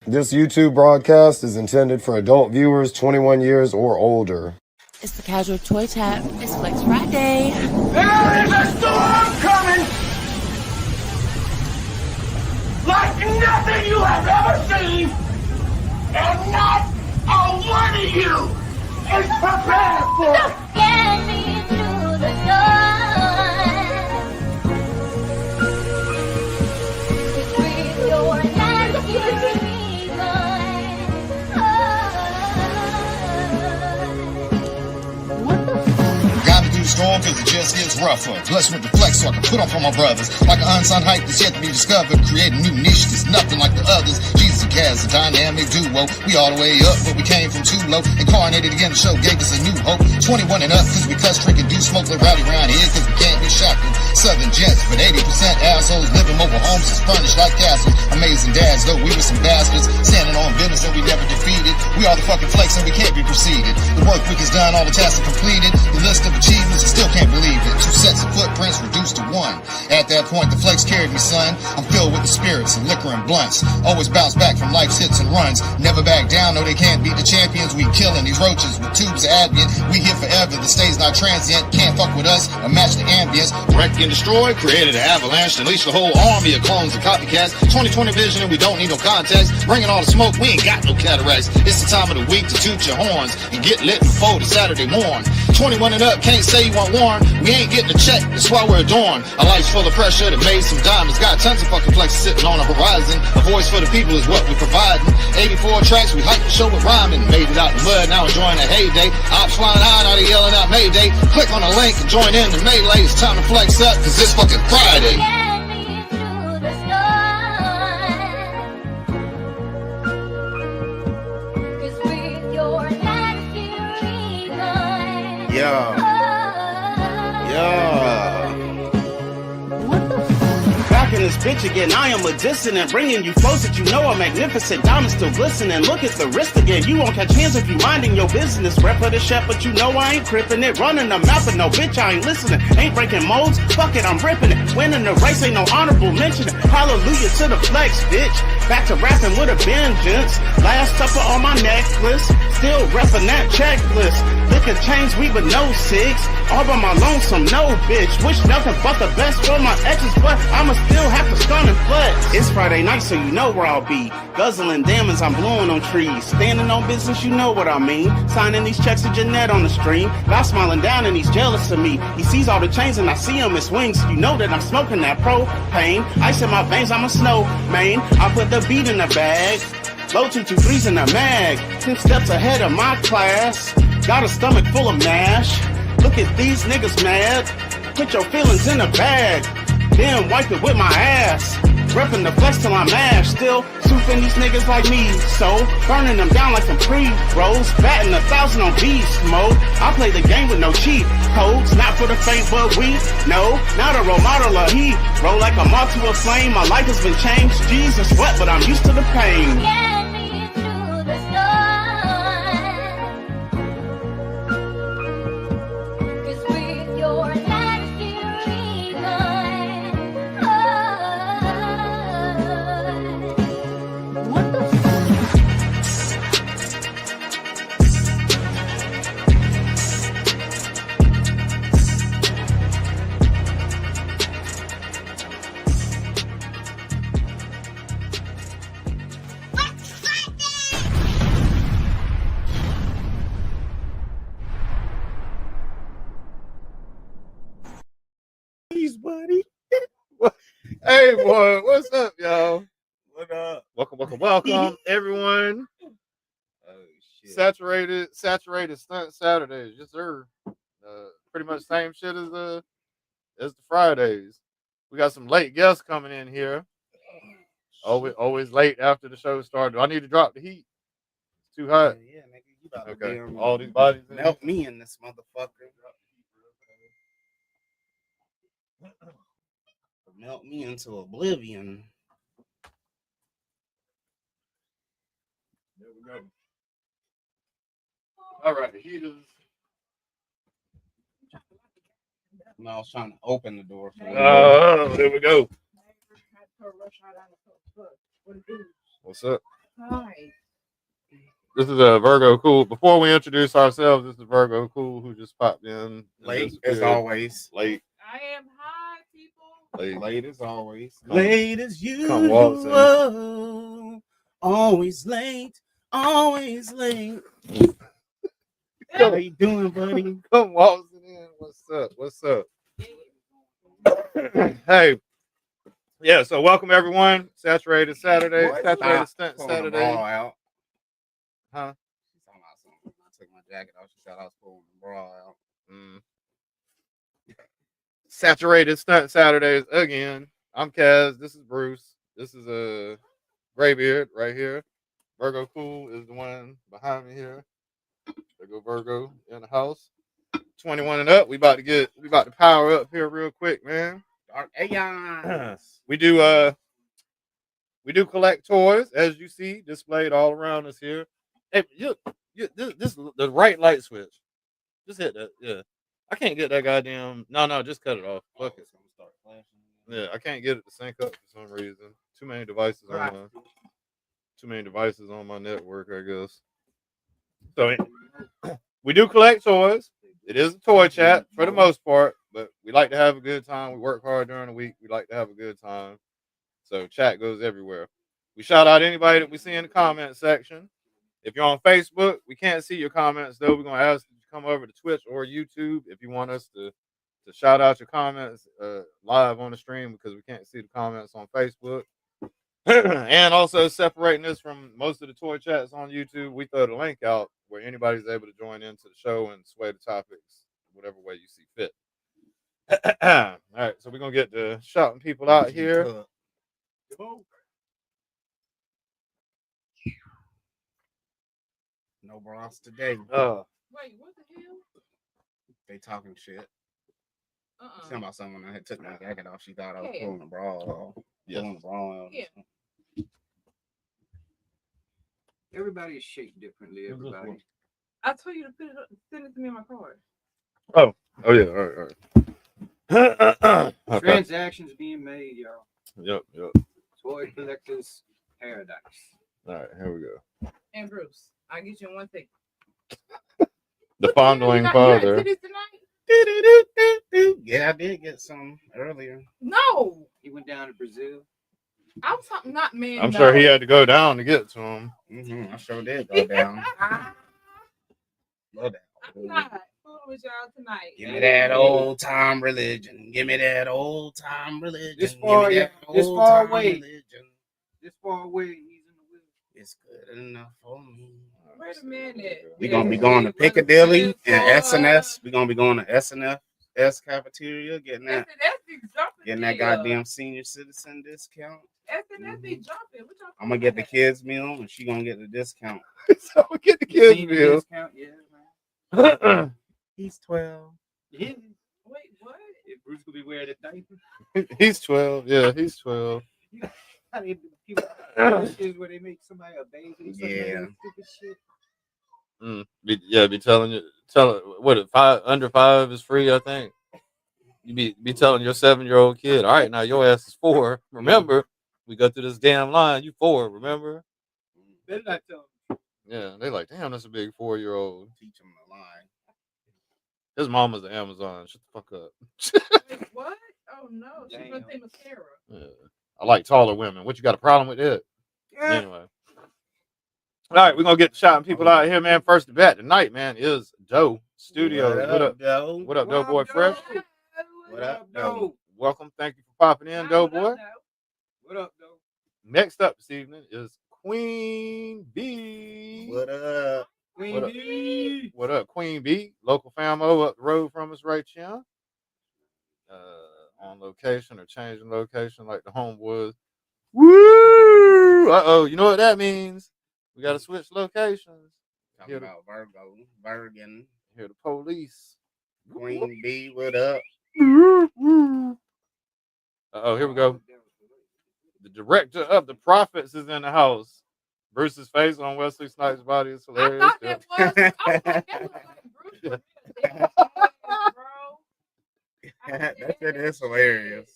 This YouTube broadcast is intended for adult viewers 21 years or older. It's the Casual Toy Tap. It's Flex Friday. There is a storm coming! Like nothing you have ever seen! And not a one of you is prepared for it! Get me through the door. Just breathe your life, you be mine. What the fuck? Gotta do the storm cause it just gets rougher. Blessed with the flex so I can put on for my brothers. Like an unsung hype that's yet to be discovered. Create a new niche that's nothing like the others. Jesus and Kaz, a dynamic duo. We all the way up, but we came from too low. Incarnated again, the show gave us a new hope. 21 and up cause we cuss, trick, and do smoke like rowdy around here cause we can't be shocking. Southern gents, but 80% assholes living mobile homes is furnished like castles. Amazing dads, though we were some bastards. Standing on business and we never defeated. We are the fucking flex and we can't be preceded. The work week is done, all the tasks are completed. The list of achievements, I still can't believe it. 2 sets of footprints reduced to 1. At that point, the flex carried me, son. I'm filled with the spirits and liquor and blunts. Always bounce back from life's hits and runs. Never back down, no they can't beat the champions. We killing these roaches with tubes of Advent. We here forever, the stays not transient. Can't fuck with us or match the ambience. Wreck and destroy, created an avalanche. Unleashed the whole army of clones and copycats. 2020 vision and we don't need no context. Bringing all the smoke, we ain't got no cataracts. It's the time of the week to toot your horns and get lit before the Saturday morn. 21 and up, can't say you want warn. We ain't getting a check, that's why we're adorned. Our life's full of pressure that made some diamonds. Got tons of fucking flexes sitting on the horizon. A voice for the people is what we're providing. 84 tracks, we hyped the show with rhyming. Made it out the mud, now enjoying a heyday. Ops flying high, now they yelling out Mayday. Click on the link and join in the melee. It's time to flex up, cause it's fucking Friday. Get me through the storm. Just breathe your life, you be mine. Yeah. What the fuck? Back in this bitch again, I am a dissonant, bringing you flows that you know are magnificent. Diamonds still glistening, look at the wrist again. You won't catch hands if you minding your business. Rep for the chef, but you know I ain't crippin' it. Running the map, but no bitch, I ain't listening. Ain't breaking molds, fuck it, I'm ripping it. Winning the race, ain't no honorable mention. Hallelujah to the flex, bitch. Back to rapping with a vengeance. Last supper on my necklace, still reppin' that checklist. Liquor chains, we with no 6. All by my lonesome, no bitch. Wish nothing but the best for my exes, but I'ma still have to stun and flex. It's Friday night, so you know where I'll be. Guzzling diamonds, I'm blowing on trees. Standing on business, you know what I mean. Signing these checks to Jeanette on the stream. God smiling down and he's jealous of me. He sees all the chains and I see him as wings. You know that I'm smoking that propane. Ice in my veins, I'm a snowman. I put the beat in the bag. Low 223s in the mag. 10 steps ahead of my class. Got a stomach full of mash. Look at these niggas mad. Put your feelings in a bag. Then wipe it with my ass. Reppin' the flex till I'm ash. Still souping these niggas like me. So burning them down like some pre-rolls. Batting 1,000 on beast mode. I play the game with no cheat codes. Not for the faint but weak. No, not a role model or he. Roll like a moth to a flame. My life has been changed. Jesus what, but I'm used to the pain. Get me through the storm. Just breathe your life, you be mine. What the fuck? Please, buddy. Hey, boy, what's up, y'all? What up? Welcome, everyone. Oh shit. Saturated Stunt Saturdays, yes, sir. Pretty much same shit as the Fridays. We got some late guests coming in here. Always late after the show started. Do I need to drop the heat? It's too hot. Yeah, nigga, you about to Okay, damn all these bodies in melt me in this motherfucker. Melt me into oblivion. There we go. All right, the heat is. No, I was trying to open the door for you. There we go. What's up? This is a Virgo Cool. Before we introduce ourselves, this is Virgo Cool who just popped in. Late as always. Late. I am high, people. Late as always. Late as you. Come waltzing. Always late. Always late. How you doing, buddy? Come waltzing in. What's up? What's up? Hey. Yeah, so welcome everyone. Saturated Saturday. Saturated Stunt Saturday. Out. Huh? She's talking about something. I took my jacket off. She said I was pulling the bra out. Saturated Stunt Saturdays again. I'm Kaz. This is Bruce. This is a Graybeard right here. Virgo Cool is the one behind me here. There go Virgo in the house. 21 and up. We about to power up here real quick, man. Dark Aeons. We do collect toys, as you see displayed all around us here. Hey, this the right light switch. Just hit that. Yeah, I can't get that goddamn. No, just cut it off. Fuck it. Yeah, I can't get it to sync up for some reason. Too many devices on my network, I guess. So we do collect toys. It is a toy chat for the most part, but we like to have a good time. We work hard during the week. We like to have a good time. So chat goes everywhere. We shout out anybody that we see in the comment section. If you're on Facebook, we can't see your comments though. We're gonna ask you to come over to Twitch or YouTube if you want us to shout out your comments live on the stream because we can't see the comments on Facebook. And also separating this from most of the toy chats on YouTube, we throw the link out where anybody's able to join into the show and sway the topics whatever way you see fit. All right, so we're gonna get to shouting people out here. No bras today. Wait, what the hell? They talking shit. Talking about someone I had took my jacket off. She thought I was pulling the bra off. Yes. Pulling the bra out. Yeah. Everybody is shaped differently. Everybody. I told you to send it to me on my card. Oh yeah, all right. Okay. Transactions being made, y'all. Yep. Toy collectors paradise. All right, here we go. And Bruce, I'll get you one thing. The fondling father. Yeah, I did get some earlier. No, He went down to Brazil. I'm talking not man. I'm sure he had to go down to get to him. I sure did go down. Go down. I'm not fooling with y'all tonight. Give me that old time religion. Give me that old time religion. This far, Give me that this old far time away. religion. This far away, he's in the wheel. It's good enough for me. Wait a minute. We're gonna be going to Piccadilly and S&S. We're gonna be going to S&S cafeteria, getting that goddamn senior citizen discount. S&S be jumping. What y'all I'm gonna get the kids meal and she gonna get the discount. So we get the kids Senior meal. discount, yeah, man. He's 12. Yeah. Wait, what? If Bruce could be wearing a diaper. He's 12. Yeah, he's 12. How they do people is where they make somebody a baby. Yeah. Stupid shit. Be telling what if under 5 is free, I think. You be telling your 7-year-old kid, all right, now your ass is 4. Remember, we go through this damn line, you 4, remember? Better not tell him. Yeah, they like, damn, that's a big 4-year-old. Teach him a lie. His mama's an Amazon. Shut the fuck up. Wait, what? Oh no, she's gonna say mascara. Yeah. I like taller women. What you got a problem with that? Yeah. Anyway. All right, we're gonna get shouting people out here, man. First bet tonight, man, is Doe Studios. What up, Doe? What up, Doe Boy Fresh? What up, Doe? Welcome. Thank you for popping in, Doe Boy. What up, though? Next up this evening is Queen B. What up? Queen What up? B. What up, Queen B? Local famo up the road from us right here. On location or changing location like the homeboys. Woo! Uh-oh, you know what that means? We got to switch locations. Talking about Virgo. Bergen. Hear the police. Queen B, what up? Uh-oh, here we go. The director of The Prophets is in the house. Bruce's face on Wesley Snipes' body is hilarious. I thought that was. I was like, that was like Bruce. Yeah, bro. That shit is hilarious.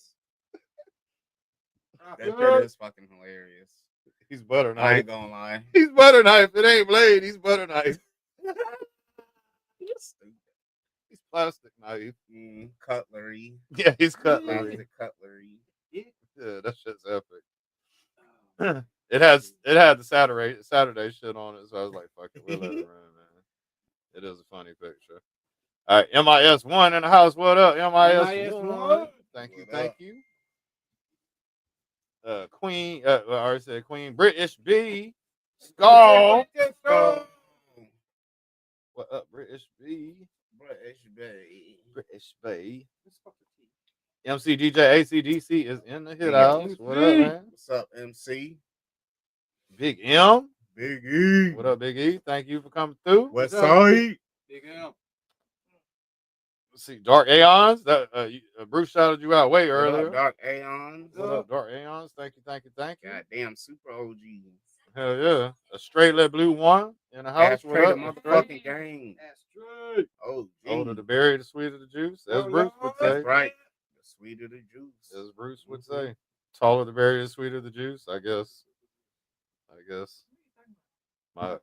That shit is fucking hilarious. He's butter I knife. ain't gonna lie. He's butter knife. It ain't blade. He's butter knife. He's plastic knife. Cutlery. Yeah, he's cutlery. Plastic cutlery. Yeah, that shit's epic. It had the Saturday shit on it, so I was like, fuck it, we'll let it run, man. It is a funny picture. All right, MIS1 in the house. What up, MIS1? Thank you, thank you. Queen, I already said Queen. British B. Skull. What up, British B? British B. MC DJ ACDC is in the hit house. What up, man? What's up, MC? Big M. Big E. What up, Big E? Thank you for coming through. West Side. Big M. Let's see, Dark Aeons. That Bruce shouted you out way earlier. Up, Dark Aeons. What up, Dark Aeons? Thank you, thank you, thank you. Goddamn super OG. Hell yeah. A straight lit blue one in the house. What up? The motherfucking gang. Oh, older the berry, the sweeter the juice. As Bruce would say. That's right. The sweeter the juice. As Bruce would say. Taller the berry, the sweeter the juice. I guess. My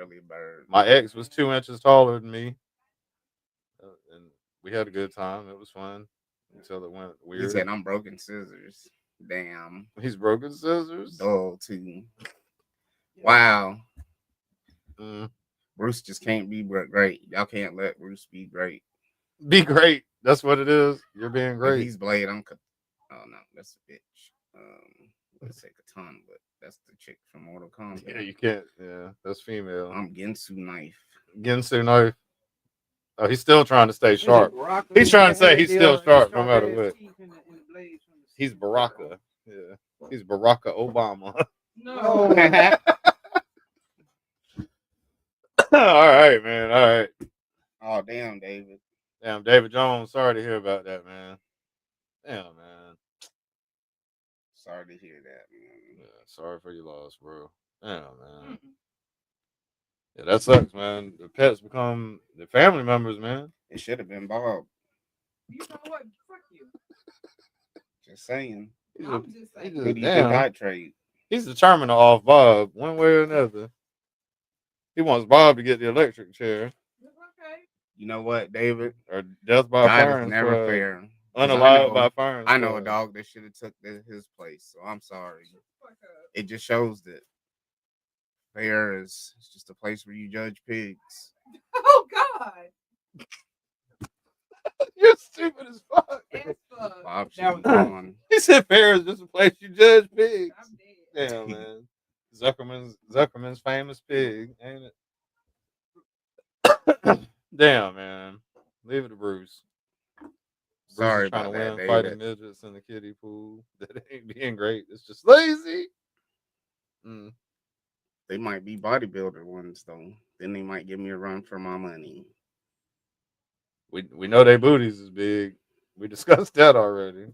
early bird. My ex was 2 inches taller than me, and we had a good time. It was fun until it went weird. He said, "I'm broken scissors." Damn. He's broken scissors. Oh, too. Wow. Bruce just can't be great. Y'all can't let Bruce be great. Be great. That's what it is. You're being great. If he's Blade. Oh no, that's a bitch. Let's say Katana, but that's the chick from Mortal Kombat. Yeah, you can't. Yeah, that's female. I'm Gensu Knife. Gensu Knife. Oh, he's still trying to stay sharp. He's trying to say he's still sharp no matter what. He's Baraka. Yeah, he's Baraka Obama. No. All right, man. All right. Oh, damn, David. Damn, David Jones. Sorry to hear about that, man. Damn, man. Sorry to hear that, man. Yeah, sorry for your loss, bro. Damn, man. Yeah, that sucks, man. The pets become the family members, man. It should have been Bob. You know what? Fuck you. Just saying. I'm just saying. Who do you think I'd trade? He's determined to off Bob one way or another. He wants Bob to get the electric chair. Okay. You know what, David? Or death by fire. Never fair. Unalive by fire. I know a dog that should have took his place, so I'm sorry. It just shows that fair is just a place where you judge pigs. Oh God. You're stupid as fuck. Bob should be gone. He said fair is just a place you judge pigs. Damn, man. Zuckerman's famous pig, ain't it? Damn, man. Leave it to Bruce. Sorry trying about to that, win David. fighting midgets in the kiddie pool. That ain't being great. It's just lazy. They might be bodybuilder ones though. Then they might give me a run for my money. We know their booties is big. We discussed that already.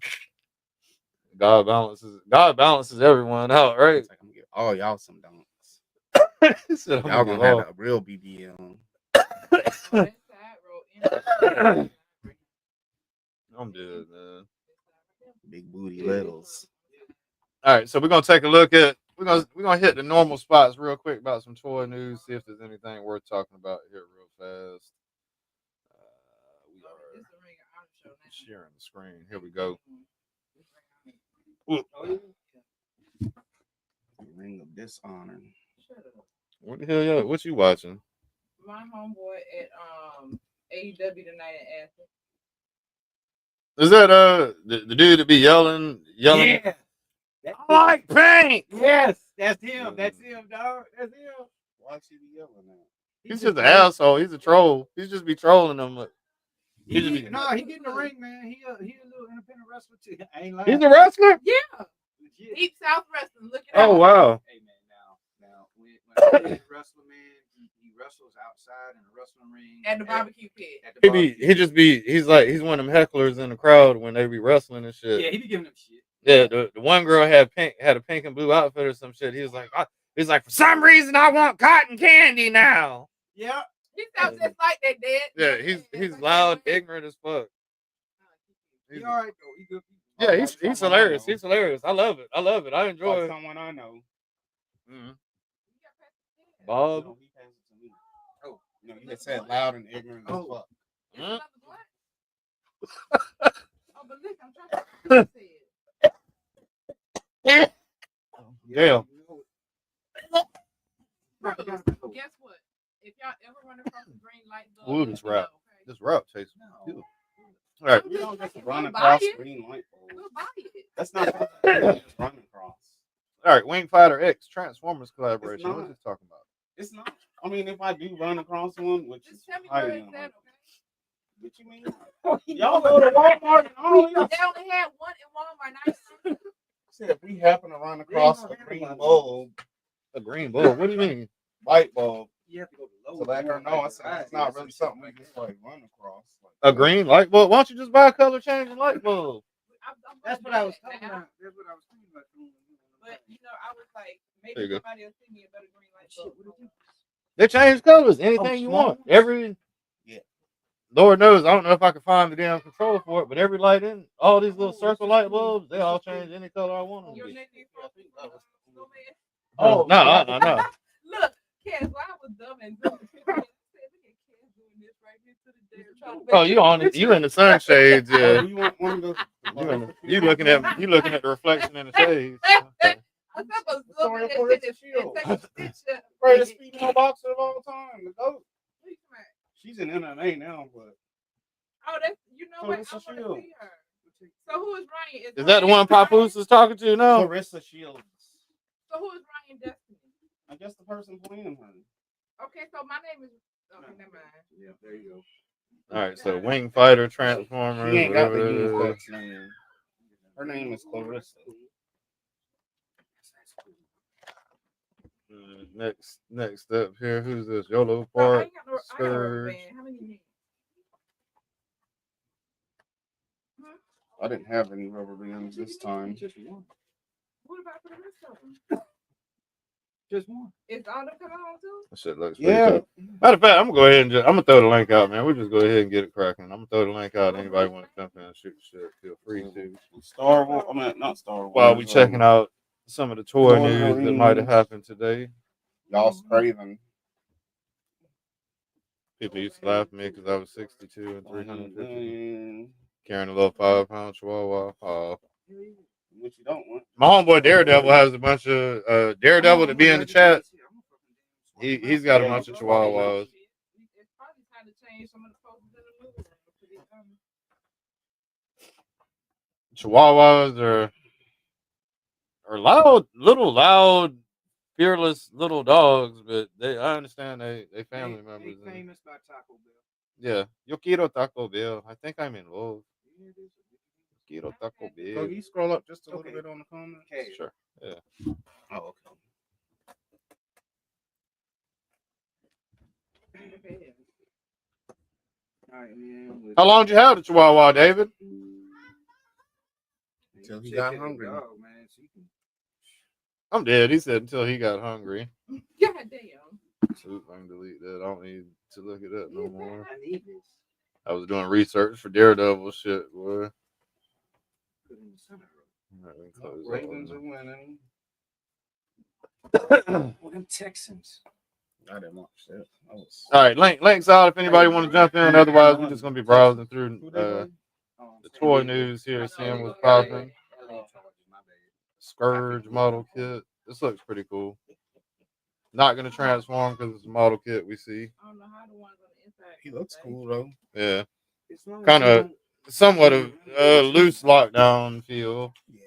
God balances everyone out, right? It's like, I'm gonna give all y'all some donks. He said, y'all gonna have a real BBL. I'm dead, man. Big booty littles. All right, so we're gonna take a look at we're gonna hit the normal spots real quick about some toy news. See if there's anything worth talking about here real fast. We are sharing the screen. Here we go. Ring of Dishonor. What the hell, y'all? What you watching? My homeboy at AEW tonight in Athens. Is that the dude that be yelling? Yeah. I like pink. Yes, that's him. That's him, dog. That's him. Why should he yelling at? He's just an asshole. He's a troll. He's just be trolling them. He get in the ring, man. He a little independent wrestler too. I ain't lying. He's a wrestler? Yeah. Legit. Deep South Wrestling. Look at Oh, wow. Hey man, now when he's wrestling, man, he wrestles outside in the wrestling ring at the barbecue pit. He's one of them hecklers in the crowd when they be wrestling and shit. Yeah, he be giving them shit. Yeah, the one girl had a pink and blue outfit or some shit. He was like, for some reason I want cotton candy now. Yeah. He sounds just like that, Dad. Yeah, he's loud, ignorant as fuck. He all right though. He good. Yeah, he's hilarious. He's hilarious. I love it. I enjoy it. Someone I know. Mhm. Bob. No, he passed it to me. Oh, you know, you had said loud and ignorant as fuck. Mm. Oh, but look, I'm trying to say it. Yeah. Guess what? If y'all ever run across a green light bulb, Ooh, this rap. okay? This rap tastes good. All right. You don't just We'll run buy across it. green light bulbs. We'll buy it. That's not just run across. All right. Wing Fighter X Transformers collaboration. not. What's this talking about? It's not. I mean, if I do run across one, which is Just tell me highly where it's at, unlikely. okay? What you mean? Y'all go to Walmart and all They this. only had one in Walmart. Now Said if we happen to run across a green bulb, A green bulb. What do you mean? light bulb, You have to go to to let her know I said it's not really something we just like run across. A green light bulb? Why don't you just buy a color changing light bulb? That's what I was talking about. That's what I was thinking about doing. but you know, I was like, There maybe you go. somebody will see me a better green light bulb. They change colors. Anything you small want. Every Yeah. Lord knows, I don't know if I can find the damn control for it, but every light in all these little circle light bulbs, they all change any color I want them to Your be. neck is snowman. Oh, no. Look, Cass, why I was dumb and doing the picture. I said, look at Cass doing this right here to the day. Trying to Oh, make you on it? You in the sunshades? Oh, Yeah. you want one of those? You looking at the reflection in the shades. Okay. I thought I was Sorry looking for at the it shield. and take a picture. Greatest female boxer of all time. The GOAT. What you talking about? She's in MMA now, but Oh, that's, you know what? I Clarissa want to Shields. see her. So who is Ryan? Is that the one Papoose is talking to now? Clarissa Shields. So who is Ryan Destiny? I guess the person playing her. Okay, so my name is. Okay, never mind. Yeah, there you go. All right, so Wing Fighter, She Transformers, ain't got the whatever. unisex name. Her name is Clarissa. Next up here, who's this? Yolo No, I Park, ain't got no. I got a rubber Scourge. band. How many you need? I didn't have any rubber bands this time. Just one. What about for the rest of them? Just one. Is all them coming home too? That shit looks pretty Yeah. cool. Matter of fact, I'm gonna go ahead and I'm gonna throw the link out, man. We just go ahead and get it cracking. I'm gonna throw the link out. Anybody want to jump in and shoot the shit, feel free to. Star Wars. I mean, not Star Wars. While we checking out some of the toy news that Wolverines. might have happened today. Y'all Craven. People used to laugh at me because I was 62 and 350, Mm, carrying a little 5-pound chihuahua. What you don't want. My homeboy Daredevil has a bunch of Daredevil to be in the chat. He's got a bunch of chihuahuas. It's probably time to change some of the posters in the movie. Chihuahuas are loud, fearless little dogs, but I understand they family members. And, Famous by Taco Bell. yeah, yo quiero Taco Bell. I think I'm in love. Quiero Taco So Bell. you scroll up just a little Okay. bit on the comments. Okay. Sure. Yeah. Oh, okay. All right, man. How long did you have the Chihuahua, David? Until he got hungry. Dog, man. So you can... I'm dead. He said until he got hungry. God damn. Oop, I can delete that. I don't need to look it up no more. I need this. I was doing research for Daredevil shit, boy. Put in the center. All right, we can close Ravens that are winning. Oh, them Texans. I didn't watch that. All right, links out if anybody want to jump in. Otherwise, we're just gonna be browsing through the toy news here, seeing what's popping. Scourge model kit. This looks pretty cool. Not gonna transform because it's a model kit we see. I don't know how the ones on the inside. He looks cool though. Yeah, kind of somewhat of loose lockdown feel. Yeah,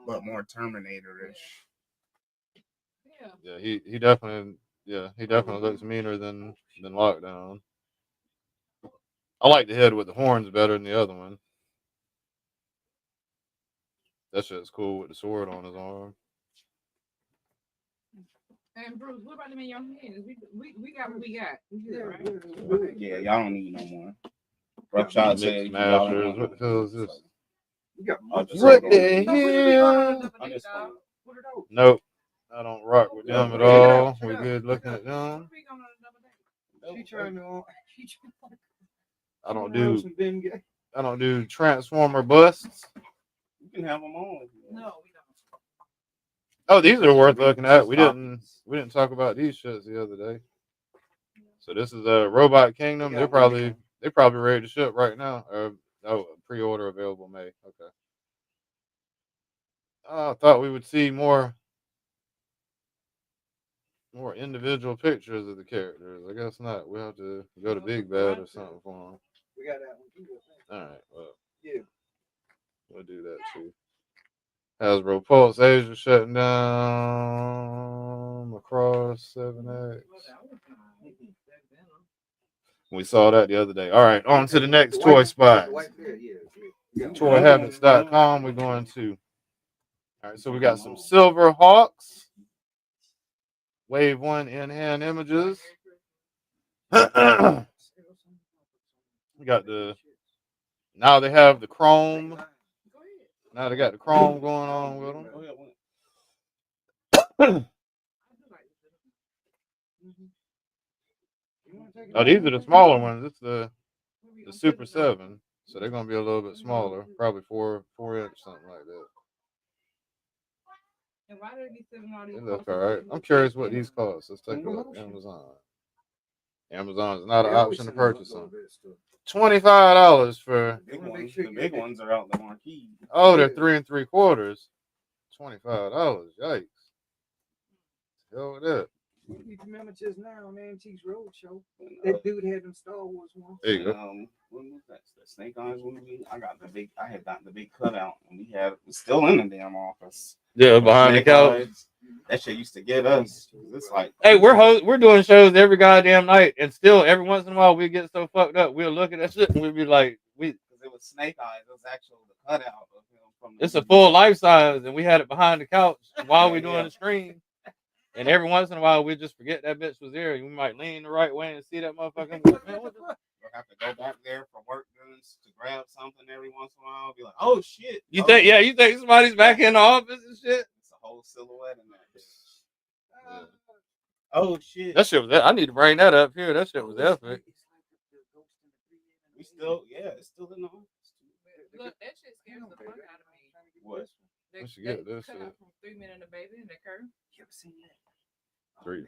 but more Terminator-ish. Yeah. Yeah, he definitely looks meaner than lockdown. I like the head with the horns better than the other one. That shit's cool with the sword on his arm. And Bruce, what about them in your hands? We got what we got. We good, right? Yeah, y'all don't need no more. Roughshod said y'all don't want Masters. What the hell is this? What What the hell? I just want Nope. I don't rock with them at all. We good looking at them. She trying to. I don't do Transformer busts. You can have them all. No, we Oh, these are worth looking at. We didn't talk about these shits the other day. So this is a Robot Kingdom. They're probably ready to ship right now. Pre-order available May. Okay. I thought we would see more individual pictures of the characters. I guess not. We'll have to go to Big Bad or something for them. We got that one too. All right. Well, Yeah. we'll do that too. Hasbro Pulse Asia shutting down across 7X. We saw that the other day. All right, on to the next toy spot. ToyHabits.com. We're going to. All right, so we got some Silver Hawks. Wave 1 in-hand images. We got now they have the chrome. Now they got the chrome going on with them. Oh, these are the smaller ones. It's the Super 7. So they're gonna be a little bit smaller, probably 4-inch, something like that. And why did they be selling all these? They look all right. I'm curious what these cost. Let's take a look. Amazon. Amazon is not an option to purchase them. $25 for The big ones are out the marquee. oh, they're 3 3/4. $25. Yikes. Hell with that. You remember just now on Antiques Roadshow, that dude had them Star Wars ones. There you go. What was that? The Snake Eyes movie. I had gotten the big cutout, and we had it was still in the damn office. Yeah, behind the couch. Eyes, that shit used to get us. It's like, Hey, we're doing shows every goddamn night, and still every once in a while we get so fucked up. We'll look at that shit and we'll be like, because it was Snake Eyes. It was actually the cutout of him from. It's a full life size, and we had it behind the couch while we're doing the stream. And every once in a while, we just forget that bitch was there. We might lean the right way and see that motherfucker. We'll have to go back there for work duties to grab something every once in a while. Be like, oh shit. You think somebody's back in the office and shit? It's a whole silhouette in that bitch. Oh shit. That shit was. I need to bring that up here. That shit was epic. We still, it's still in the office. Look, that shit scares the fuck out of me. What? Let's get this cut shit. out from 3 Men and a Baby in the curve. You ever seen that? 3.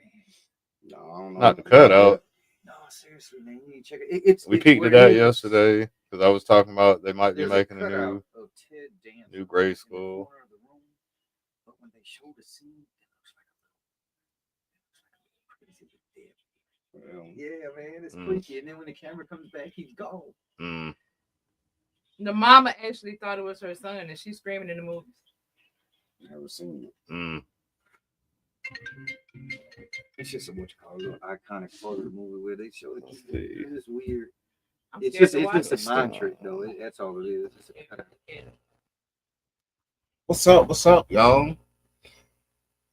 No, I don't know. Not the cutout. No, seriously, man, you need to check it. We peeked at that yesterday because I was talking about they might be making a new grade school. But when they show the scene, it looks like a crazy. Yeah, man, it's freaky. And then when the camera comes back, he's gone. The mama actually thought it was her son, and she's screaming in the movies. Never seen it. It's just a iconic part of the movie where they show it. It's just weird. I'm It's scared just to watch a it. mind trick, though. That's all it is. What's up, y'all?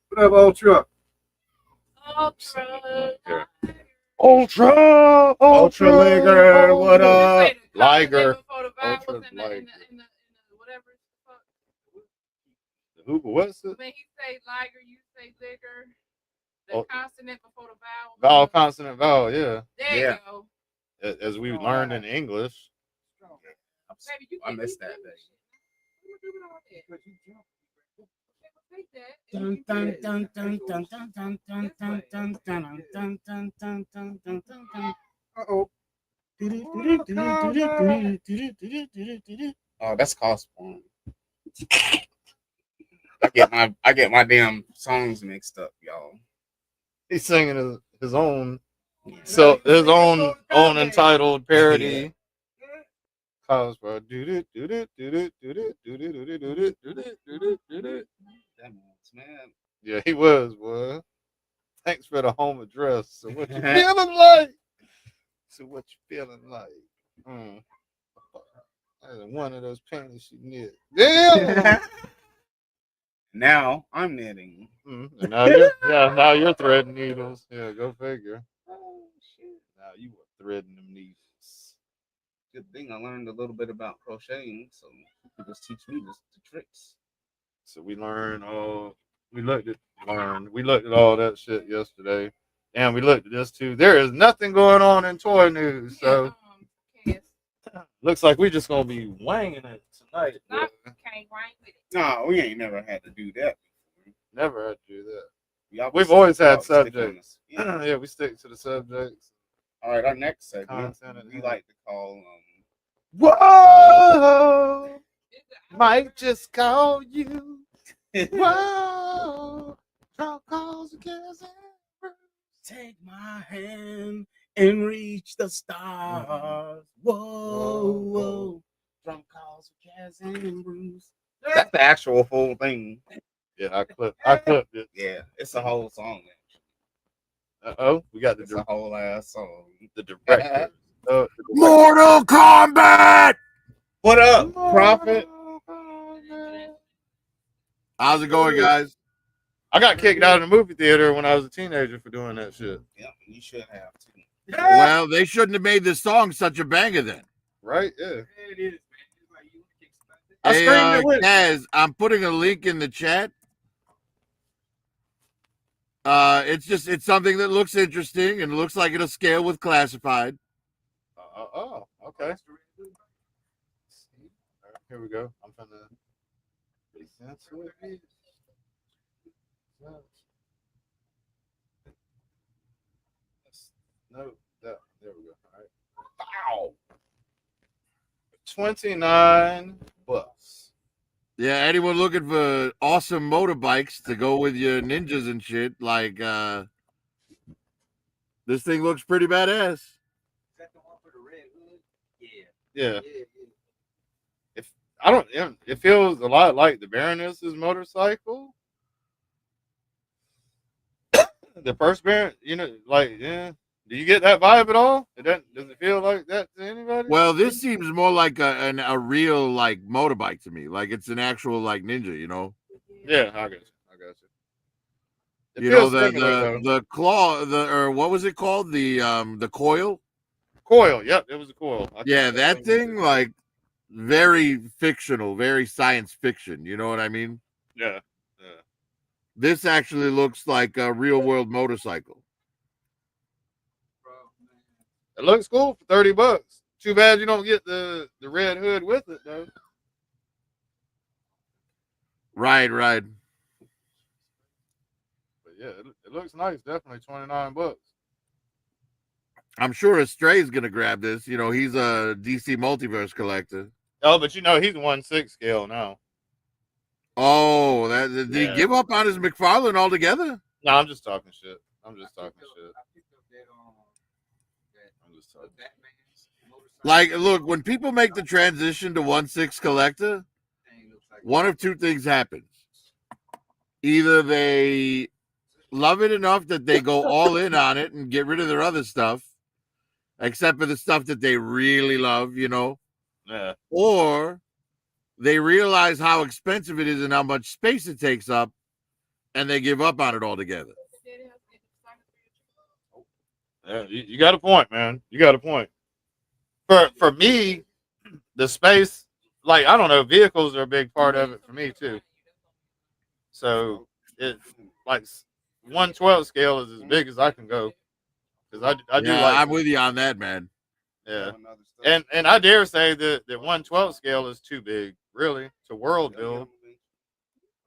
What up, Ultra? Ultra Liger, what up? Liger. Ultra Liger. Whatever. Who? What's it? When he say liger, you say liquor. The consonant before the vowel. Vowel, consonant, vowel. Yeah. There you go. As we learned in English. Baby, I missed that day. Uh-oh. Oh, that's cosplay. I get my damn songs mixed up, y'all. He's singing his own, so his own entitled parody. Cosplay. Man. Yeah, he was, boy. Thanks for the home address. So what you feeling like? One of those panties she knit. Damn. Now I'm knitting. And now you're threading needles. Yeah, go figure. Oh shit! Now you were threading them needles. Good thing I learned a little bit about crocheting, so people just teach me the tricks. So we learned we looked at all that shit yesterday. And we looked at this too. There is nothing going on in toy news. So looks like we're just gonna be wanging it tonight. No, we ain't never had to do that before. Never had to do that. Y'all We've stick- always had y'all stick on subjects. this. Yeah. Yeah, we stick to the subjects. All right, our next segment Content, we yeah. like to call Whoa, might just call you. Whoa, drunk calls against Take my hand and reach the stars. Whoa, whoa. Drum calls for Kaz and Bruce. That's the actual full thing. Yeah, I clipped it. Yeah, it's a whole song. We got It's a whole ass song. the director. Mortal Kombat. What up, Prophet? How's it going, guys? I got kicked out of the movie theater when I was a teenager for doing that shit. Yeah, you should have too. Well, they shouldn't have made this song such a banger then. Right? Yeah. It is, man. It's like you want to kick somebody. I Hey, screamed it with Kaz, I'm putting a link in the chat. It's something that looks interesting and looks like it'll scale with classified. Okay. Here we go. I'm gonna. That's what it is. No, there we go. All right. Wow. $29. Yeah, anyone looking for awesome motorbikes to go with your ninjas and shit, like this thing looks pretty badass. Is that the one for the red hood? Yeah. Yeah. It feels a lot like the Baroness's motorcycle. The first Baron, yeah. Do you get that vibe at all? Does it feel like that to anybody? Well, this seems more like a real like motorbike to me. Like it's an actual like ninja, you know. Yeah, I got you. It You know feels similar, the claw, or what was it called? The coil. coil. Yep, it was a coil. Yeah, that thing like very fictional, very science fiction. You know what I mean? Yeah. This actually looks like a real world motorcycle. It looks cool for $30. Too bad you don't get the red hood with it though. Right. But yeah, it looks nice. Definitely $29. I'm sure Astray's gonna grab this. You know, he's a DC multiverse collector. Oh, but he's 1/6 scale now. Oh, did he give up on his McFarlane altogether? No, I'm just talking shit. Like, look, when people make the transition to 1/6 collector, one of two things happens. Either they love it enough that they go all in on it and get rid of their other stuff, except for the stuff that they really love, you know. Yeah. Or they realize how expensive it is and how much space it takes up, and they give up on it altogether. Yeah, you got a point, man. You got a point. For me, the space, like, I don't know, vehicles are a big part of it for me too. So it like 1/12 scale is as big as I can go. Because I do like. I'm with you on that, man. Yeah. And I dare say that 1/12 scale is too big, really, to world build.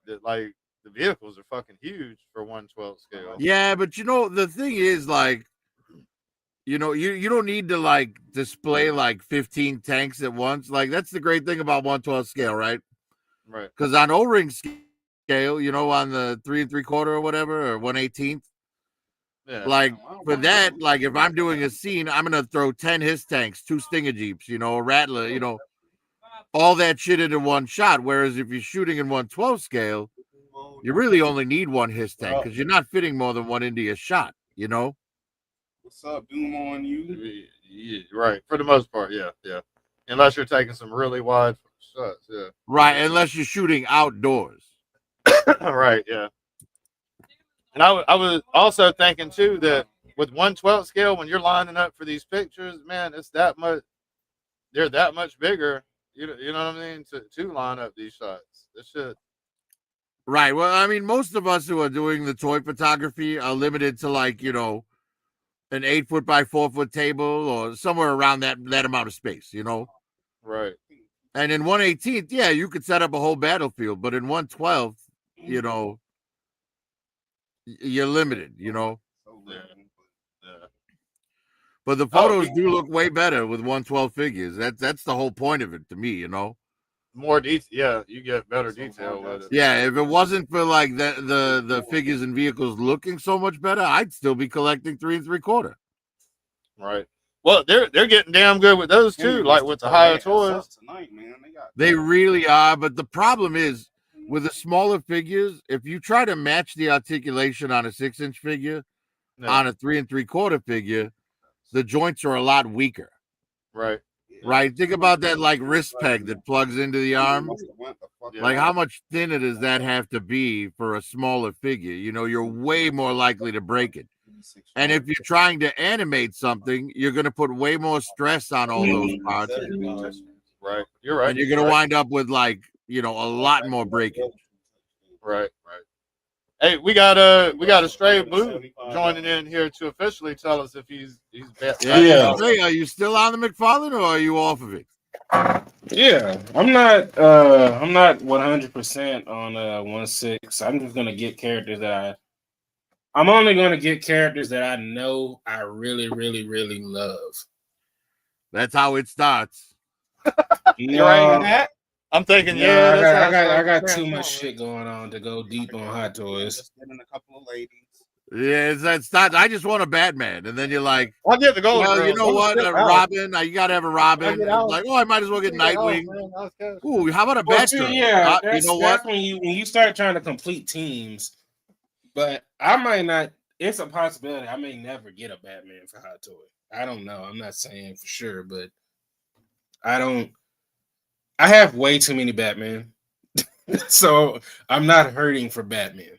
That like the vehicles are fucking huge for 1/12 scale. Yeah, but you know, the thing is, like, you know, you don't need to like display like 15 tanks at once. Like, that's the great thing about 1/12 scale, right? Right. Because on O-ring scale, you know, on the 3 3/4 or whatever, or 1/18, Yeah. like for that, like if I'm doing a scene, I'm gonna throw 10 his tanks, 2 Stinger Jeeps, you know, a Rattler, you know, all that shit into one shot. Whereas if you're shooting in 1/12 scale, you really only need one his tank because you're not fitting more than one into your shot, you know. What's up, Doom on you? Yeah, right. For the most part, yeah. Unless you're taking some really wide shots, yeah. Right, unless you're shooting outdoors. Right, yeah. And I was also thinking too that with 1/12 scale, when you're lining up for these pictures, man, it's that much. They're that much bigger. You know what I mean? To line up these shots, this shit. Right. Well, I mean, most of us who are doing the toy photography are limited to like, you know, an 8 foot by 4 foot table or somewhere around that amount of space, you know. Right. And in 1/18, yeah, you could set up a whole battlefield, but in 1/12, you know, you're limited, you know. Yeah. But the photos do look way better with 112 figures. That's the whole point of it to me, you know. More detail. Yeah, you get better detail with it. Yeah, if it wasn't for like the figures and vehicles looking so much better, I'd still be collecting 3 3/4. Right. Well, they're getting damn good with those too, like with the higher toys. Tonight, man. They really are, but the problem is with the smaller figures, if you try to match the articulation on a 6-inch figure on a 3 3/4 figure, the joints are a lot weaker. Right. Right. Think about that like wrist peg that plugs into the arm. Like how much thinner does that have to be for a smaller figure? You know, you're way more likely to break it. And if you're trying to animate something, you're going to put way more stress on all those parts. Right. You're right. And you're going to wind up with like, you know, a lot more breakage. Right. Right. Hey, we got a Stray Blue joining in here to officially tell us if he's back. Yeah. Hey, are you still on the McFarlane or are you off of it? Yeah, I'm not 100% on 1/6. I'm just gonna get characters that I'm only gonna get characters that I know I really, really, really love. That's how it starts. You right in that? I'm thinking, I got too much shit going on to go deep on Hot Toys. And a couple of ladies. Yeah, that's not. I just want a Batman, and then you're like, I'll get the gold. well, you know what, Robin? You gotta have a Robin. Get out. Like, oh, I might as well get Nightwing. Ooh, how about a Batgirl? Yeah, you know what? When you start trying to complete teams, but I might not. It's a possibility I may never get a Batman for Hot Toy. I don't know. I'm not saying for sure, but I don't. I have way too many Batman, so I'm not hurting for Batman.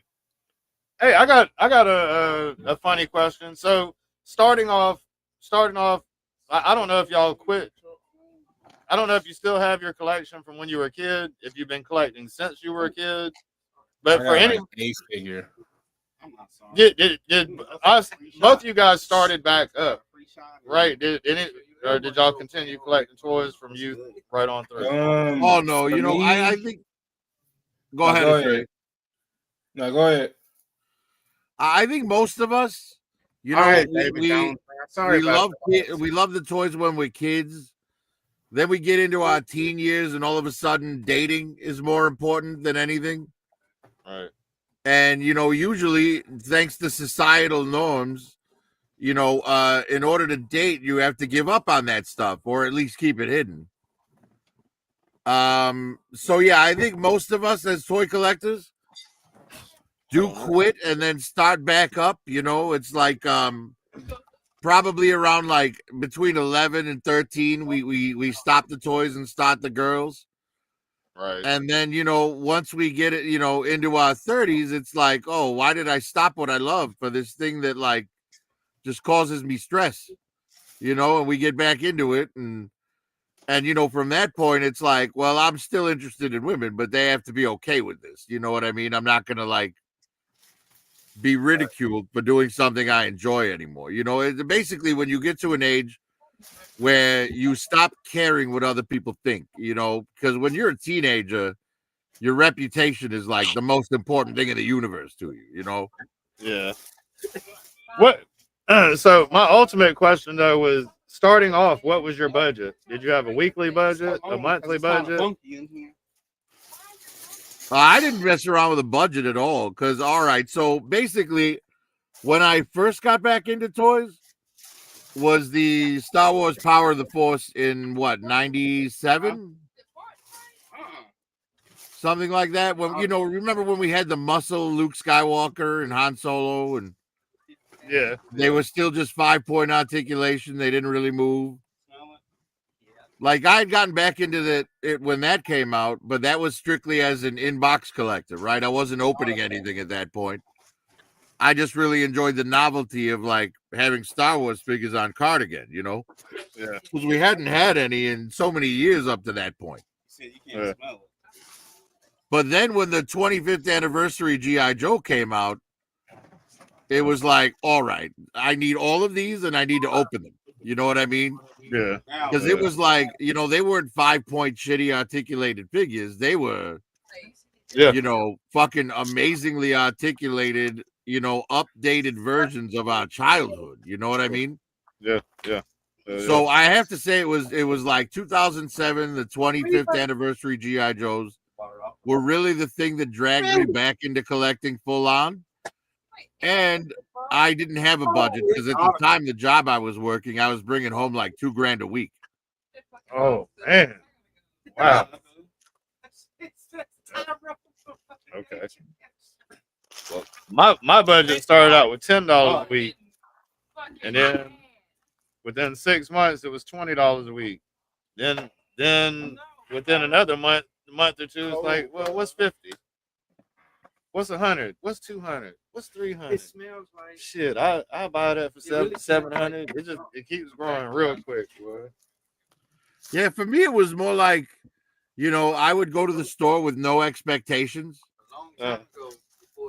Hey, I got a funny question. So starting off, I don't know if y'all quit. I don't know if you still have your collection from when you were a kid. If you've been collecting since you were a kid, but for any A figure, did us both of you guys started back up, right? Did or did y'all continue collecting toys from youth right on through? Oh no, you know, I think. Go ahead. No, go ahead. I think most of us, you know, right, we love the toys when we're kids. Then we get into our teen years, and all of a sudden, dating is more important than anything. Right. And you know, usually, thanks to societal norms, you know, in order to date, you have to give up on that stuff, or at least keep it hidden. So yeah, I think most of us as toy collectors do quit and then start back up. You know, it's like probably around like between 11 and 13, we stop the toys and start the girls. Right. And then, you know, once we get it, you know, into our 30s, it's like, oh, why did I stop what I love for this thing that like just causes me stress, you know? And we get back into it, and you know, from that point, it's like, well, I'm still interested in women, but they have to be okay with this. You know what I mean? I'm not gonna like be ridiculed for doing something I enjoy anymore. You know, it's basically when you get to an age where you stop caring what other people think, you know, because when you're a teenager, your reputation is like the most important thing in the universe to you, you know? Yeah. What? So my ultimate question though was, starting off, what was your budget? Did you have a weekly budget, a monthly budget? I didn't mess around with a budget at all because, all right, so basically, when I first got back into toys, was the Star Wars Power of the Force in what, 97? Something like that. When, you know, remember when we had the muscle Luke Skywalker and Han Solo, and yeah, they were still just 5-point articulation. They didn't really move. Like I had gotten back into it when that came out, but that was strictly as an in-box collector, right? I wasn't opening anything at that point. I just really enjoyed the novelty of like having Star Wars figures on card again, you know? Yeah. Because we hadn't had any in so many years up to that point. Yeah. But then when the 25th anniversary G.I. Joe came out, it was like, all right, I need all of these and I need to open them. You know what I mean? Yeah. Because it was like, you know, they weren't 5-point shitty articulated figures. They were, yeah, you know, fucking amazingly articulated, updated versions of our childhood. You know what I mean? Yeah. So I have to say it was like 2007, the 25th anniversary GI Joes were really the thing that dragged me back into collecting full on. And I didn't have a budget because at the time, the job I was working, I was bringing home like $2,000 a week. Oh man! Wow. Okay. Well, my budget started out with $10 a week, and then within 6 months it was $20 a week. Then within another month or two, it's like, well, what's 50? What's 100? What's 200? What's 300? It smells like Shit, I buy that for 700. It keeps growing real quick, boy. Yeah, for me it was more like, I would go to the store with no expectations.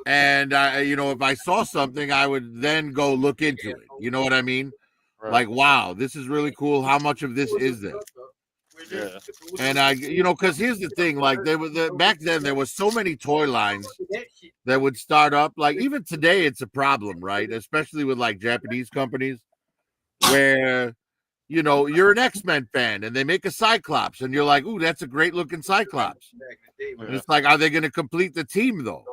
And if I saw something, I would then go look into it. You know what I mean? Right. Like, wow, this is really cool. How much of this is this? Yeah. And because here's the thing, like back then there was so many toy lines that would start up. Like even today, it's a problem, right? Especially with like Japanese companies, where you're an X-Men fan and they make a Cyclops, and you're like, ooh, that's a great looking Cyclops. And it's like, are they going to complete the team though?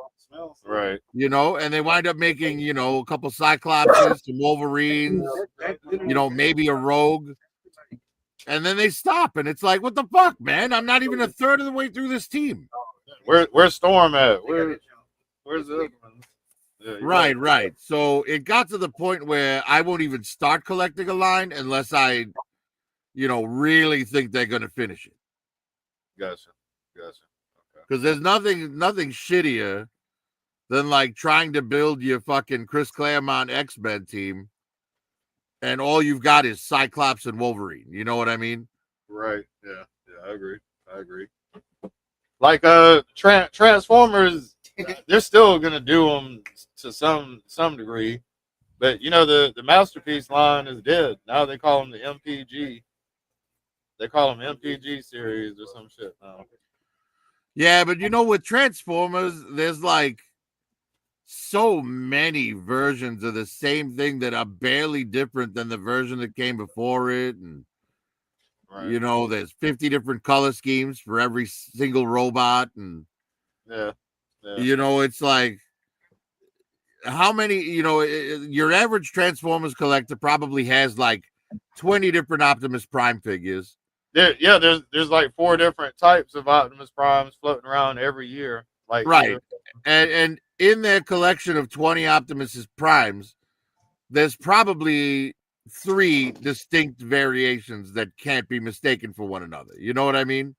Right. And they wind up making, a couple Cyclopses, some Wolverines, maybe a Rogue. And then they stop, and it's like, what the fuck, man? I'm not even a third of the way through this team. Where's Storm at? Where's the other one? Yeah, right. So it got to the point where I won't even start collecting a line unless I, really think they're going to finish it. Gotcha. Okay. Because there's nothing shittier than like trying to build your fucking Chris Claremont X-Men team, and all you've got is Cyclops and Wolverine. You know what I mean? Right. Yeah, I agree. Like Transformers, they're still gonna do them to some degree, but the Masterpiece line is dead. Now they call them the MPG. They call them MPG series or some shit now. Yeah, but with Transformers, there's like so many versions of the same thing that are barely different than the version that came before it. And, there's 50 different color schemes for every single robot. And, yeah. It's like, how many, your average Transformers collector probably has like 20 different Optimus Prime figures. There's like 4 different types of Optimus Primes floating around every year. Like, right. And in their collection of 20 Optimus Primes, there's probably 3 distinct variations that can't be mistaken for one another. You know what I mean?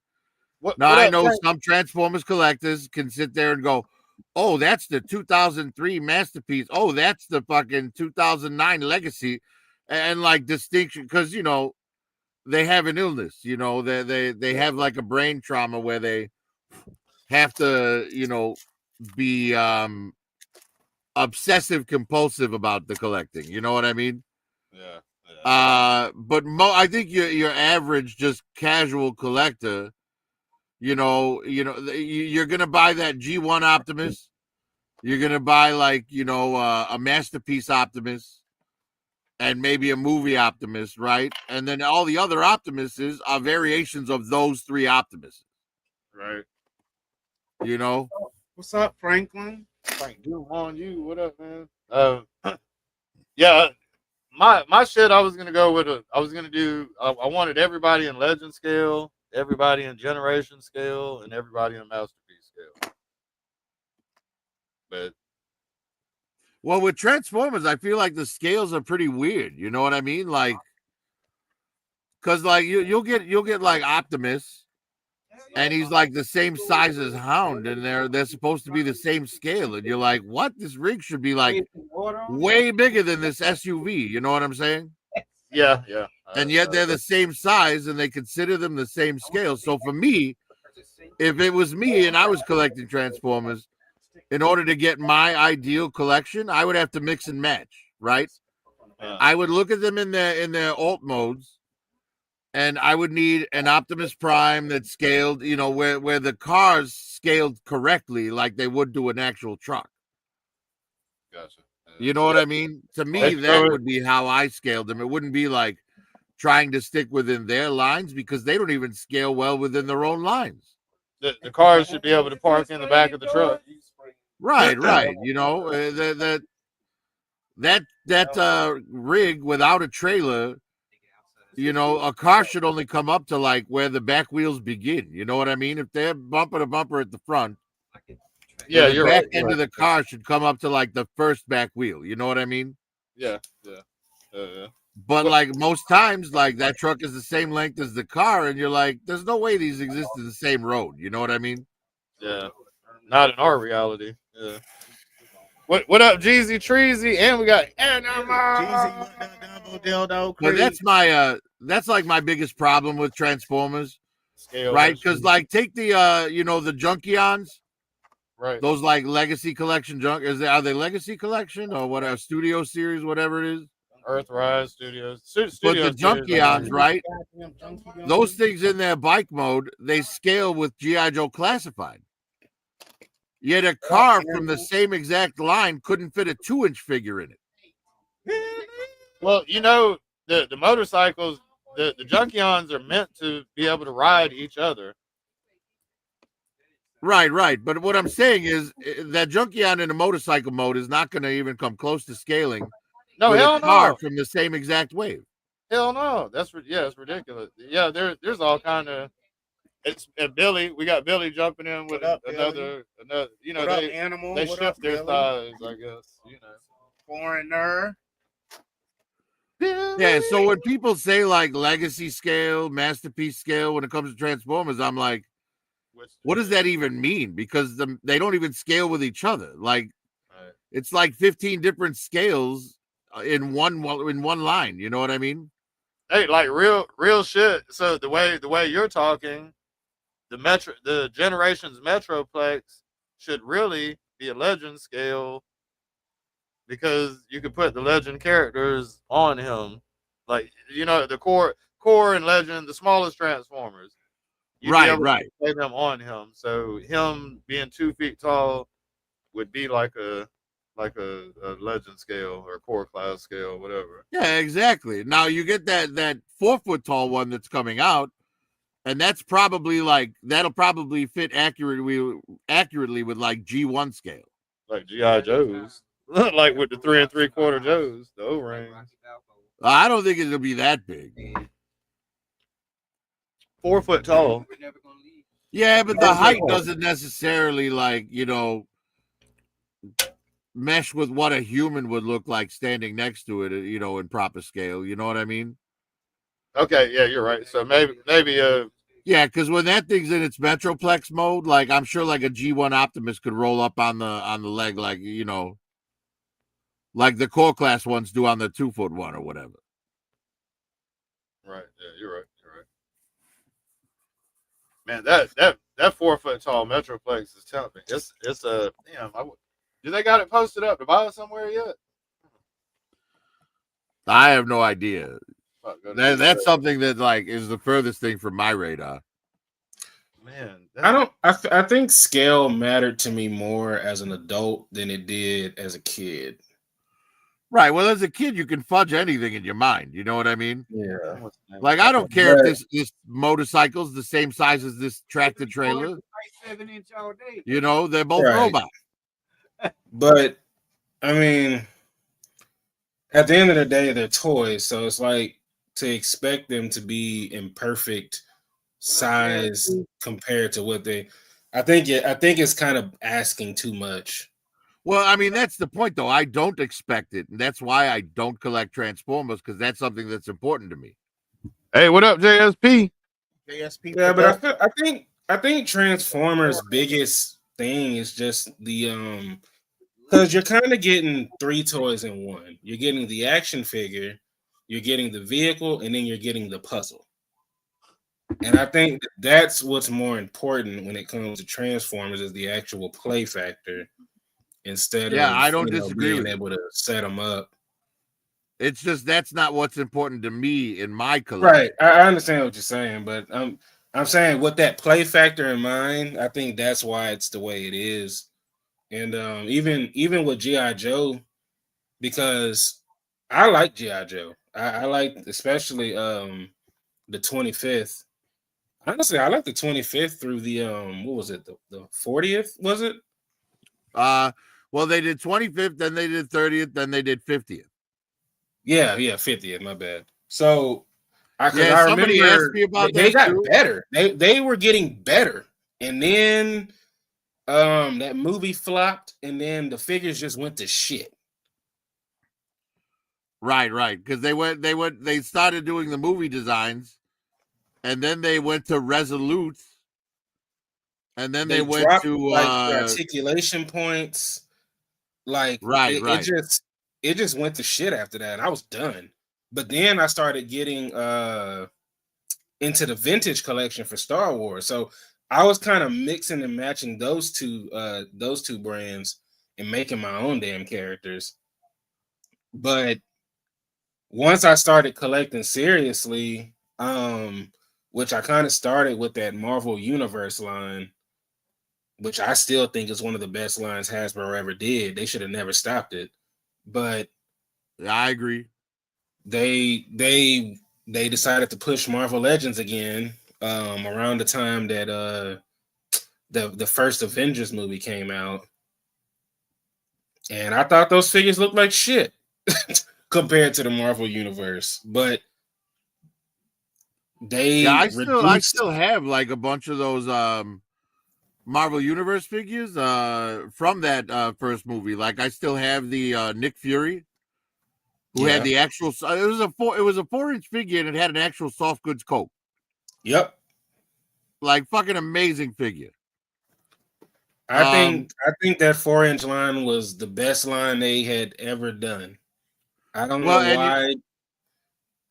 I know some Transformers collectors can sit there and go, oh, that's the 2003 Masterpiece. Oh, that's the fucking 2009 Legacy. And like distinction, because, they have an illness, they have like a brain trauma where they have to, be obsessive compulsive about the collecting. You know what I mean? Yeah. But I think your average just casual collector, you're gonna buy that G1 Optimus. You're gonna buy like a Masterpiece Optimus, and maybe a movie Optimus, right? And then all the other Optimuses are variations of those 3 Optimuses. Right. What's up, Franklin? Frank Doom on you. What up, man? Yeah. My shit, I was gonna go with I wanted everybody in Legend scale, everybody in Generation scale, and everybody in Masterpiece scale. But well, with Transformers, I feel like the scales are pretty weird. You know what I mean? Like, because like you'll get like Optimus, and he's like the same size as Hound, and they're supposed to be the same scale, and you're like, what? This rig should be like way bigger than this SUV. You know what I'm saying? Yeah. And yet they're the same size, and they consider them the same scale. So for me, if it was me and I was collecting Transformers, in order to get my ideal collection, I would have to mix and match, right? I would look at them in their alt modes, and I would need an Optimus Prime that's scaled, where the cars scaled correctly, like they would do an actual truck. Gotcha. You know what I mean? To me, that would be how I scaled them. It wouldn't be like trying to stick within their lines because they don't even scale well within their own lines. The cars should be able to park in the back of the truck. Right. You know, that rig without a trailer, you know, a car should only come up to like where the back wheels begin. You know what I mean? If they're bumper to bumper at the front, Yeah, the you're back right. end of the car should come up to like the first back wheel. You know what I mean? Yeah. But like most times, like that truck is the same length as the car, and you're like, there's no way these exist in the same road. You know what I mean? Yeah. Not in our reality. Yeah. What up, Jeezy Treezy? And we got Animal. But that's like my biggest problem with Transformers. Scale, right? Because like take the you know, the Junkions. Right. Those like legacy collection are they legacy collection or what, a studio series, whatever it is? Earthrise Studios. But the Junkions, right? Those things in their bike mode, they scale with G.I. Joe Classified. Yet a car from the same exact line couldn't fit a 2-inch figure in it. Well, you know, the motorcycles, the Junkions are meant to be able to ride each other. Right. But what I'm saying is that Junkion in a motorcycle mode is not going to even come close to scaling. No, with hell a car no. from the same exact wave. Hell no. It's ridiculous. Yeah, there's all kind of. It's and Billy. We got Billy jumping in with another. You know, they shift their thighs, I guess. You know, foreigner. Yeah, so when people say like legacy scale, masterpiece scale, when it comes to Transformers, I'm like, what does that even mean? Because they don't even scale with each other. Like, it's like 15 different scales in one line. You know what I mean? Hey, like real shit. So the way you're talking, the Generations Metroplex should really be a Legend scale. Because you could put the Legend characters on him, like, you know, the core and Legend, the smallest Transformers. Right. Play them on him, so him being 2 feet tall would be like a Legend scale or core class scale, whatever. Yeah, exactly. Now you get that 4 foot tall one that's coming out, and that's probably like that'll probably fit accurately with like G1 scale, like G.I. Joes. Like with the 3 3/4 Joes, the O-rings. I don't think it'll be that big. 4 foot tall. Yeah, but the height doesn't necessarily, like, you know, mesh with what a human would look like standing next to it, you know, in proper scale. You know what I mean? Okay, yeah, you're right. So maybe yeah, because when that thing's in its Metroplex mode, like I'm sure like a G1 Optimus could roll up on the leg, like, you know, like the core class ones do on the 2 foot one or whatever. Right. Yeah, you're right. Man, that 4 foot tall Metroplex is tempting. It's a damn. Do they got it posted up to buy it somewhere yet? I have no idea. That's something that like is the furthest thing from my radar. Man, I think scale mattered to me more as an adult than it did as a kid. Right. Well, as a kid, you can fudge anything in your mind. You know what I mean? Yeah. Like, I don't care if this motorcycle's the same size as this tractor trailer. 7-inch all day. You know, they're both robots. But, I mean, at the end of the day, they're toys. So it's like to expect them to be in perfect size compared to what they. I think it's kind of asking too much. Well, I mean, that's the point, though. I don't expect it. And that's why I don't collect Transformers, because that's something that's important to me. Hey, what up, JSP? Yeah, but I think Transformers' biggest thing is just the because you're kind of getting 3 toys in one. You're getting the action figure, you're getting the vehicle, and then you're getting the puzzle. And I think that's what's more important when it comes to Transformers is the actual play factor. Instead of I don't disagree being with able to set them up. It's just that's not what's important to me in my collection. Right. I understand what you're saying, but I'm saying with that play factor in mind, I think that's why it's the way it is. And even with G.I. Joe, because I like G.I. Joe. I like especially the 25th. Honestly, I like the 25th through the what was it? The 40th, was it? Well, they did 25th, then they did 30th, then they did 50th. Yeah, 50th, my bad. So because Yeah, I somebody asked remember me about they that got too. better. They were getting better. And then that movie flopped, and then the figures just went to shit. Right. Because they started doing the movie designs, and then they went to Resolute, and then they went dropped to like the articulation points. Like right. It just went to shit after that. And I was done. But then I started getting into the vintage collection for Star Wars. So I was kind of mixing and matching those two brands and making my own damn characters. But once I started collecting seriously, which I kind of started with that Marvel Universe line, which I still think is one of the best lines Hasbro ever did. They should have never stopped it. But I agree. They decided to push Marvel Legends again around the time that the first Avengers movie came out. And I thought those figures looked like shit compared to the Marvel Universe. But I still have like a bunch of those Marvel Universe figures from that first movie. Like I still have the Nick Fury, who had the actual. It was a 4-inch figure, and it had an actual soft goods coat. Yep, like fucking amazing figure. I think that 4-inch line was the best line they had ever done. I don't know why.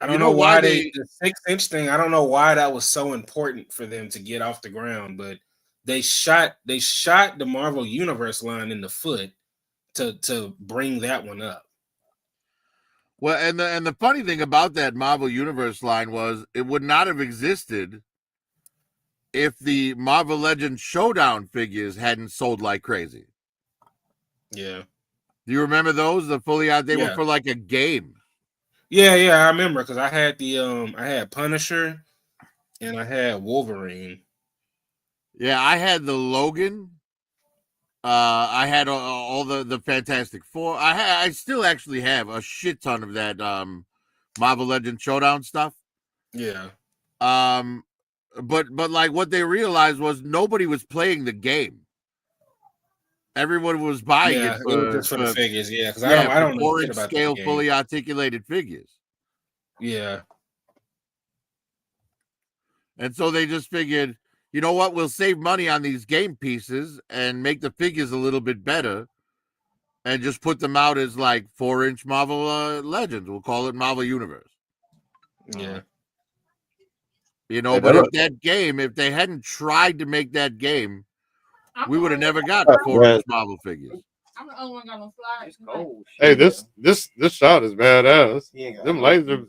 I don't know why the 6-inch thing. I don't know why that was so important for them to get off the ground, but they shot the Marvel Universe line in the foot to bring that one up. Well, and the funny thing about that Marvel Universe line was it would not have existed if the Marvel Legends Showdown figures hadn't sold like crazy. Yeah. Do you remember those? The fully out, they were for like a game. Yeah, I remember because I had the I had Punisher and I had Wolverine. Yeah, I had the Logan. I had all the Fantastic Four. I still actually have a shit ton of that Marvel Legends Showdown stuff. Yeah. But like what they realized was nobody was playing the game. Everyone was buying it was just for the figures. Yeah, because I don't know shit about scale, fully articulated figures. Yeah. And so they just figured, you know what? We'll save money on these game pieces and make the figures a little bit better, and just put them out as like 4-inch Marvel Legends. We'll call it Marvel Universe. Yeah. You know, but if they hadn't tried to make that game, we would have never got 4-inch Marvel figures. I'm the only one got on slides. Hey, this shot is badass. Them lasers.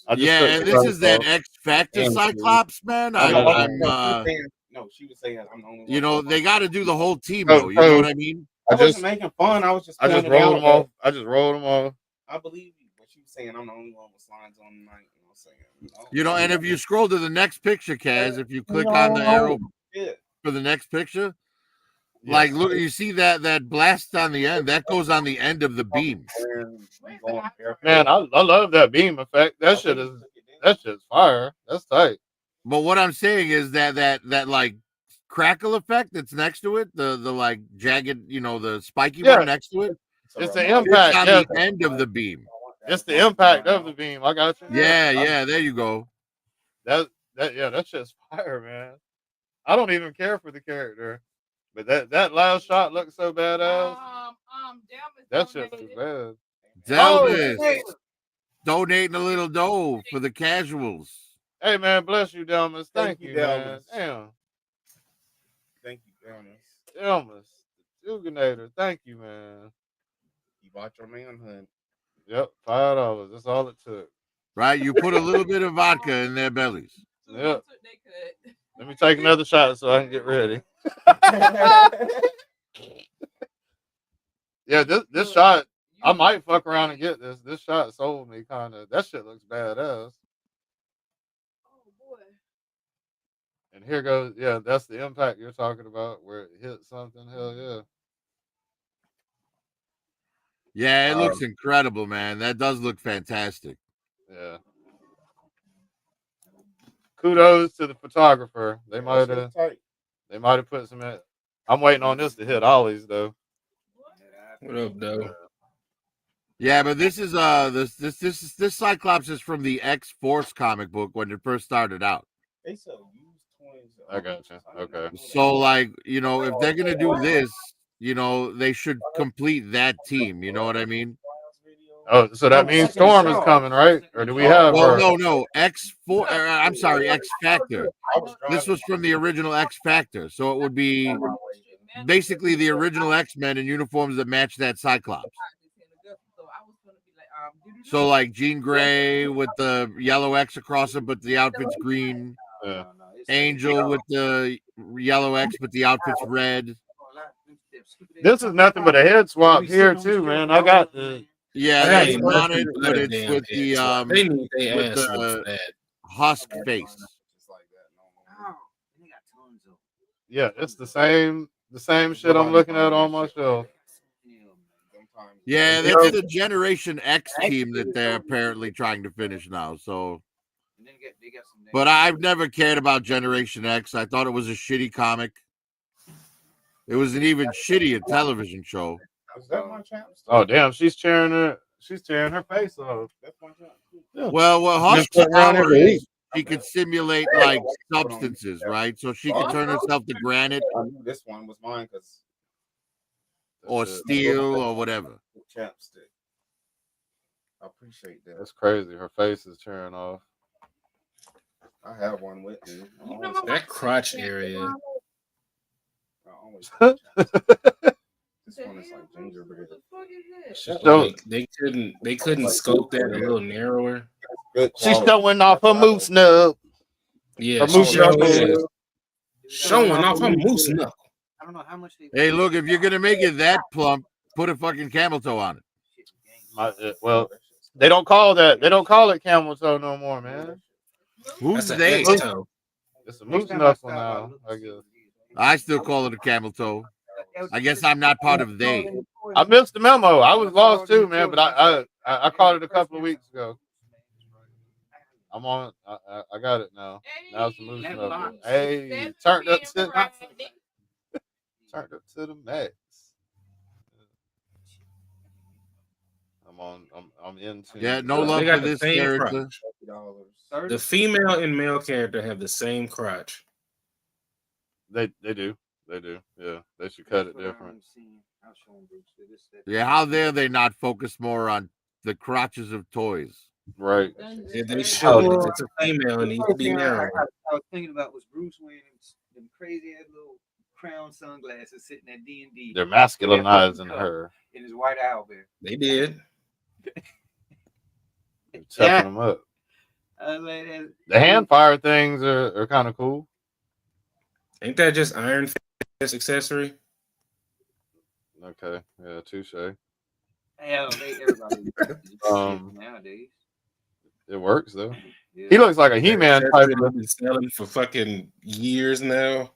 And this is that X Factor Cyclops, man. No, she was saying I'm the only one. You know, they got to do the whole team, though. You know what I mean? I wasn't making fun. I just rolled them off. I just rolled them off. I believe you, but she was saying I'm the only one with slides on tonight. You know what I'm saying? You know, and if you scroll to the next picture, Kaz, if you click on the arrow for the next picture, like look, you see that blast on the end, that goes on the end of the beam. Man, I love that beam effect. That shit is fire. That's tight. But what I'm saying is that like crackle effect that's next to it, the like jagged, you know, the spiky one next to it. It's the impact on the end of the beam. It's the impact of the beam. I got you. Yeah, there you go. That shit's fire, man. I don't even care for the character, but that last shot looks so badass. That shit's too bad. Delvis donating a little dough for the casuals. Hey man, bless you, Delmas. Thank you, man. Damn. Thank you, Delmas. Delmas, Duganator. Thank you, man. You bought your manhunt. Yep, $5. That's all it took. Right, you put a little bit of vodka in their bellies. Yep. Let me take another shot so I can get ready. Yeah, this shot, I might fuck around and get this. This shot sold me kind of. That shit looks badass. Oh boy. And here goes, yeah, that's the impact you're talking about where it hit something. Hell yeah. Yeah, it looks incredible, man. That does look fantastic. Yeah. Kudos to the photographer. They might have put some. I'm waiting on this to hit ollies though. What up, though? Yeah, but this is this Cyclops is from the X-Force comic book when it first started out. They sell used toys. I gotcha. Okay. So like, you know, if they're gonna do this, you know, they should complete that team. You know what I mean? Oh, so that means Storm is coming, right? Or do we have her? Well, no, X4. I'm sorry, X Factor. This was from the original X Factor, so it would be basically the original X-Men in uniforms that match that Cyclops. So like Jean Grey with the yellow X across it, but the outfit's green. Yeah. Angel with the yellow X, but the outfit's red. This is nothing but a head swap here too, man. I got the Yeah, that's on it, but it's with the They need their with ass whooped for the that. husk face. yeah, it's the same shit I'm looking at on my shelf. Yeah, that's the Generation X team that they're apparently trying to finish now. So, but I've never cared about Generation X. I thought it was a shitty comic. It was an even shittier television show. Oh damn, she's tearing her face off. Well, what Husk's power is, she could simulate like substances, right? So she could turn herself to granite I knew this one was mine because or steel or whatever. chapstick. I appreciate that. That's crazy. Her face is tearing off. I have one with me. That crotch area. I always have chapstick. This one is like gingerbread. Like, they couldn't scope that a little narrower. She's showing off her moose nub. Yeah, Her she moose sure knuckle. is. Showing off her moose knuckle. I don't know how much they. Hey, look, if you're gonna make it that plump, put a fucking camel toe on it. Well, they don't call it camel toe no more, man. Who's That's an they? X toe. It's a moose knuckle now, I guess. I still call it a camel toe. I guess I'm not part of they. I missed the memo. I was lost too, man, but I caught it a couple of weeks ago. I'm on. I got it now. Now it's a moose knuckle. Hey, turned up to the max. I'm into. Yeah, no love They got for the this same character. crotch. The female and male character have the same crotch. They do. Yeah, they should cut it different. Yeah, how dare they not focus more on the crotches of toys? Right. Yeah, they should. If it's a female, it needs to be narrow. I was thinking about was Bruce wearing them crazy ass little crown sunglasses sitting at D&D. They're masculinizing her. In his white owlbear. They did. They're toughening them up. The hand fire things are kind of cool. Ain't that just Iron Fist accessory? Okay, yeah, touche. Hell, everybody nowadays. It works though. Yeah. He looks like a He-Man type I've of been selling for fucking years now.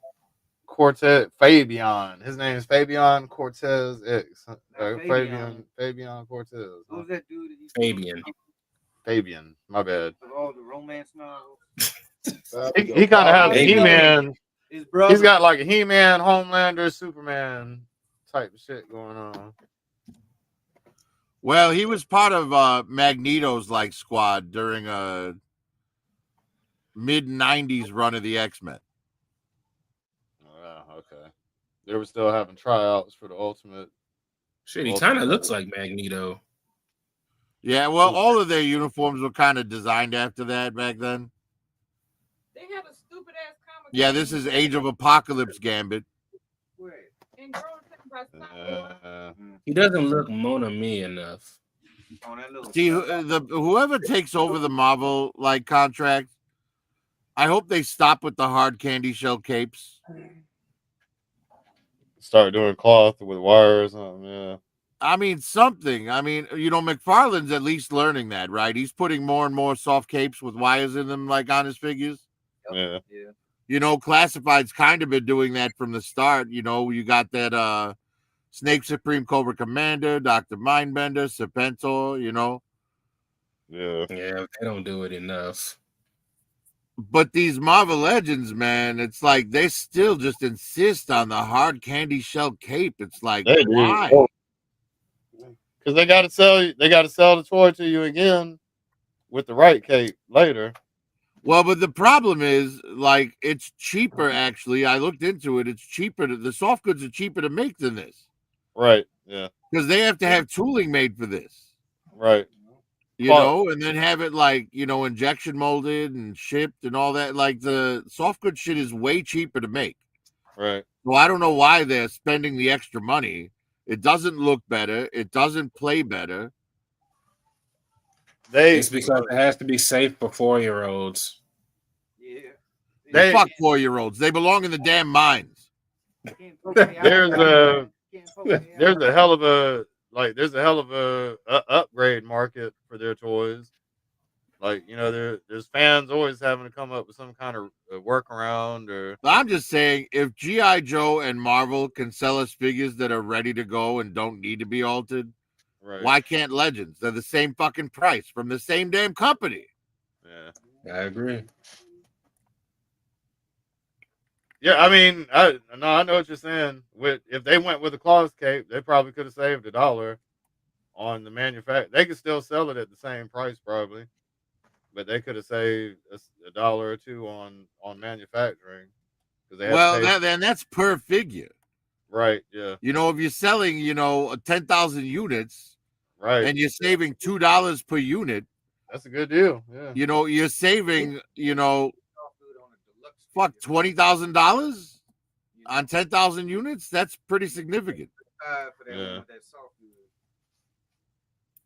Cortez Fabian. His name is Fabian Cortez X. Fabian Cortez. Who's that dude? Fabian. My bad. Of all the romance novels. He kind of has a He-Man. His brother. He's got like a He-Man, Homelander, Superman type of shit going on. Well, he was part of Magneto's like squad during a mid-90s run of the X-Men. Okay. They were still having tryouts for the Ultimate. Shit, he kind of looks like Magneto. Yeah, well, all of their uniforms were kind of designed after that back then. They had a stupid ass comic. Yeah, this is Age of Apocalypse Gambit. And girls talking about He doesn't look Mona Me enough. See, whoever takes over the Marvel like contract, I hope they stop with the hard candy shell capes. Start doing cloth with wire or something. Yeah. I mean, something. I mean, McFarlane's at least learning that, right? He's putting more and more soft capes with wires in them, like on his figures. Yeah. Classified's kind of been doing that from the start. You got that Snake Supreme Cobra Commander, Dr. Mindbender, Serpentor, Yeah. Yeah, they don't do it enough. But these Marvel Legends, man, it's like they still just insist on the hard candy shell cape. It's like, They why? do. Because they got to sell. They got to sell the toy to you again with the right cape later. Well, but the problem is, like, it's cheaper. Actually, I looked into it. It's cheaper. The soft goods are cheaper to make than this. Right. Yeah. Because they have to have tooling made for this. Right. And then have it like, injection molded and shipped and all that. Like the soft good shit is way cheaper to make. Right. Well, I don't know why they're spending the extra money. It doesn't look better. It doesn't play better. It's because it has to be safe for 4-year-olds. Yeah. Fuck 4-year-olds. They belong in the damn mines. There's a hell of a upgrade market for their toys. Like, there's fans always having to come up with some kind of workaround or. I'm just saying, if G.I. Joe and Marvel can sell us figures that are ready to go and don't need to be altered, right. Why can't Legends? They're the same fucking price from the same damn company. Yeah, I agree. Yeah, I mean, I know what you're saying. If they went with a cloth cape, they probably could have saved $1 on the manufacture. They could still sell it at the same price, probably, but they could have saved $1 or $2 on manufacturing. Then that's per figure, right? Yeah. If you're selling, 10,000 units, right, and you're saving $2 per unit, that's a good deal. Yeah. You're saving, $20,000 on 10,000 units. That's pretty significant. Yeah.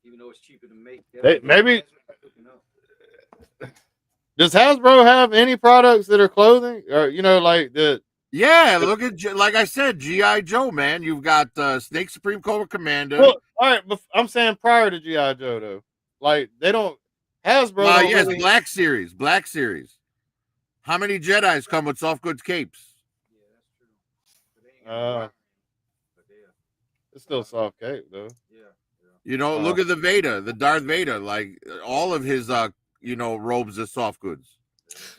Even though it's cheaper to make. Maybe. Does Hasbro have any products that are clothing, or like the? Yeah, look at, like I said, G.I. Joe, man. You've got Snake Supreme Cobra Commander. Well, all right, but I'm saying prior to G.I. Joe, though, like they don't. Hasbro. Yes, really... Black Series. How many Jedis come with soft goods capes? It's still soft cape though. Look at the Darth Vader. Like all of his, robes are soft goods.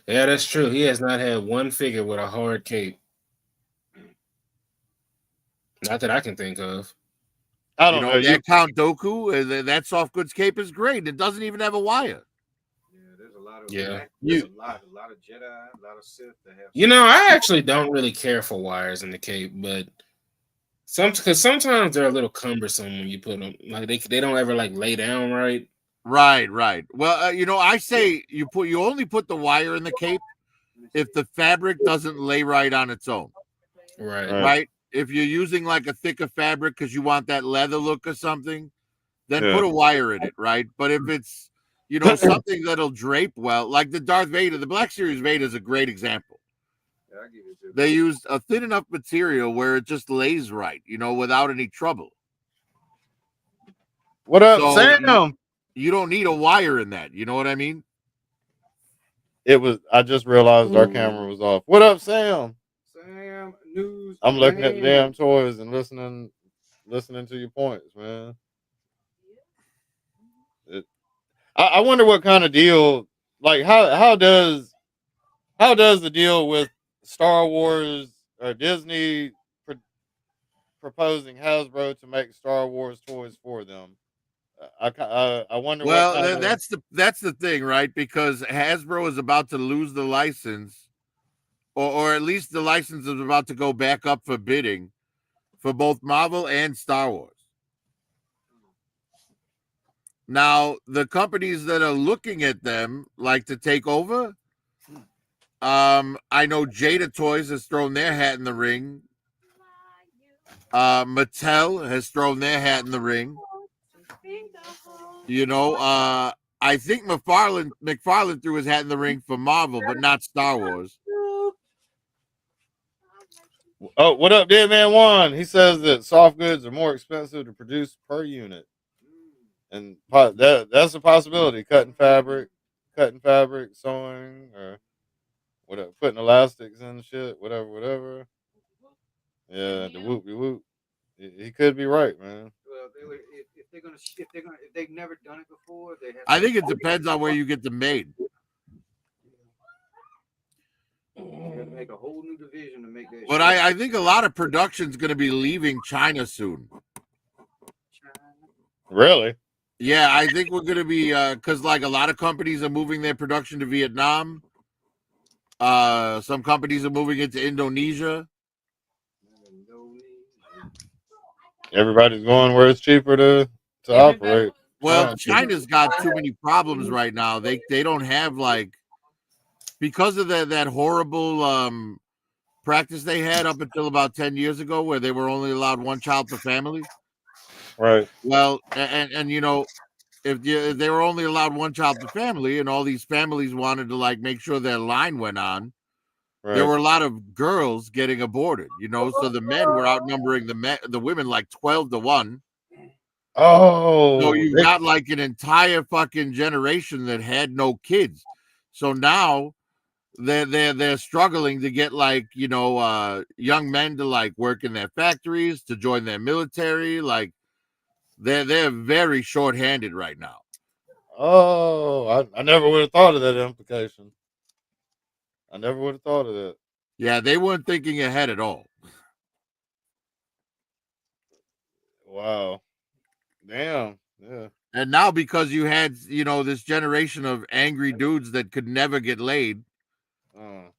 Yeah, that's true. He has not had one figure with a hard cape. Not that I can think of. I don't know. That Count Dooku, that soft goods cape is great. It doesn't even have a wire. Yeah, there's a lot of there's a lot of Jedi, a lot of Sith that have. I actually don't really care for wires in the cape, but because sometimes they're a little cumbersome when you put them. Like they don't ever like lay down right. Right. Well, I say you only put the wire in the cape if the fabric doesn't lay right on its own. Right. If you're using like a thicker fabric because you want that leather look or something, then put a wire in it, right? But if it's something that'll drape well, like the Darth Vader, the Black Series Vader is a great example. Yeah, I give it to They used a thin enough material where it just lays right, without any trouble. What up, Sam? You don't need a wire in that. You know what I mean? I just realized our camera was off. What up, Sam? Sam News. I'm looking at the damn toys and listening to your points, man. I wonder what kind of deal, like how does the deal with Star Wars or Disney proposing Hasbro to make Star Wars toys for them? I wonder. Well, that's the thing, right? Because Hasbro is about to lose the license, or at least the license is about to go back up for bidding for both Marvel and Star Wars. Now, the companies that are looking at them like to take over. I know Jada Toys has thrown their hat in the ring. Mattel has thrown their hat in the ring. I think McFarlane threw his hat in the ring for Marvel, but not Star Wars. Oh, what up, Dead Man One? He says that soft goods are more expensive to produce per unit, and that's a possibility. Cutting fabric, sewing, or whatever, putting elastics in shit, whatever. Yeah, the whoop whoop. He could be right, man. Well, if they've never done it before, they have. I think it depends on where you get them made. You got to make a whole new division to make that. But I think a lot of production's going to be leaving China soon. Really? Yeah, I think we're going to be because like a lot of companies are moving their production to Vietnam. Some companies are moving into Indonesia. Everybody's going where it's cheaper to operate. Well, China's got too many problems right now. They don't have like because of that horrible practice they had up until about 10 years ago where they were only allowed one child per family. Right. Well, and you know, if they were only allowed one child per family and all these families wanted to like make sure their line went on, there were a lot of girls getting aborted, you know, so the men were outnumbering the women like 12-1. Oh, so you got like an entire fucking generation that had no kids. So now they're struggling to get like, you know, young men to like work in their factories, to join their military. Like they're very short-handed right now. Oh, I never would have thought of that implication. I never would have thought of that. Yeah, they weren't thinking ahead at all. Wow. Damn. Yeah. And now because you had, you know, this generation of angry dudes that could never get laid,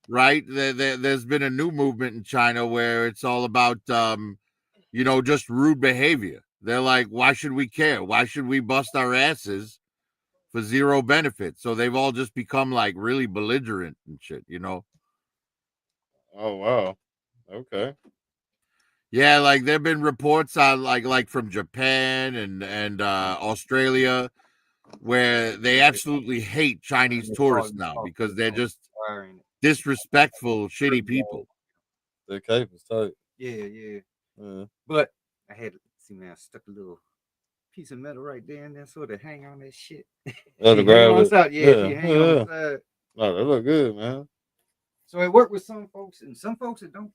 right? There's been a new movement in China where it's all about, you know, just rude behavior. They're like, why should we care? Why should we bust our asses for zero benefit? So they've all just become like really belligerent and shit, you know? Oh, wow. Okay. Yeah, like there've been reports on like from Japan and Australia where they absolutely hate Chinese tourists now because they're just disrespectful, shitty people. The cape is tight. Yeah. But I had see man, I stuck a little piece of metal right there and then sort of hang on that shit. Oh, to grab it. Yeah, if you hang on the side. No, they look good, man. So it worked with some folks and some folks that don't.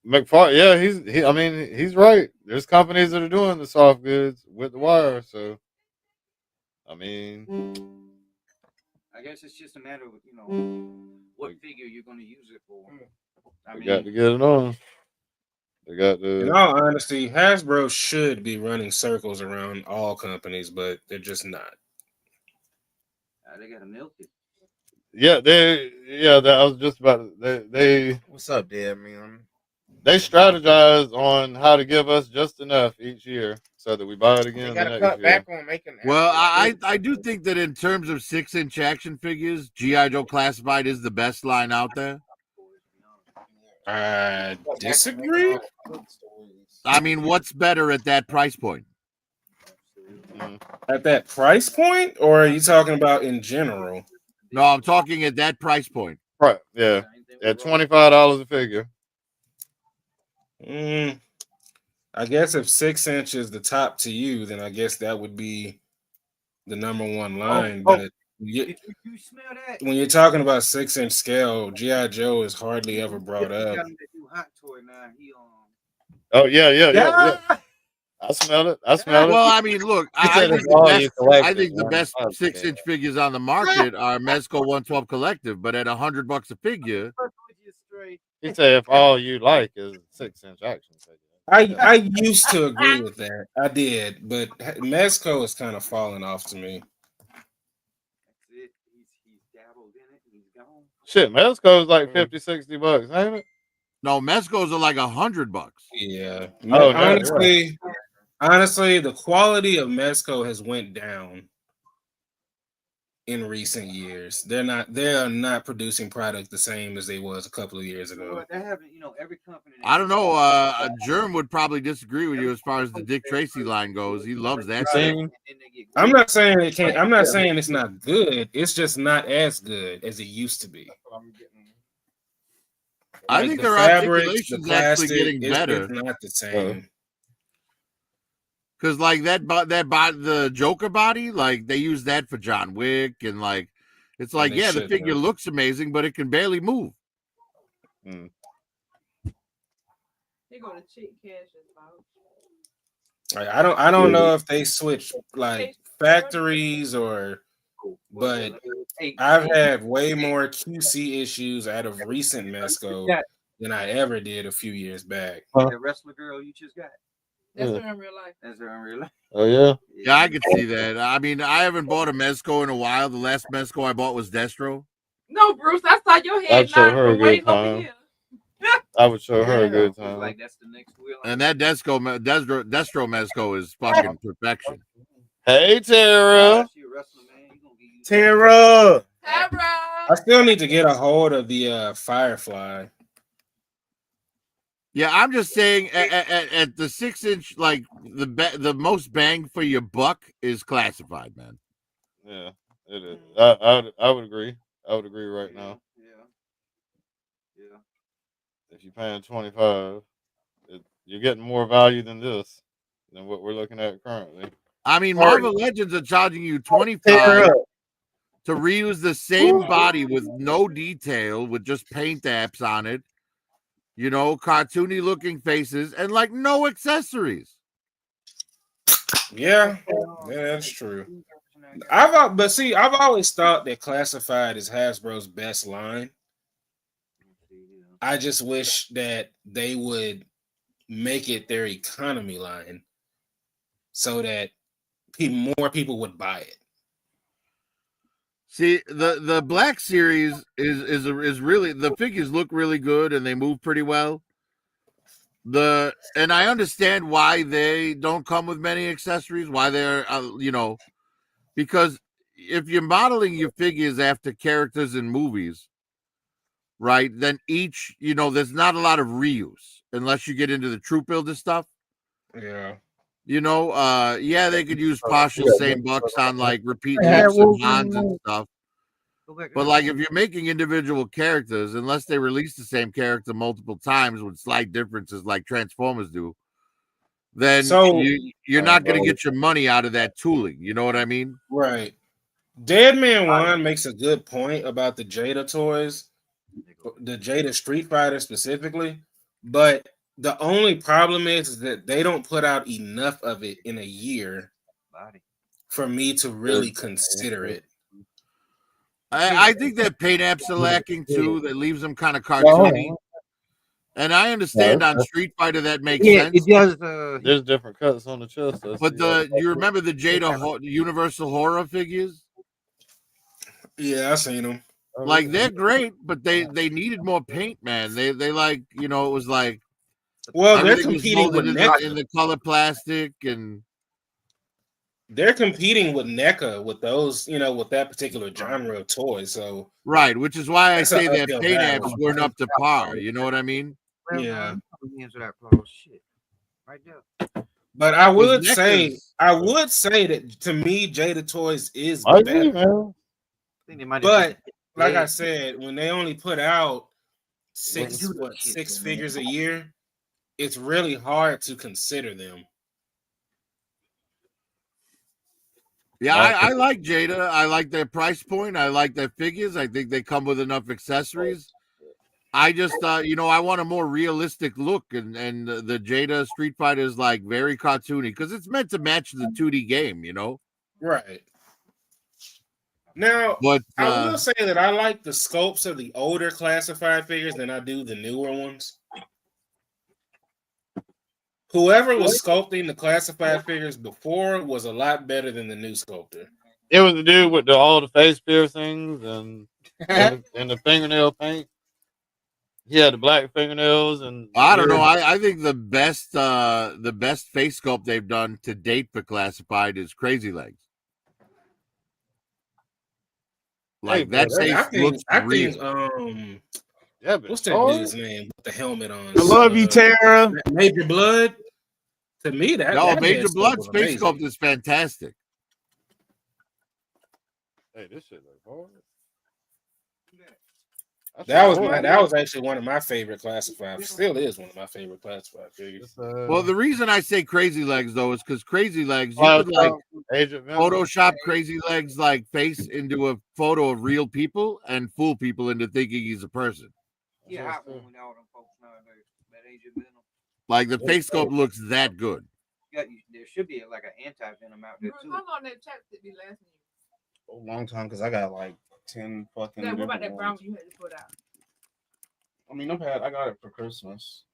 McFarlane, yeah, I mean, he's right. There's companies that are doing the soft goods with the wire, so I mean, I guess it's just a matter of, you know, what figure you're going to use it for. I mean, got to get it on. They got the. In all honesty, Hasbro should be running circles around all companies, but they're just not. They got to milk it. Yeah, I was just about to, they. What's up, Dad, man? They strategize on how to give us just enough each year so that we buy it again. They got to cut back on making. Well, I do think that in terms of 6-inch action figures, G.I. Joe Classified is the best line out there. I disagree. I mean, what's better at that price point? At that price point, or are you talking about in general? No, I'm talking at that price point. Right. Yeah. At $25 a figure. I guess if 6-inch is the top to you, then I guess that would be the number one line. But did you smell that? when you're talking about 6-inch scale, G.I. Joe is hardly ever brought up. Oh yeah. I smell it. Well, I mean, look, I think the best 6-inch figures on the market are Mezco 112 Collective, but at $100 a figure. He said if all you like is 6-inch action figure. I used to agree with that. I did, but Mezco is kind of falling off to me. Shit, Mezco's like $50-$60, ain't it? No, Mezco's are like $100. Yeah. Oh, honestly, the quality of Mezco has went down in recent years. They are not producing product the same as they was a couple of years ago. Well, they haven't, you know, every company. I don't know. Germ would probably disagree with you as far as the Dick Tracy line goes. He loves that thing. I'm not saying it can't. I'm not saying it's not good. It's just not as good as it used to be. I Like think the their fabrics, the articulation's actually plastic, getting it's better. not the same. Because like the Joker body, like they use that for John Wick, and like it's like, they yeah, the shouldn't figure have. looks amazing, but it can barely move. Mm. They go to cheap cash's about. Like, I don't know if they switch like factories or, but I've had way more QC issues out of recent Mesco than I ever did a few years back. That wrestler girl you just got. That's Yeah. her in real life. That's her in real life. Oh yeah. Yeah, I could see that. I mean, I haven't bought a Mezco in a while. The last Mezco I bought was Destro. No, Bruce, I saw your head I'd show nod her a from good waiting over time. here. I would show her a good It's time. like that's the next wheel. And that Destro Mezco is fucking perfection. Hey Tara. She a wrestler, man. You gonna get Tara. I still need to get a hold of the Firefly. Yeah, I'm just saying at the 6-inch, like the most bang for your buck is classified, man. Yeah, it is. I would agree. I would agree right now. Yeah. If you're paying 25, you're getting more value than what we're looking at currently. I mean, Marvel Legends are charging you 25 to reuse the same body with no detail, with just paint apps on it, you know, cartoony looking faces, and like no accessories. Yeah, that's true. I've always thought that classified is Hasbro's best line. I just wish that they would make it their economy line so that more people would buy it. See, the Black Series is really, the figures look really good and they move pretty well. And I understand why they don't come with many accessories, why they're because if you're modeling your figures after characters in movies, right, then each, there's not a lot of reuse unless you get into the troop builder stuff. Yeah. Yeah, they could use partial same bucks on like repeat loops and Hans and stuff. But like if you're making individual characters, unless they release the same character multiple times with slight differences like Transformers do, then you're not going to get your money out of that tooling. You know what I mean? Right. Deadman One makes a good point about the Jada toys, the Jada Street Fighter specifically, but the only problem is that they don't put out enough of it in a year for me to really consider it. I think that paint apps are lacking too. That leaves them kind of cartoony. And I understand on Street Fighter that makes sense. It does. There's different cuts on the chest. But you remember the Jada Universal Horror figures? Yeah, I seen them. Like they're great, but they needed more paint, man. They like, it was like, well, they're competing with NECA in the color plastic, and they're competing with NECA with those, with that particular genre of toys. So right, which is why I say that paint apps weren't up to par. You know what I mean? Yeah. Right there. But I would say that to me, Jada Toys is better. But like I said, when they only put out six figures a year, it's really hard to consider them. Yeah, I like Jada. I like their price point. I like their figures. I think they come with enough accessories. I just, I want a more realistic look, and the Jada Street Fighter is like very cartoony because it's meant to match the 2D game, Right. Now, but I will say that I like the sculpts of the older classified figures than I do the newer ones. Whoever was sculpting the classified figures before was a lot better than the new sculptor. It was the dude with all the face piercings and the fingernail paint. He had the black fingernails, and I don't know. I think the best face sculpt they've done to date for classified is Crazy Legs. Like that face looks real. What's that dude's name with the helmet on? I love you, Tara. Major Blood. To me, Major Blood's face sculpt is fantastic. Hey, this shit looks hard. That was actually one of my favorite classified. Still is one of my favorite classified figures. Well, the reason I say Crazy Legs though is because Crazy Legs, you could like Photoshop Crazy Legs like face into a photo of real people and fool people into thinking he's a person. Yeah, hot one with all them folks nowadays. That Agent Venom. Like the face sculpt looks that good. There should be like an anti-venom out there too. How long that chapstick be lasting you? A long time because I got like 10 fucking. What about that different brown ones. one you had to put out? I mean, I got it for Christmas.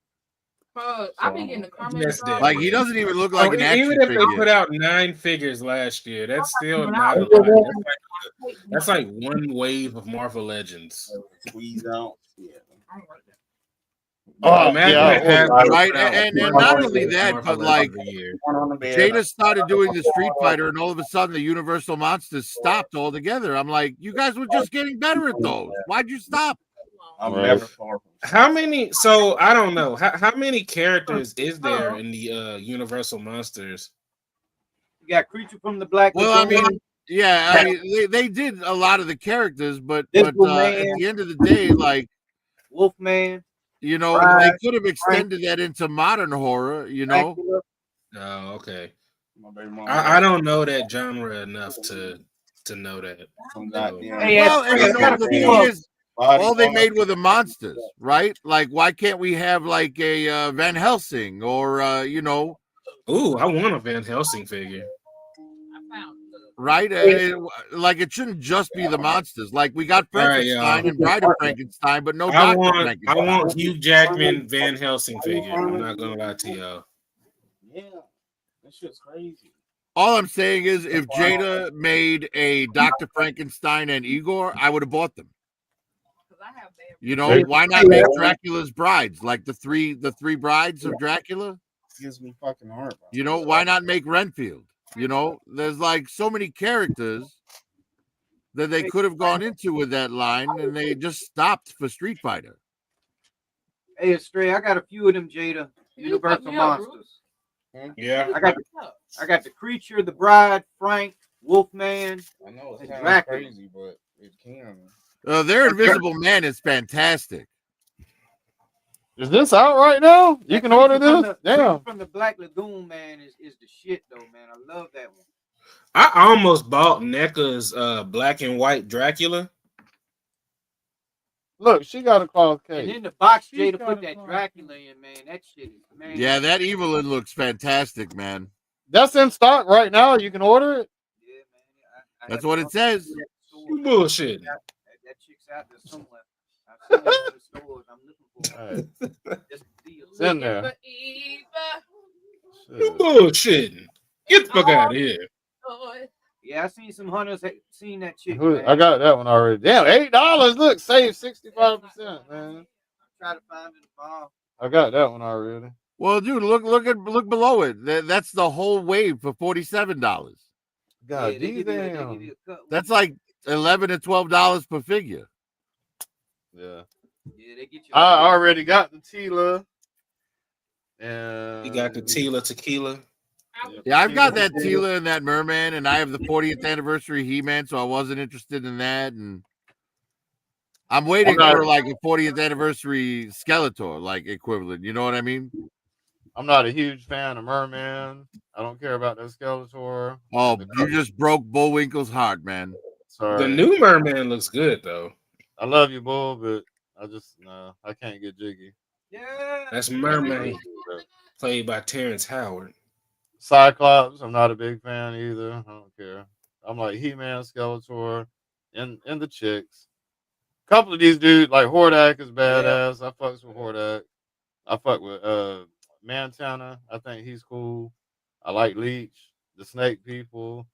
I've been getting the comments. Like he doesn't even look like an action even if figure. they put out 9 figures last year, that's still not a lot. That's like one wave of Marvel Legends. Squeeze out. Yeah. Oh, yeah, right. And not only that, but like Jada started doing the Street Fighter, and all of a sudden the Universal Monsters stopped altogether. I'm like, you guys were just getting better at those. Why'd you stop? I'm never far from. How many? So I don't know. How many characters is there in the Universal Monsters? You got Creature from the Black Well, I Lagoon. mean, yeah, I mean, they did a lot of the characters, but at the end of the day, like Wolfman. You know, they could have extended that into modern horror, you know. Oh, okay. I don't know that genre enough to know that. Well, and you know, the thing is, all they made were the monsters, right? Like, why can't we have like a Van Helsing or you know? Ooh, I want a Van Helsing figure. Right? Like it shouldn't just be the monsters. Like we got Frankenstein and Bride of Frankenstein, but no I Dr. Frankenstein. want Hugh Jackman Van Helsing figure. I'm not gonna lie to y'all. Yeah, that shit's crazy. All I'm saying is, if Jada made a Dr. Frankenstein and Igor, I would have bought them. You know, why not make Dracula's brides like the three brides of Dracula? Gives me fucking heart. You know, why not make Renfield? You know, there's like so many characters that they could have gone into with that line, and they just stopped for Street Fighter. Hey, Stray, I got a few of them Jada Universal Monsters. Yeah, I got the Creature, the Bride, Frank, Wolfman. I know it's and kind of Dracula. crazy, but it can. Their Invisible Man is fantastic. Is this out right now? You can order this? Damn. From the Black Lagoon, man, is the shit though, man. I love that one. I almost bought NECA's black and white Dracula. Look, she got a cloth case. And in the box, Jada put that Dracula in, man. That shit is, man. Yeah, that Evelyn looks fantastic, man. That's in stock right now. You can order it. Yeah, man. That's what it says. You bullshit. That chick's out there somewhere. I've seen it in the stores. I'm looking for it. It's in there. You bullshitting. Get the fuck out of here. Yeah, I seen some hunters seen that chick. I got that one already. Damn, $8. Look, save 65%, man. Try to find it tomorrow. I got that one already. Well, dude, look below it. That's the whole wave for $47. God Yeah, damn. That's like $11 to $12 per figure. Yeah. Yeah, they get you. I already got the Tila. And You got the Tila tequila. Yeah, I've got that Tila and that Merman, and I have the 40th anniversary He-Man, so I wasn't interested in that. And I'm waiting for like a 40th anniversary Skeletor, like equivalent. You know what I mean? I'm not a huge fan of Merman. I don't care about that Skeletor. Oh, you just broke Bullwinkle's heart, man. Sorry. The new Merman looks good though. I love you, Bull, but I can't get jiggy. Yeah. That's Merman, played by Terrence Howard. Cyclops, I'm not a big fan either. I don't care. I'm like He-Man, Skeletor, and the chicks. A couple of these dudes, like Hordak is badass. I fucks with Hordak. I fuck with Montana. I think he's cool. I like Leech, the Snake People.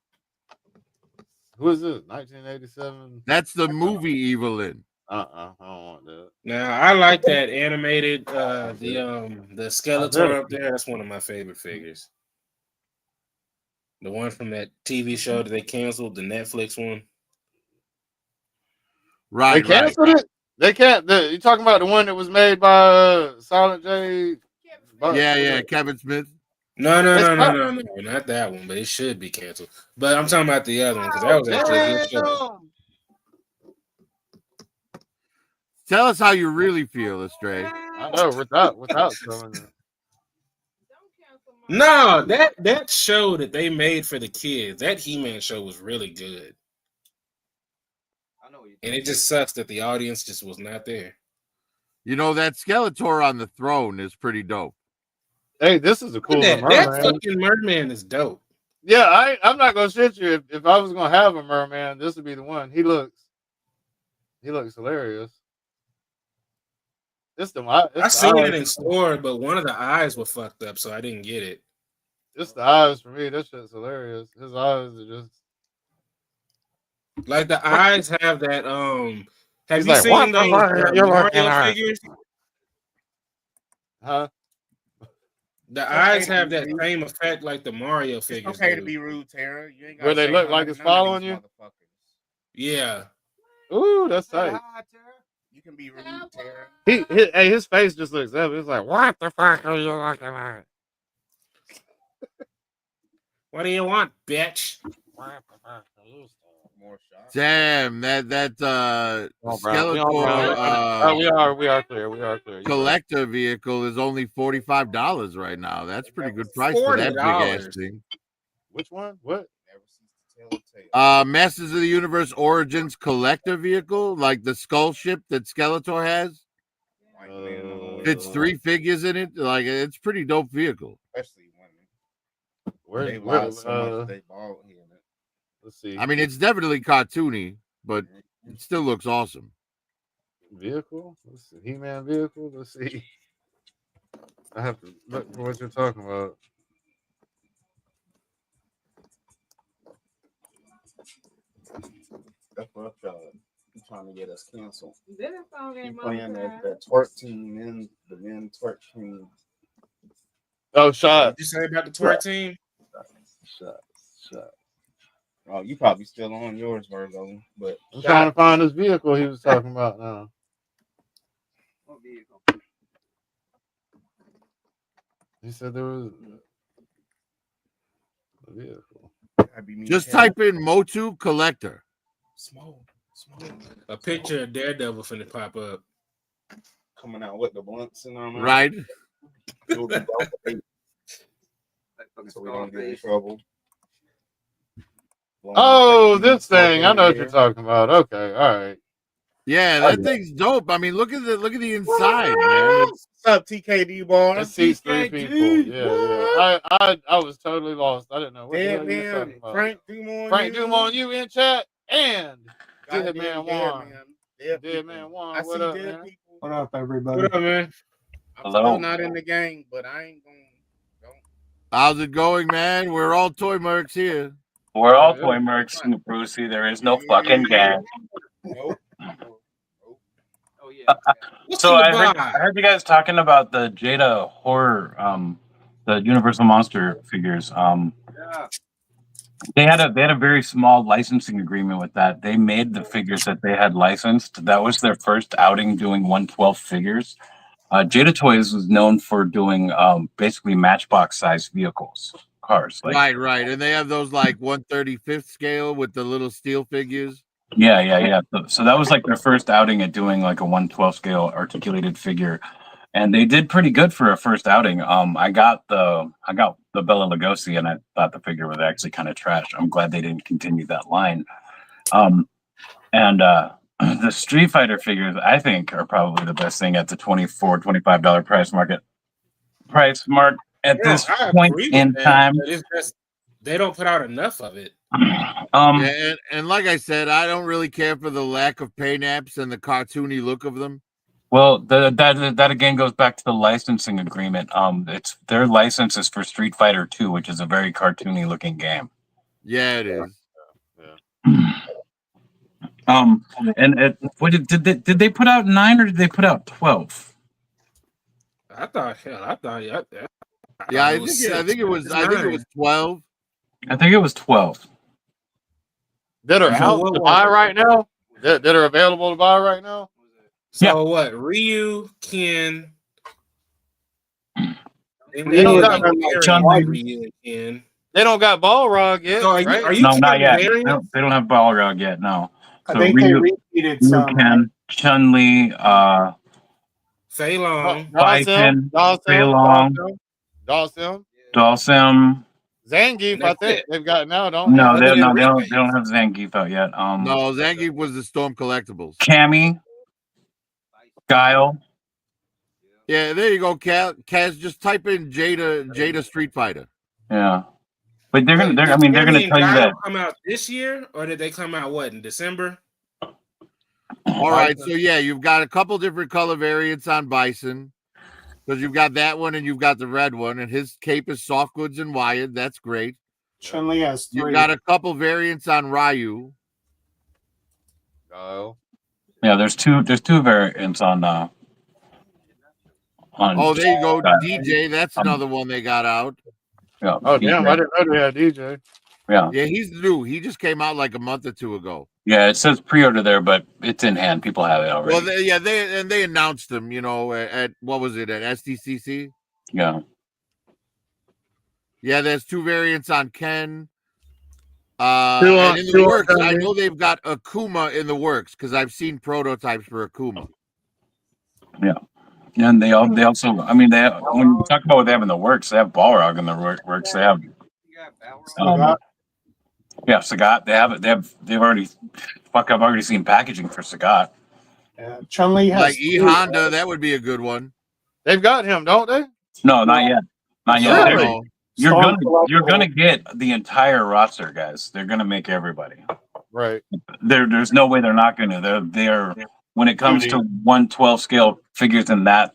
Who is this? 1987. That's the movie Evelyn. I don't want that. Now I like that animated the Skeletor up there. That's one of my favorite figures. The one from that TV show that they canceled, the Netflix one. Right. They canceled it? They can't. You talking about the one that was made by Silent J? Yeah, Kevin Smith. No, not that one, but it should be canceled. But I'm talking about the other one because that was actually a good show. Tell us how you really feel, Astray. I know without telling it. No, that show that they made for the kids, that He-Man show was really good. And it just sucks that the audience just was not there. You know, that Skeletor on the throne is pretty dope. Hey, this is a cool That merman. fucking merman is dope. Yeah, I'm not gonna shit you. If I was gonna have a merman, this would be the one. He looks hilarious. I seen it in store, but one of the eyes were fucked up, so I didn't get it. It's the eyes for me. This shit's hilarious. His eyes are just like the eyes have that. Have He's you like, seen "What the those fuck? You're looking Mario at?" figures? Huh? The eyes have that same effect like the Mario figures. It's okay do. to be rude, Tara. You ain't Where they look like it's following you. Yeah. Ooh, that's tight. You can be rude, Tara. His face just looks up. It's like, what the fuck are you looking at? What do you want, bitch? More shots. Damn, that Skeletor we are clear. We are clear. collector vehicle is only $45 right now. That's pretty good price for that big ass thing. Which one? What? Masters of the Universe Origins collector vehicle, like the skull ship that Skeletor has. Fits 3 figures in it. Like, it's pretty dope vehicle. Especially women. They lie so much they bald here. Let's see. I mean, it's definitely cartoony, but it still looks awesome. Vehicle? Let's see. He-Man vehicle? Let's see. I have to look for what you're talking about. That's what y'all trying to get us canceled. That song ain't You playing monetized. that twerk team, the men twerk team. Oh, shot. What did you say about the twerk team? Shut. Oh, you probably still on yours, Virgo. But I'm trying to find this vehicle he was talking about now. What vehicle? He said there was a vehicle. Just type in Motu collector. Smoke. A picture of Daredevil finna pop up. Coming out with the blunts and all that. Right. So we don't get in trouble. Oh, this thing. I know what you're talking about. Okay, all right. Yeah, that thing's dope. I mean, look at the inside, man. What's up, TKD boy? It seats 3 people. Yeah. I was totally lost. I didn't know what the hell you were talking about. Frank Dumont, you in chat, and Dead Man Juan. Dead Man Juan. What up, man? What up, everybody? What up, man? I'm still not in the game, but I ain't gonna. How's it going, man? We're all toy mercs here. We're all toy mercs, Brucey. There is no fucking gang. Nope. Oh yeah. So I heard you guys talking about the Jada horror, the Universal Monster figures. Yeah. They had a very small licensing agreement with that. They made the figures that they had licensed. That was their first outing doing 1/12 figures. Jada Toys was known for doing basically Matchbox size vehicles, cars. Like, Right. And they have those like 1/35th scale with the little steel figures. Yeah. So that was like their first outing at doing like a 1/12 scale articulated figure, and they did pretty good for a first outing. I got the Bela Lugosi, and I thought the figure was actually kind of trash. I'm glad they didn't continue that line. And the Street Fighter figures, I think, are probably the best thing at the $24-$25 price mark at this point in time. But it's just they don't put out enough of it. And like I said, I don't really care for the lack of paint apps and the cartoony look of them. Well, that again goes back to the licensing agreement. It's their license is for Street Fighter 2, which is a very cartoony looking game. Yeah, it is. And did they put out 9 or did they put out 12? I thought. Yeah, I think it was 12. I think it was 12. That are out to buy right now? That are available to buy right now? So what? Ryu, Ken. They don't got Balrog yet. So are you no, not yet. They don't have Balrog yet. No. I think they repeated some. Ken. Chun-Li, Fei Long. Bison, Fei Dawson, Long, Dawson. Dalsim. Zangief, I That's think it. they've got now, don't No, Other they than no, rebates. they don't have Zangief out yet. No, Zangief was the Storm Collectibles. Cammy, Guile. Yeah, there you go, Kaz. Just type in Jada Street Fighter. Yeah, but they're Wait, gonna. did I mean, they're Cammy gonna and tell you Guile that. come out this year, or did they come out what in December? All right, so yeah, you've got a couple different color variants on Bison because you've got that one and you've got the red one, and his cape is soft goods and wired. That's great. Chun-Li has 3. You've got a couple variants on Ryu. Guile. Yeah, there's two variants on. Oh, there you go, Guile. DJ. That's another one they got out. Yeah. Oh damn, I didn't know they had DJ. Yeah. Yeah, he's new. He just came out like a month or two ago. Yeah, it says pre-order there, but it's in hand. People have it already. Well, they announced them, at what was it, at SDCC? Yeah. Yeah, there's 2 variants on Ken. Two And in the on works, I Ken. know they've got Akuma in the works because I've seen prototypes for Akuma. Yeah. And they also, I mean, when you talk about what they have in the works, they have Balrog in the works. They have, yeah, Sagat. They have it. They've already, I've already seen packaging for Sagat. Chun-Li has Like E 2. Honda, that would be a good one. They've got him, don't they? No, not yet. Not yet. Really? You're gonna get the entire roster, guys. They're gonna make everybody. Right. There's no way they're not gonna. They're when it comes to 1/12 scale figures in that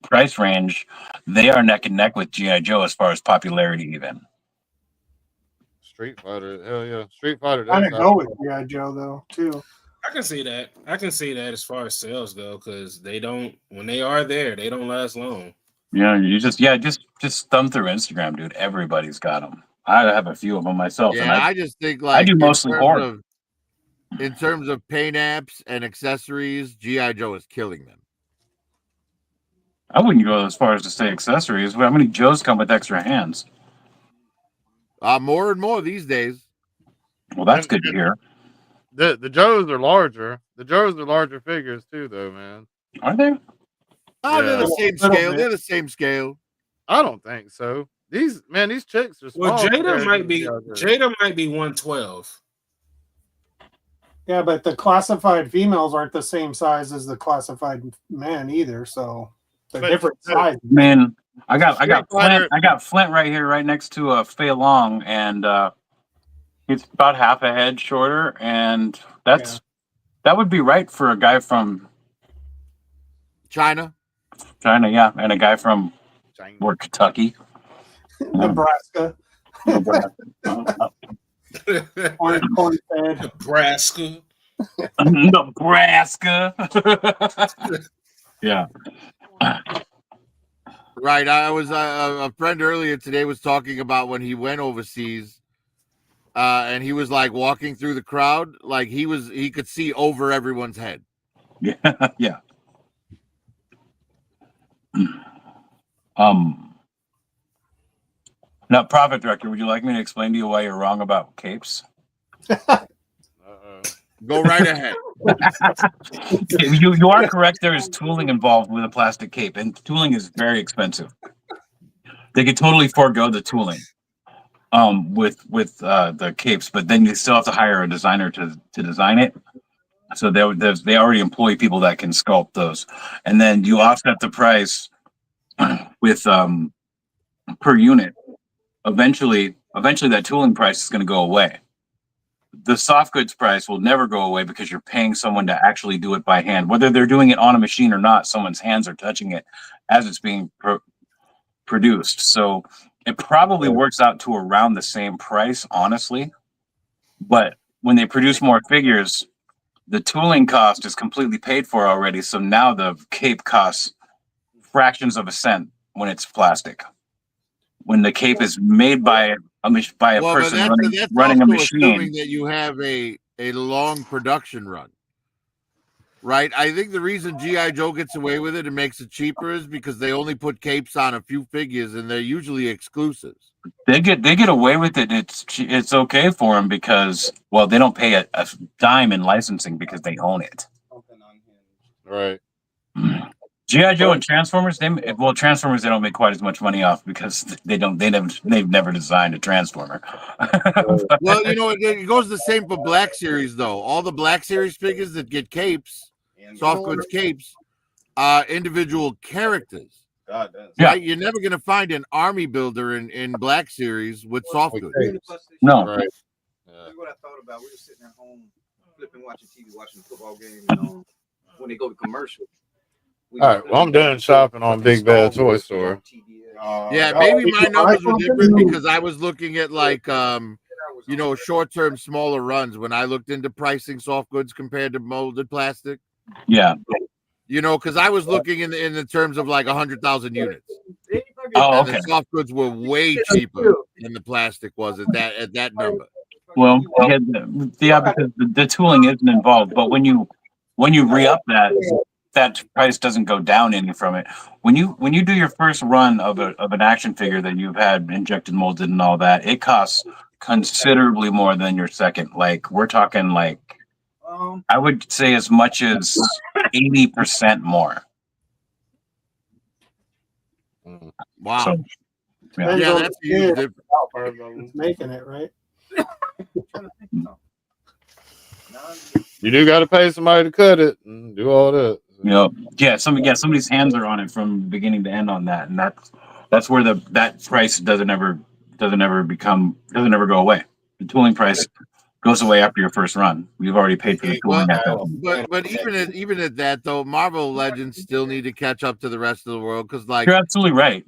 price range, they are neck and neck with G.I. Joe as far as popularity even. Street Fighter, hell yeah. Street Fighter. I That's gotta go with G.I. Joe though too. I can see that. I can see that as far as sales go, because they don't. When they are there, they don't last long. Yeah, you just thumb through Instagram, dude. Everybody's got them. I have a few of them myself. Yeah, and I just think I do mostly horror. In terms of paint apps and accessories, G.I. Joe is killing them. I wouldn't go as far as to say accessories. How many Joes come with extra hands? More and more these days. Well, that's good to hear. The Joes are larger. The Joes are larger figures too, though, man. Are they? Oh, Yeah. they're the same scale. They're the same scale. I don't think so. These chicks are small. Well, Jada compared might to be the others. 112. Yeah, but the classified females aren't the same size as the classified men either, so they're different sizes. Man, I got Street Fighter- Flint. I got Flint right here, right next to Fei Long, and he's about half a head shorter, and that would be right for a guy from China, yeah, and a guy from Kentucky, Nebraska. Corn-fed. Nebraska. Nebraska. Yeah. Right. I was a friend earlier today was talking about when he went overseas, and he was like walking through the crowd, like he could see over everyone's head. Yeah. Yeah. Now, Profit Director, would you like me to explain to you why you're wrong about capes? Go right ahead. You are correct. There is tooling involved with a plastic cape, and tooling is very expensive. They could totally forego the tooling with the capes, but then you still have to hire a designer to design it. So they already employ people that can sculpt those, and then you offset the price with per unit. Eventually that tooling price is going to go away. The soft goods price will never go away because you're paying someone to actually do it by hand. Whether they're doing it on a machine or not, someone's hands are touching it as it's being produced. So it probably works out to around the same price, honestly. But when they produce more figures, the tooling cost is completely paid for already. So now the cape costs fractions of a cent when it's plastic. When the cape is made by a person running a machine, assuming that you have a long production run, right? I think the reason G.I. Joe gets away with it and makes it cheaper is because they only put capes on a few figures, and they're usually exclusives. They get away with it. It's okay for them because they don't pay a dime in licensing because they own it. Right. G.I. Joe and Transformers, Transformers they don't make quite as much money off because they've never designed a Transformer. Well, it goes the same for Black Series though. All the Black Series figures that get capes, soft goods capes, are individual characters. God damn. Right? You're never gonna find an army builder in Black Series with soft goods. No. Right. That's what I thought about. We were sitting at home, flipping, watching TV, watching the football game. When they go to commercial. All right. Well, I'm done shopping on Big Bad Toy Store. Yeah, maybe my numbers were different because I was looking at like short-term smaller runs when I looked into pricing soft goods compared to molded plastic. Yeah. Because I was looking in the terms of like 100,000 units. Oh, and okay. the soft goods were way cheaper than the plastic was at that number. Well, yeah, because the tooling isn't involved, but when you re-up that price doesn't go down any from it. When you do your first run of an action figure that you've had injected, molded, and all that, it costs considerably more than your second. Like we're talking like I would say as much as 80% more. Wow. So, yeah, that's a huge difference. It's making it, right? You do got to pay somebody to cut it and do all that. Somebody's hands are on it from beginning to end on that, and that's where that price doesn't ever go away. The tooling price goes away after your first run. You've already paid for the tooling. But even at that though, Marvel Legends still need to catch up to the rest of the world because you're absolutely right.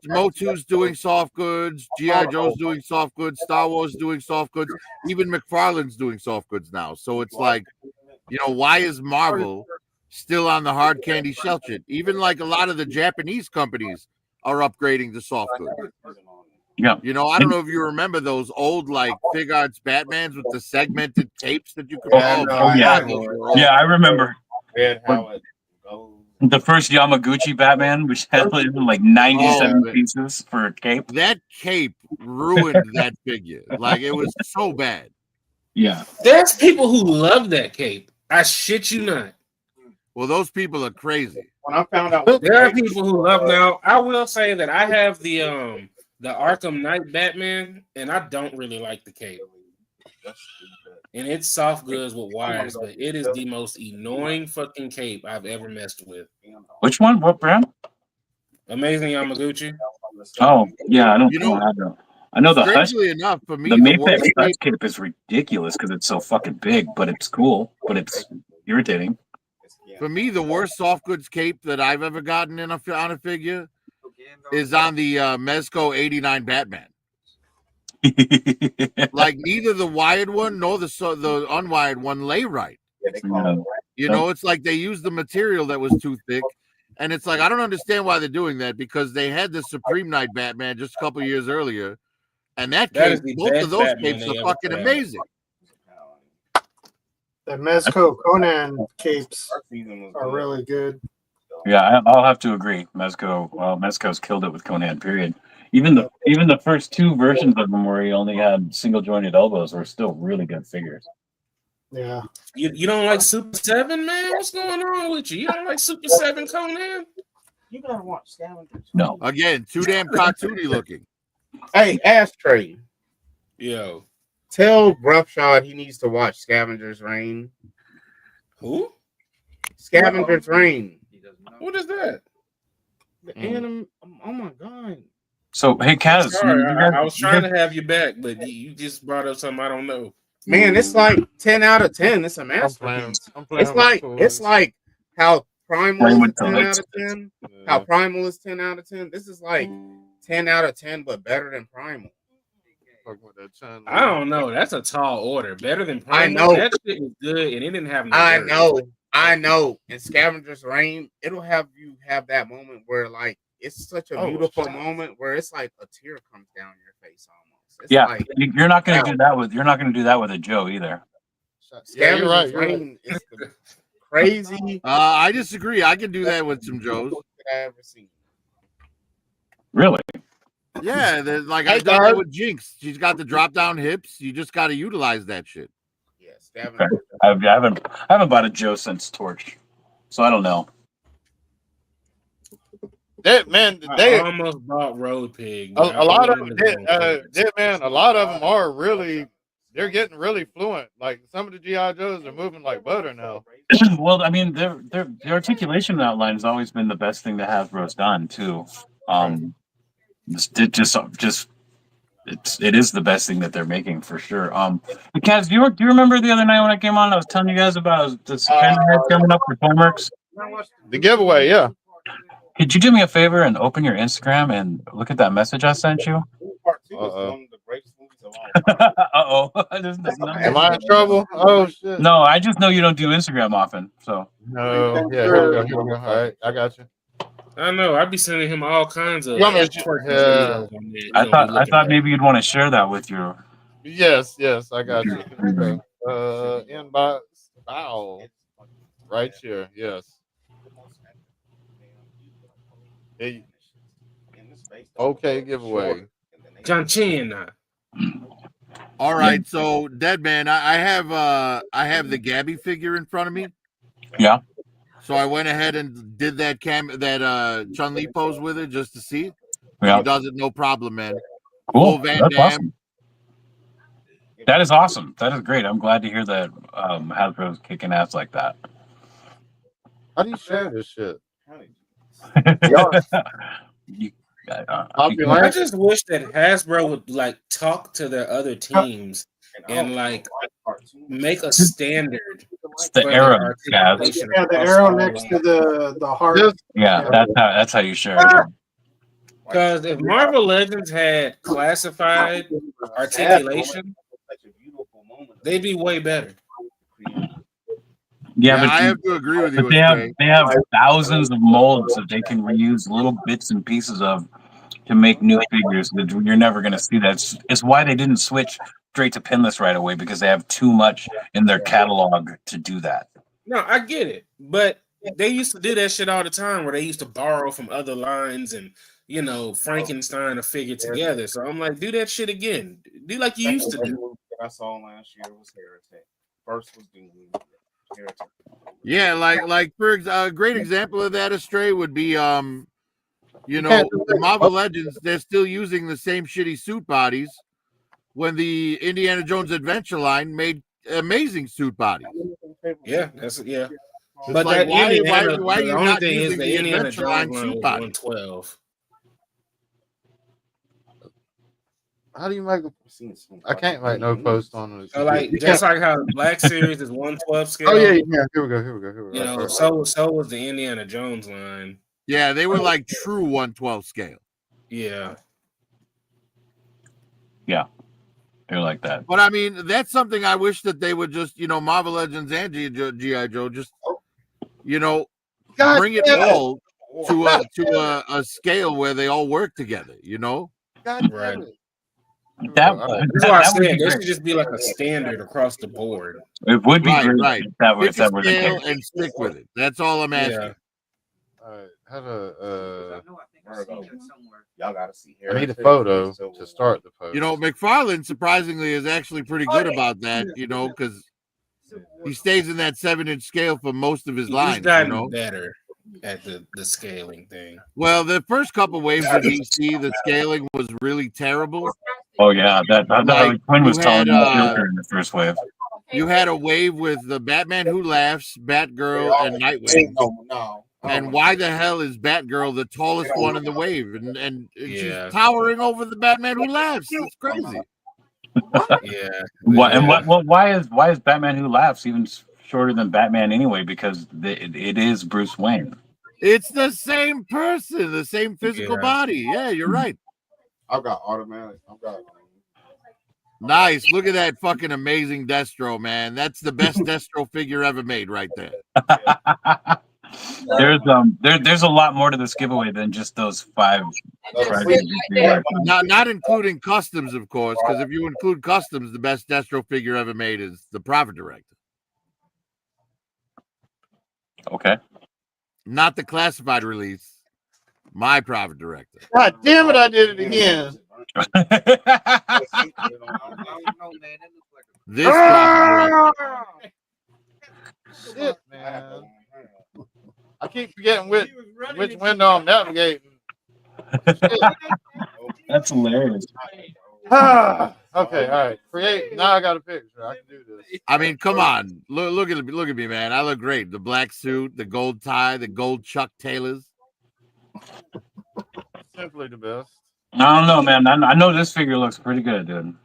Motu's doing soft goods, G.I. Joe's doing soft goods, Star Wars doing soft goods, even McFarlane's doing soft goods now. So it's like, why is Marvel still on the hard candy shell shit? Even like a lot of the Japanese companies are upgrading to soft goods. Yeah. I don't know if you remember those old like Fig Arts Batmans with the segmented capes that you could I remember. The first Yamaguchi Batman, which had like 97 pieces for a cape. That cape ruined that figure. Like it was so bad. Yeah. There's people who love that cape. I shit you not. Well, those people are crazy. When I found out there are people who love now. I will say that I have the Arkham Knight Batman, and I don't really like the cape. And it's soft goods with wires, but it is the most annoying fucking cape I've ever messed with. Which one? What brand? Amazing Yamaguchi. Oh, yeah, I don't I know the Hush. Enough, for me, the Mayfair Hush cape is ridiculous because it's so fucking big, but it's cool, but it's irritating. For me, the worst soft goods cape that I've ever gotten on a figure is on the Mezco 89 Batman. Like neither the wired one nor the unwired one lay right. It's like they used the material that was too thick, and it's like I don't understand why they're doing that because they had the Supreme Knight Batman just a couple years earlier, and both of those capes are fucking amazing. The Mezco Conan capes are really good. Yeah, I'll have to agree. Mezco's killed it with Conan. Period. Even the first two versions of them where he only had single jointed elbows were still really good figures. Yeah. You don't like Super 7, man? What's going on with you? You don't like Super 7 Conan? You gotta watch Scavengers. No. Again, too damn cartoony looking. Hey, Ashtray. Yo. Tell Roughshod he needs to watch Scavengers Reign. Who? Scavengers Reign. What is that? The anime. Oh my god. So hey, Kaz, I was trying to have you back, but you just brought up something I don't know. Man, it's like 10 out of 10. It's a masterpiece. It's like how Primal is 10 out of 10. How Primal is 10 out of 10. This is like 10 out of 10, but better than Primal. I don't know. That's a tall order. Better than Primal. I know. That shit was good, and it didn't have no I know. In Scavenger's Reign, it'll have you have that moment where like it's such a beautiful moment where it's like a tear comes down your face almost. It's like, you're not going to do that with a Joe either. Scavenger's Reign is crazy. I disagree. I can do that with some Joes. I ever seen. Really? Yeah, like Hey, I've done that guys. with Jinx. She's got the drop down hips. You just got to utilize that shit. Yes, Okay. I haven't bought a Joe since Torch, so I don't know. That man, I they almost bought Road Pig, a but I lot put of it in them, the Go man, a lot of them are really, they're getting really fluent. Like some of the GI Joes are moving like butter now. Well, I mean, their articulation outline has always been the best thing that Hasbro's done too. It is the best thing that they're making for sure. Kaz, do you remember the other night when I came on? I was telling you guys about the Panda head coming up for Toymerks. The giveaway, yeah. Could you do me a favor and open your Instagram and look at that message I sent you? Uh-oh. Am I in trouble? Oh shit. No, I just know you don't do Instagram often. So No, yeah, here we go. Here we go. All right, I got you. I know. I'd be sending him all kinds of You want me to- twerking yeah. videos on there. He I gonna be looking thought at maybe you'd want to share that with your. Yes, I got you. Okay. Inbox. Wow. Right here. Yes. Hey. Okay, giveaway. John Chin. All right, so Deadman, I have the Gabby figure in front of me. Yeah. So I went ahead and did that Chun-Li pose with it just to see. Yeah. She does it no problem, man. Cool. Full Van That's Damme. awesome. That is awesome. That is great. I'm glad to hear that Hasbro's kicking ass like that. How do you share this shit? I just wish that Hasbro would like talk to their other teams and like make a standard. It's the for arrow, their Kaz. articulation Yeah, the across arrow all next of to them. the heart. Yeah, that's how you share it. Because if Marvel Legends had classified articulation, they'd be way better. Yeah, but I have to agree with you. But they have thousands of molds that they can reuse little bits and pieces of to make new figures. That you're never going to see that. It's why they didn't switch straight to pinless right away, because they have too much in their catalog to do that. No, I get it, but they used to do that shit all the time, where they used to borrow from other lines and Frankenstein a figure together. So I'm like, do that shit again. Do like you used to do. I saw last year was Heretic. First was Doom. Heretic. Yeah, like for a great example of that, Astray, would be the Marvel Legends. They're still using the same shitty suit bodies when the Indiana Jones Adventure line made amazing suit bodies. Yeah, that's yeah. It's But like, that Indiana, why are the you only not thing is using the the Indiana Adventure line Jones line suit was body? 112. How do you make a? I can't make no post on it. So like just like how the Black Series is 112 scale. Oh yeah. Here we go. So was the Indiana Jones line. Yeah, they were like true 112 scale. Yeah. Yeah, they're like that. But I mean, that's something I wish that they would just, Marvel Legends and G.I. Joe just, bring it all to a scale where they all work together, Right. That's why I said there should just be like a standard across the board. It would be great right. if that were Pick a the scale case. and stick with it. That's all I'm asking. Yeah. All right, how to Y'all gotta see here. I need a photo to start the post. McFarlane surprisingly is actually pretty good about that, because he stays in that 7-inch scale for most of his lines. He's gotten better at the scaling thing. Well, the first couple waves of DC, the scaling was really terrible. Oh yeah, that Quinn was telling me in the first wave. You had a wave with the Batman Who Laughs, Batgirl, and Nightwing. No. And why the hell is Batgirl the tallest one in the wave? And she's Yeah. towering over the Batman Who Laughs. It's crazy. Yeah. Why is Batman Who Laughs even shorter than Batman anyway? Because it is Bruce Wayne. It's the same person, the same physical body. Yeah, you're right. I've got automatic. Nice. Look at that fucking amazing Destro, man. That's the best Destro figure ever made right there. There's a lot more to this giveaway than just those 5 Not including customs, of course, because if you include customs, the best Destro figure ever made is the Profit Director. Okay. Not the classified release. My profit director. God damn it! I did it again. This profit director. Shit, man. I keep forgetting which window I'm navigating. That's hilarious. Okay, all right. Create. Now I got a picture. I can do this. I mean, come on. Look at me, man. I look great. The black suit, the gold tie, the gold Chuck Taylors. Simply the best. I don't know, man. I know this figure looks pretty good, dude.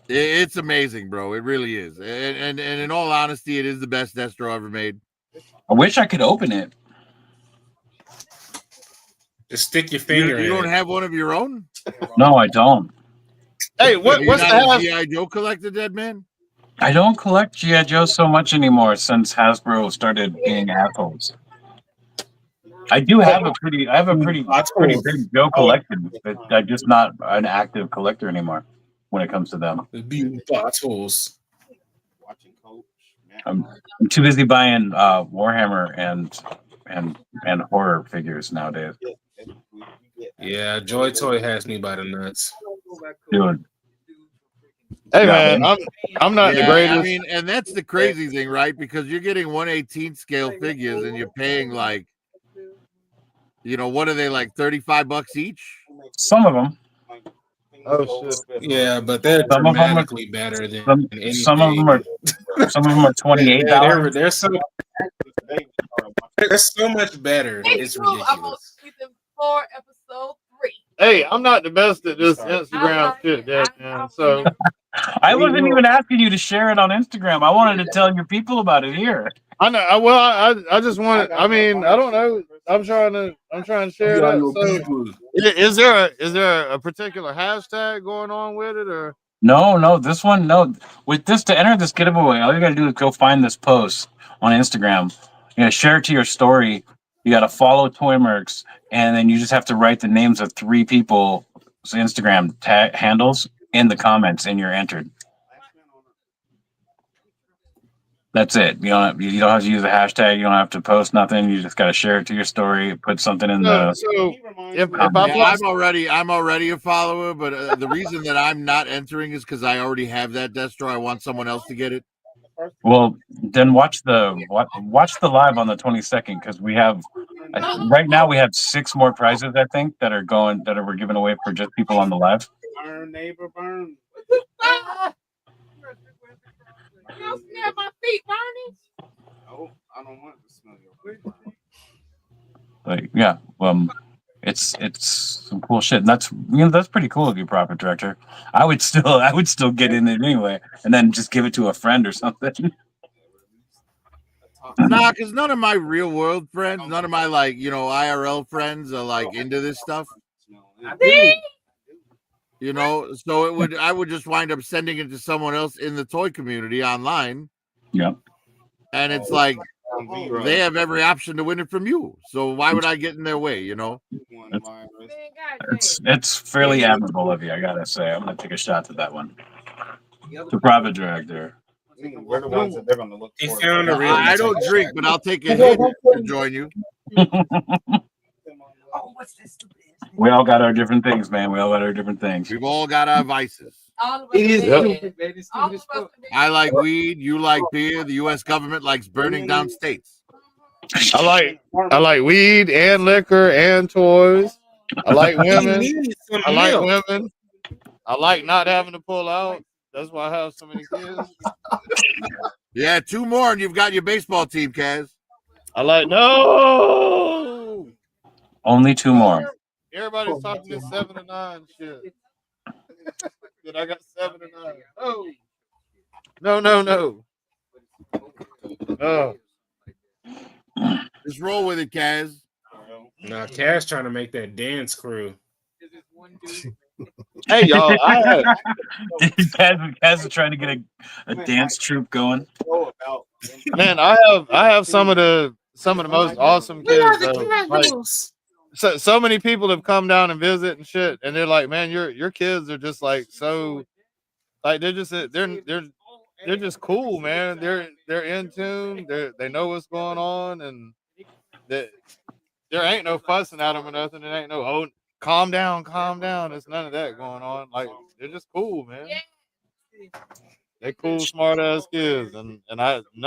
It's amazing, bro. It really is. And in all honesty, it is the best Destro ever made. I wish I could open it. Just stick your finger You in don't it. have one of your own? No, I don't. Hey, Are what's you the not a hash? G.I. Joe collector, dead man? I don't collect G.I. Joe so much anymore since Hasbro started being assholes. I have a pretty big Joe collection, but I'm just not an active collector anymore when it comes to them. Being bottles. I'm too busy buying Warhammer and horror figures nowadays. Yeah, Joy Toy has me by the nuts. Dude. Hey, Yeah, man, I'm not the greatest. I mean, and that's the crazy thing, right? Because you're getting 1/18 scale figures and you're paying like, what are they, like $35 each? Some of them. Oh shit. Yeah, but they're Some of them are, dramatically better than anything. some of them are $28. Yeah, they're so much better. It's ridiculous. For episode 3. Hey, I'm not the best at this Instagram shit, Dad, man. So I wasn't even asking you to share it on Instagram. I wanted to tell your people about it here. I know. I just want. I mean, I don't know. I'm trying to share that. So, is there a particular hashtag going on with it, or No, this one, no. With this, to enter this giveaway, all you gotta do is go find this post on Instagram. You gotta share it to your story. You gotta follow Toymerks, and then you just have to write the names of 3 people's Instagram handles in the comments, and you're entered. That's it. You don't have to use a hashtag. You don't have to post nothing. You just gotta share it to your story. Put something in the. so if I'm already a follower, but the reason that I'm not entering is because I already have that Destro. I want someone else to get it. Well, then watch the live on the 22nd, because we have right now we have 6 more prizes, I think, that we're giving away for just people on the live. Burn, neighbor, burn. You don't smell my feet burning? Oh, I don't want to smell your feet burning. Like, yeah, it's some cool shit. And that's pretty cool of you, Profit Director. I would still get in it anyway, and then just give it to a friend or something. Nah, because none of my real world friends, none of my IRL friends are like into this stuff. So I would just wind up sending it to someone else in the toy community online. Yeah. And it's like they have every option to win it from you. So why would I get in their way, It's fairly admirable of you, I gotta say. I'm gonna take a shot to that one. To Profit Director. We're the ones that they're gonna look for. I don't drink, but I'll take a hit to join you. We all got our different things, man. We all got our different things. We've all got our vices. It is. I like weed. You like beer. The U.S. government likes burning down states. I like weed and liquor and toys. I like women. I like women. I like not having to pull out. That's why I have so many kids. Yeah, 2 more and you've got your baseball team, Kaz. I like no. Only 2 more. Everybody's talking this 7 to 9 shit. That I got 7 to 9. Oh. No. Oh. Just roll with it, Kaz. Nah, Kaz trying to make that dance crew. Hey y'all, Kaz is trying to get a dance troupe going. Man, I have some of the most awesome kids though. Like, so many people have come down and visit and shit, and they're like, man, your kids are just like so, like they're just cool, man. They're in tune. They know what's going on, and there ain't no fussing at them or nothing. There ain't no calm down, calm down. There's none of that going on. Like they're just cool, man. They cool, smart ass kids, and none of them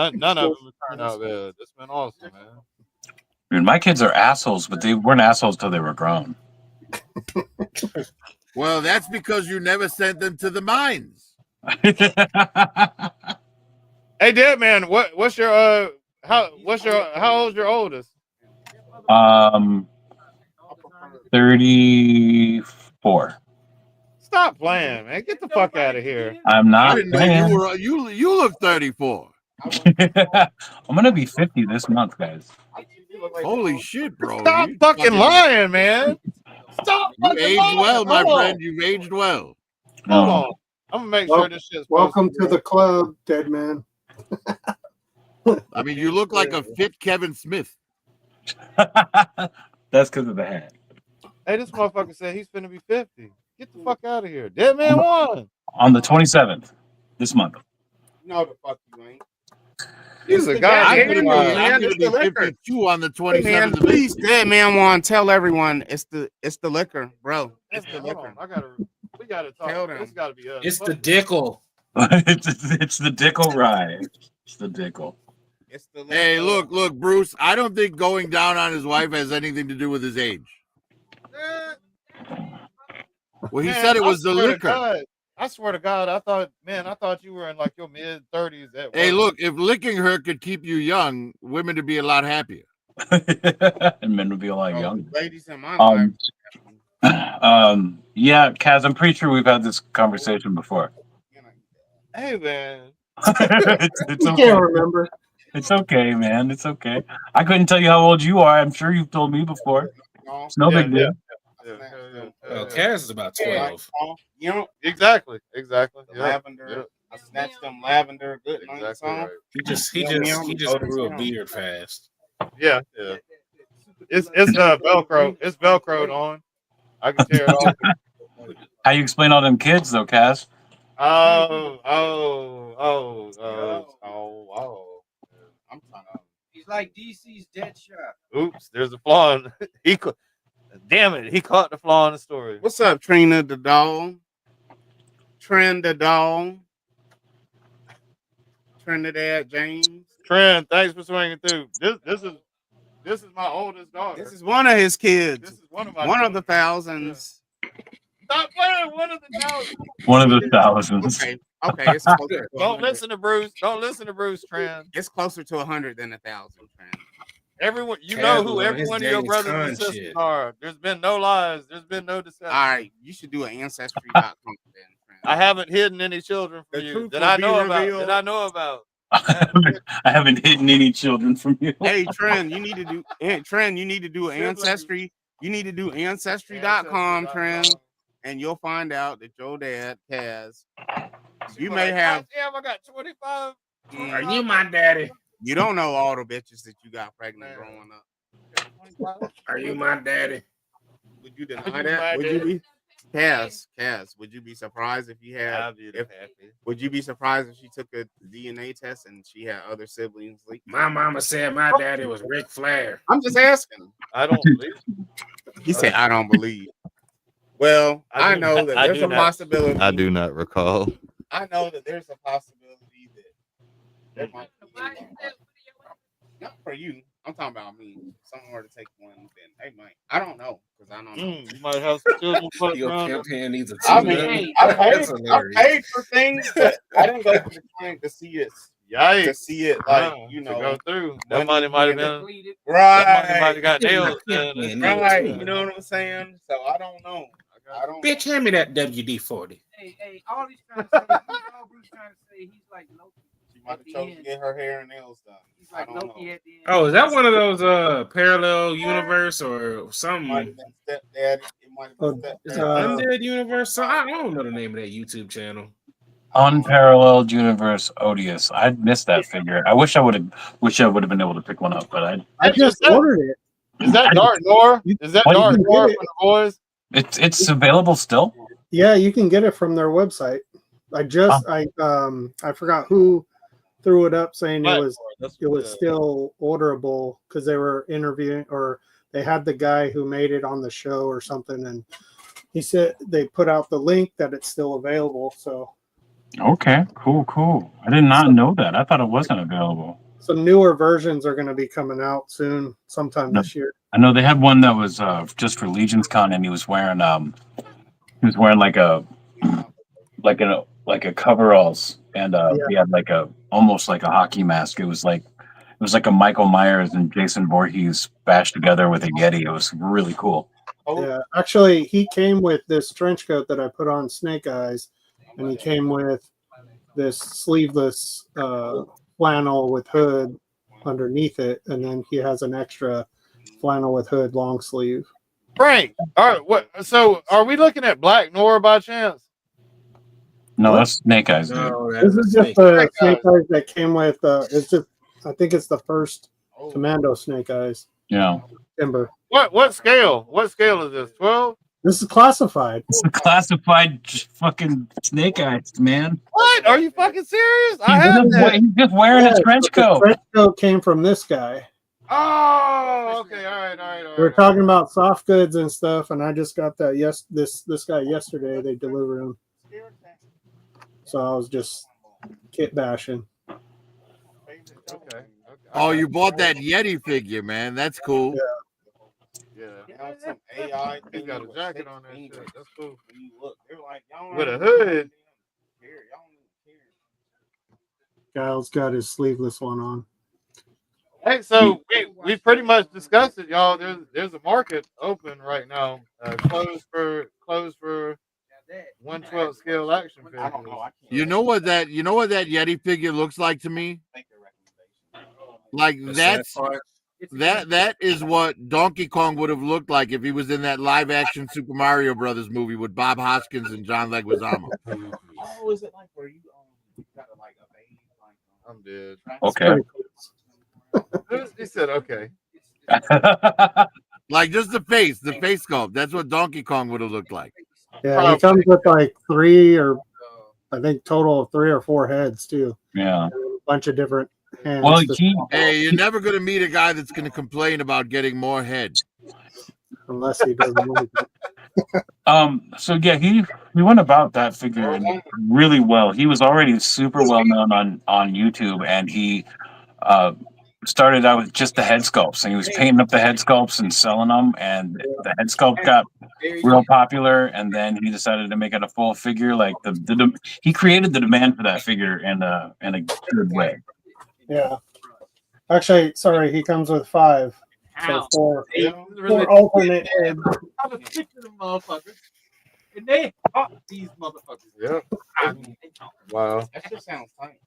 turned out bad. It's been awesome, man. I mean, my kids are assholes, but they weren't assholes till they were grown. Well, that's because you never sent them to the mines. Hey, Dead Man, what's your how old's your oldest? 34. Stop playing, man. Get the fuck out of here. I'm I not didn't know playing. you look 34. I'm gonna be 50 this month, guys. Holy shit, bro! Stop You fucking lying, man. Stop You fucking aged lying. well, my Hold friend. on. You've aged well. Hold on. I'm gonna make sure this shit's Welcome posted, to bro. the club, Dead Man. I mean, you look like a fit Kevin Smith. That's because of the hat. Hey, this motherfucker said he's finna be 50. Get the fuck out of here. Dead Man won. On the 27th this month. No, the fuck you ain't. He's a I'm goddamn gonna liar. be, I'm gonna be 52 on the 27th Man, of please, April. Dead Man want to tell everyone it's the liquor, bro. It's the Hold liquor. on. We gotta talk. Tell them. This gotta be us. It's the dickle. it's the Dickle Rye. It's the Dickle. It's the liquor. Hey, look, Bruce. I don't think going down on his wife has anything to do with his age. Well, he said it was the liquor. I swear to God, I thought you were in like your mid 30s. Hey, look, if licking her could keep you young, women would be a lot happier. And men would be a lot younger. Ladies in my life. Yeah, Kaz, I'm pretty sure we've had this conversation before. Hey, man. It's I okay. can't remember. It's okay, man. It's okay. I couldn't tell you how old you are. I'm sure you've told me before. It's no big deal. Oh, Kaz is about 12. You know, exactly. Lavender. I snatched them lavender. Good night song. He just grew a beard fast. Yeah. It's Velcro. It's Velcroed on. I can tear it off. How you explain all them kids though, Kaz? Oh. I'm trying to. He's like DC's Deadshot. Oops, there's a flaw in damn it, he caught the flaw in the story. What's up, Trina the doll? Trend the doll. Trinidad James. Trent, thanks for swinging through. This is my oldest daughter. This is one of his kids. This is one of my one of the thousands. Stop playing one of the thousands. One of the thousands. Okay, it's closer. Don't listen to Bruce. Don't listen to Bruce, Trent. It's closer to 100 than 1,000, Trent. Everyone, you Kaz know who was on every his one of your James brothers Caan and sisters shit. are. There's been no lies. There's been no deception. All right, you should do an ancestry.com then, Trent. I haven't hidden any children from The you truth that will I be know about. revealed. That I know about. I haven't hidden any children from you. Hey, Trent, you need to do an ancestry. You need to do ancestry.com, Trent, and you'll find out that your dad, Kaz, you may have. Damn, I got 25. Are you my daddy? You don't know all the bitches that you got pregnant growing up. Are you my daddy? Would you deny that? Would you be Cass? Would you be surprised if you had? Would you be surprised if she took a DNA test and she had other siblings? My mama said my daddy was Ric Flair. I'm just asking. I don't believe. He said, "I don't believe." Well, I know that there's a possibility. I do not recall. I know that there's a possibility that there might be. Not for you. I'm talking about me. If someone were to take one, then they might. I don't know because I don't know. You might have some children floating Your around. campaign needs a I team. mean, I paid for things, but I didn't go to the clinic to see it. Yikes. To see it, like, you to know, go through. That money might have been right. That money might have got nailed. Right. You know what I'm saying? So I don't know. I don't. Bitch, hand me that WD-40. Hey, all he's trying to say, all Bruce trying to say, he's like Loki. She might have chosen to get her hair and nails done. He's like Loki at the end. Oh, is that one of those parallel universe or something? Might have been stepdaddy. It might have been Is it stepdaddy. Undead Universe? So I don't know the name of that YouTube channel. Unparalleled Universe Odious. I missed that figure. I wish I would have been able to pick one up, but I just ordered it. Is that Dark Noir? Is that Why Dark you Noir get from the boys? it's available still. Yeah, you can get it from their website. I forgot who threw it up saying it was still orderable because they were interviewing or they had the guy who made it on the show or something, and he said they put out the link that it's still available. So Okay, cool. I did not know that. I thought it wasn't available. some newer versions are going to be coming out soon, sometime No. this year. I know they had one that was just for Legion's Con, and he was wearing like a coveralls, and he had like a almost like a hockey mask. It was like a Michael Myers and Jason Voorhees bashed together with a Yeti. It was really cool. Yeah, actually, he came with this trench coat that I put on Snake Eyes, and he came with this sleeveless flannel with hood underneath it, and then he has an extra flannel with hood long sleeve. Frank, all right, what? So, are we looking at Black Noir by chance? No, that's Snake Eyes, dude. No, This is just the Snake Eyes that came with. It's just, I think it's the first Commando Snake Eyes. Yeah. Timber. What scale? What scale is this? 12? This is classified. It's a classified fucking Snake Eyes, man. What? Are you fucking serious? I have that. He's just wearing a trench The coat. trench coat came from this guy. Oh, okay, all right. We were talking about soft goods and stuff, and I just got that. This guy yesterday. They delivered him, so I was just kit bashing. Okay. Oh, you bought that Yeti figure, man. That's cool. Yeah. He got a jacket on that shit. That's cool. With a hood. Kyle's got his sleeveless one on. Hey, so we pretty much discussed it, y'all. There's a market open right now. Closed for 1/12 scale action figures. You know what that Yeti figure looks like to me? Like that is what Donkey Kong would have looked like if he was in that live action Super Mario Brothers movie with Bob Hoskins and John Leguizamo. Oh, is it like where you got like a baby? I'm dead. Okay. He said okay. Like just the face sculpt. That's what Donkey Kong would have looked like. Yeah, he comes with like 3 or I think total of 3 or 4 heads too. Yeah. A bunch of different hands. Well, hey, you're never gonna meet a guy that's gonna complain about getting more head. Unless he doesn't like it. So yeah, he went about that figure really well. He was already super well known on YouTube, and he started out with just the head sculpts, and he was painting up the head sculpts and selling them, and the head sculpt got real popular, and then he decided to make it a full figure. Like he created the demand for that figure in a good way. Yeah. Actually, sorry, he comes with 5. So 4 alternate heads. I was picking them motherfuckers, and they hot these motherfuckers. Yep. Wow. That shit sounds funny.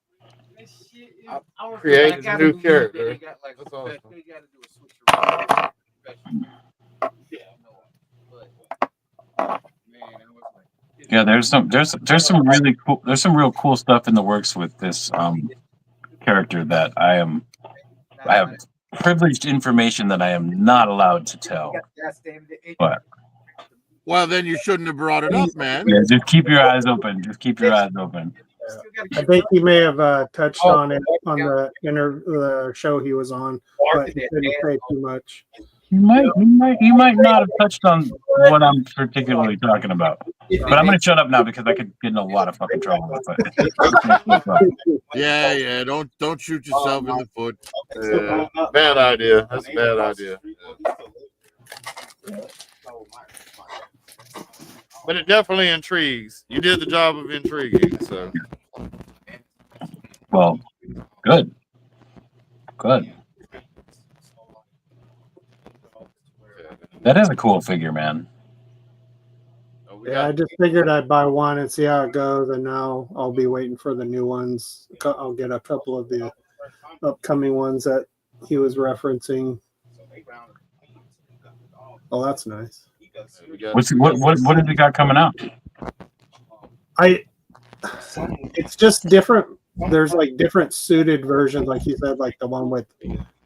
Create a new character. That's awesome. Yeah, there's some really cool. There's some real cool stuff in the works with this character that I have privileged information that I am not allowed to tell. But well, then you shouldn't have brought it up, man. Yeah, just keep your eyes open. Just keep your eyes open. I think he may have touched on it on the show he was on, but he didn't say too much. He might not have touched on what I'm particularly talking about. But I'm gonna shut up now because I could get in a lot of fucking trouble with it. Yeah. Don't shoot yourself in the foot. Yeah. Bad idea. That's a bad idea. But it definitely intrigues. You did the job of intriguing, so. Well, good. That is a cool figure, man. Yeah, I just figured I'd buy one and see how it goes, and now I'll be waiting for the new ones. I'll get a couple of the upcoming ones that he was referencing. Oh, that's nice. What have you got coming out? It's just different. There's like different suited versions, like you said, like the one with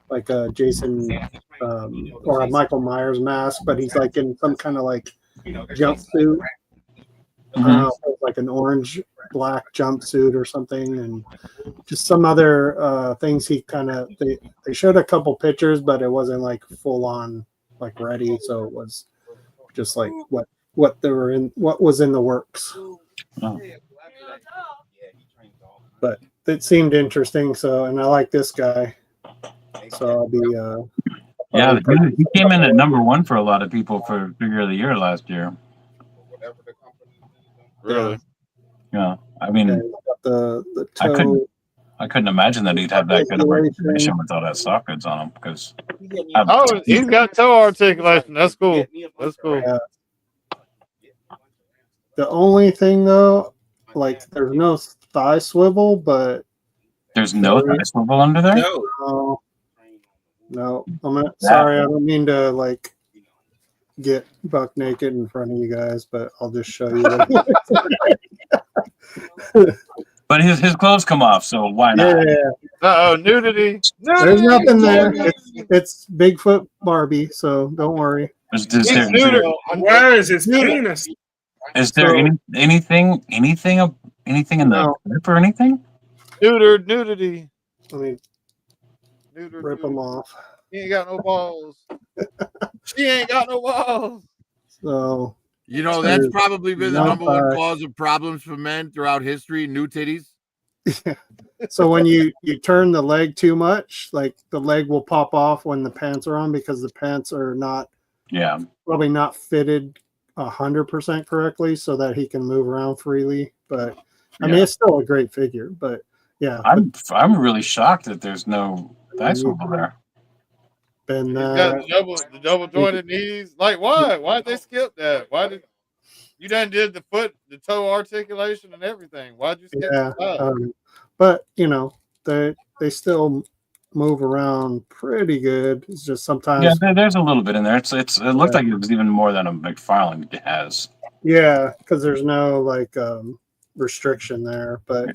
like a Jason or a Michael Myers mask, but he's like in some kind of like jumpsuit. Like an orange black jumpsuit or something, and just some other things. He kind of they showed a couple pictures, but it wasn't like full on like ready, so it was just like what was in the works. Oh. But it seemed interesting, so and I like this guy, so I'll be Yeah, probably he came in at #1 for a lot of people for Figure of the Year last year. Really? Yeah, I mean, and got the I couldn't toe I couldn't imagine that he'd have that good of articulation. articulation with all that sockets on him because Oh, he's got toe articulation. That's cool. That's cool. Yeah. The only thing though, like there's no thigh swivel, but there's no thigh swivel under there. No. No, sorry, I don't mean to like get buck naked in front of you guys, but I'll just show you. But his clothes come off, so why not? Uh-oh, nudity. There's nothing there. It's Bigfoot Barbie, so don't worry. Where is his penis? Is there anything in the clip or anything? Nudity. Let me rip them off. He ain't got no balls. She ain't got no balls. So You know, that's probably been the one #1 thigh. cause of problems for men throughout history, new titties. So when you turn the leg too much, like the leg will pop off when the pants are on because the pants are not probably not fitted 100% correctly so that he can move around freely. But I mean, it's still a great figure. But yeah, I'm really shocked that there's no thigh swivel there. been He's got the double jointed knees. Like why? Why'd they skip that? Why did you done did the toe articulation and everything? Why'd you skip yeah. the thigh? But you know, they still move around pretty good. It's just sometimes there's a little bit in there. It looked like it was even more than a McFarlane has. yeah, because there's no like restriction there, but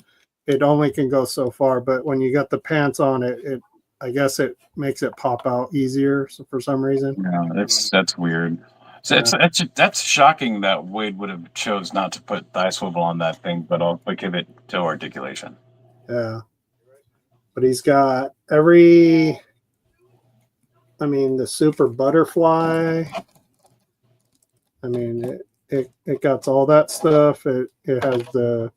it only can go so far. But when you got the pants on it, I guess it makes it pop out easier for some reason. Yeah, that's weird. So that's shocking that Wade would have chose not to put thigh swivel on that thing, but give it toe articulation. Yeah, but he's got the super butterfly. I mean, it got all that stuff. It has the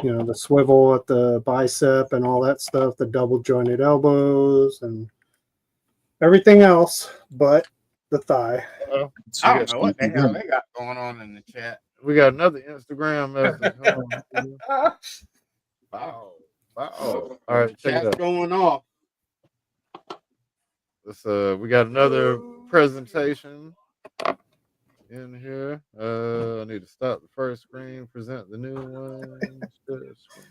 the swivel at the bicep and all that stuff, the double jointed elbows and everything else, but the thigh. I don't know what the hell they got going on in the chat. We got another Instagram message. Wow. All right, check it Chat's out. going off. We got another presentation in here. I need to stop the first screen, present the new one. Share screen.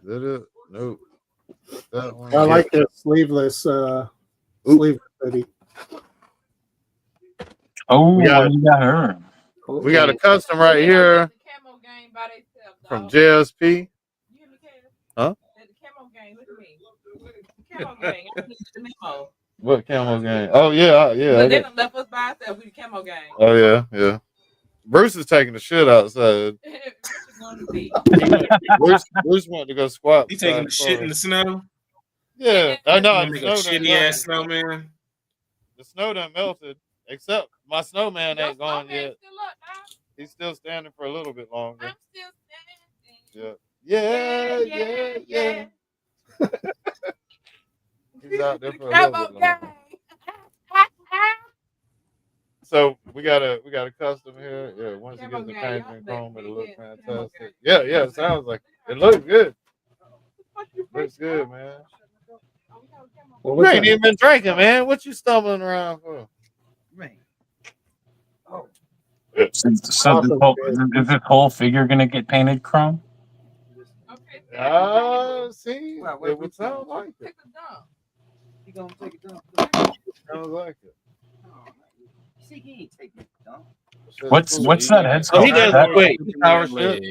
Is that it? Nope. That one. I like the sleeveless hoodie. Oh, we got her. We got a custom right here from JSP. Huh? What camo game? Oh yeah, yeah. But they done left us by ourselves with the camo game. Oh yeah. Bruce is taking the shit outside. Bruce wanted to go squat. He taking the shit in the snow. Yeah, I know. Make a shitty ass snowman. The snow done melted, except my snowman ain't gone yet. He's still standing for a little bit longer. I'm still standing. Yeah. He's out there for a little bit longer. So we got a custom here. Yeah, once it gets the paint and chrome, it'll look fantastic. Yeah, it sounds like it looks good. Looks good, man. You ain't even been drinking, man. What you stumbling around for? So is this whole figure gonna get painted chrome? See, it would sound like it. You gonna take a dump? Sounds like it. See, he ain't taking a dump. What's that head sculpt? Oh, he does. Wait, he power shit.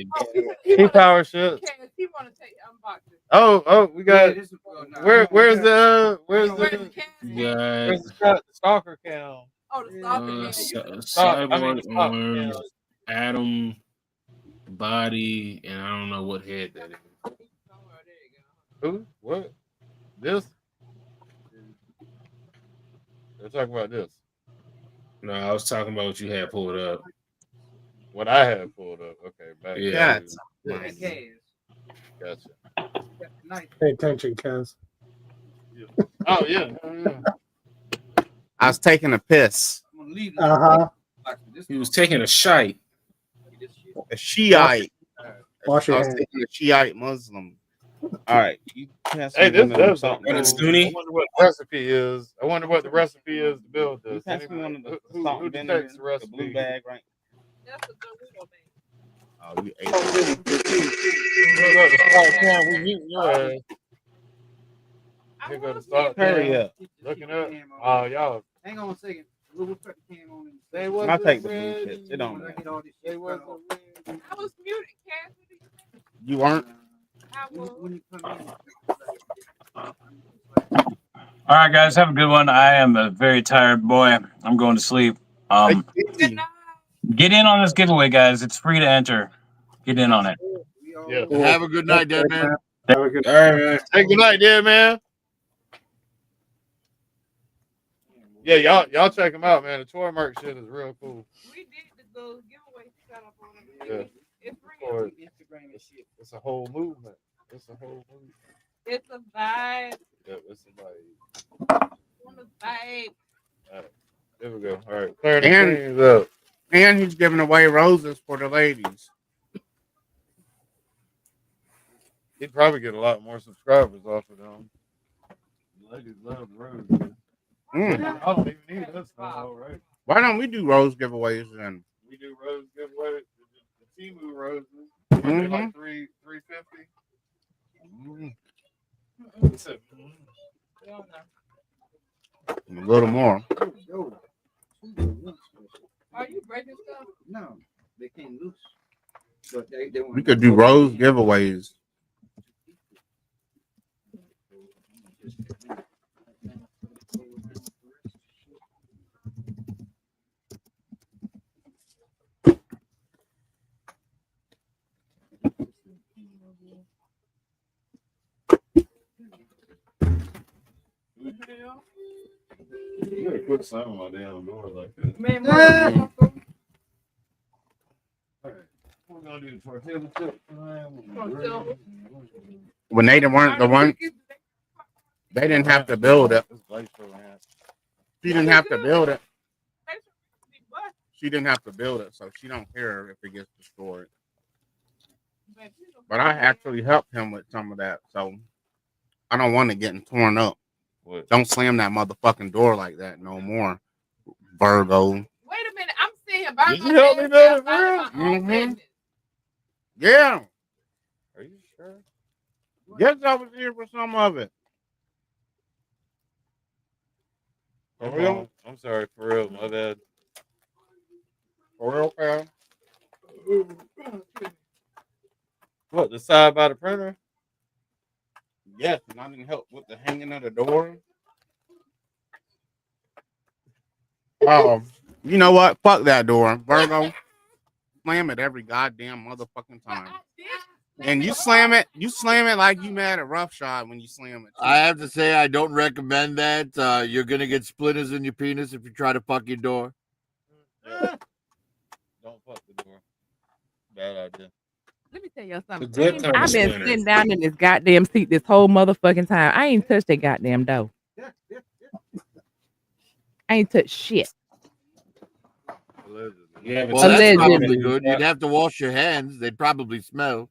He power shit. Oh, we got. Where's the stalker cam? Oh, the Cyborg arms, Adam body, and I don't know what head that is. Who? What? This? They're talking about this. No, I was talking about what you had pulled up. What I had pulled up. Okay, back. Yeah. Gotcha. Pay attention, Kaz. Oh yeah. I was taking a piss. Uh-huh. He was taking a shite. A Shiite. Wash I your was hands. taking a Shiite Muslim. All right. You pass Hey, me this one of them does salt sound and cool. vinegar. I wonder what the recipe is. I wonder what the recipe is to build this. You pass me one of the Who salt and vinegar, detects the recipe? the blue bag, right? That's a Dorito bag. Oh, you ate We eating your ass. Here go the salt. Hurry up. Looking up. Oh, y'all. Hang on a second. We'll put the cam on. They I'll wasn't take the blue ready. chips. It don't matter. They wasn't ready. I was muted, Cassidy. You weren't? I was. All right, guys, have a good one. I am a very tired boy. I'm going to sleep. Get in on this giveaway, guys. It's free to enter. Get in on it. Yeah. Have a good night, dead man. Have a good All right, man. Hey, good night, dear man. Yeah, y'all check him out, man. The toy merch shit is real cool. We did the giveaway set up on it. Yeah. It's Or- free. It's a whole movement. It's a whole movement. It's a vibe. Yeah, it's like. On the vibe. All right. There we go. All right. Clearing the And- screens up. And he's giving away roses for the ladies. He'd probably get a lot more subscribers off of them. Ladies love roses. Mm. I don't even need this now, right? Why don't we do rose giveaways then? We do rose giveaway. The Timu roses. Mhm. Like $350. A little more. Are you breaking stuff? No, they came loose. But they We could do rose giveaways. You gotta quit slamming my damn door like that. Man, All right. We're gonna do the tortilla chip. When they weren't the one, they didn't have to build it. She didn't have to build it. She didn't have to build it, so she don't care if it gets destroyed. But I actually helped him with some of that, so I don't want it getting torn up. What? Don't slam that motherfucking door like that no more, Virgo. Wait a minute. I'm sitting here by Did you help me build it, man? Mm-hmm. Yeah. Are you sure? Yes, I was here for some of it. For real? I'm sorry, for real, my bad. For real, pal. What, the side by the printer? Yes, and I didn't help with the hanging of the door. Oh, you know what? Fuck that door, Virgo. Slam it every goddamn motherfucking time. And you slam it like you mad at Rough Shot when you slam it. I have to say, I don't recommend that. You're gonna get splinters in your penis if you try to fuck your door. Yeah. Don't fuck the door. Bad idea. Let me tell y'all something. The good kind of I've been splinter. sitting down in this goddamn seat this whole motherfucking time. I ain't touched that goddamn door. I ain't touched shit. Yeah, Well, that's Allegedly. probably good. You'd have to wash your hands. They'd probably smell.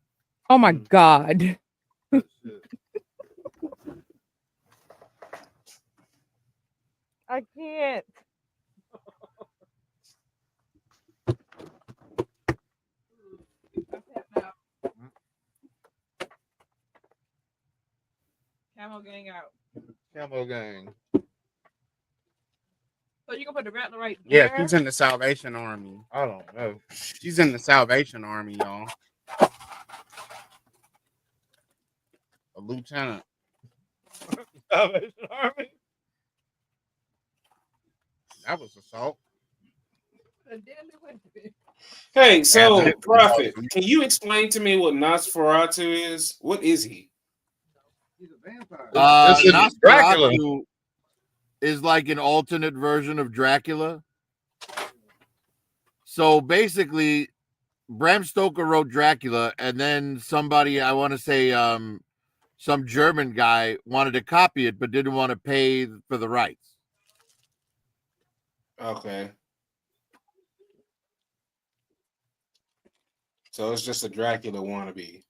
Oh my god. I can't. Camo gang out. Camo gang. So you gonna put the rattler right Yeah, there? she's in the Salvation Army. I don't know. She's in the Salvation Army, y'all. A lieutenant. Salvation Army. That was assault. Hey, so Yeah. Prophet, can you explain to me what Nosferatu is? What is he? He's a vampire. This is Dracula. Nosferatu is like an alternate version of Dracula. So basically, Bram Stoker wrote Dracula, and then somebody, I want to say, some German guy wanted to copy it, but didn't want to pay for the rights. Okay. So it's just a Dracula wannabe.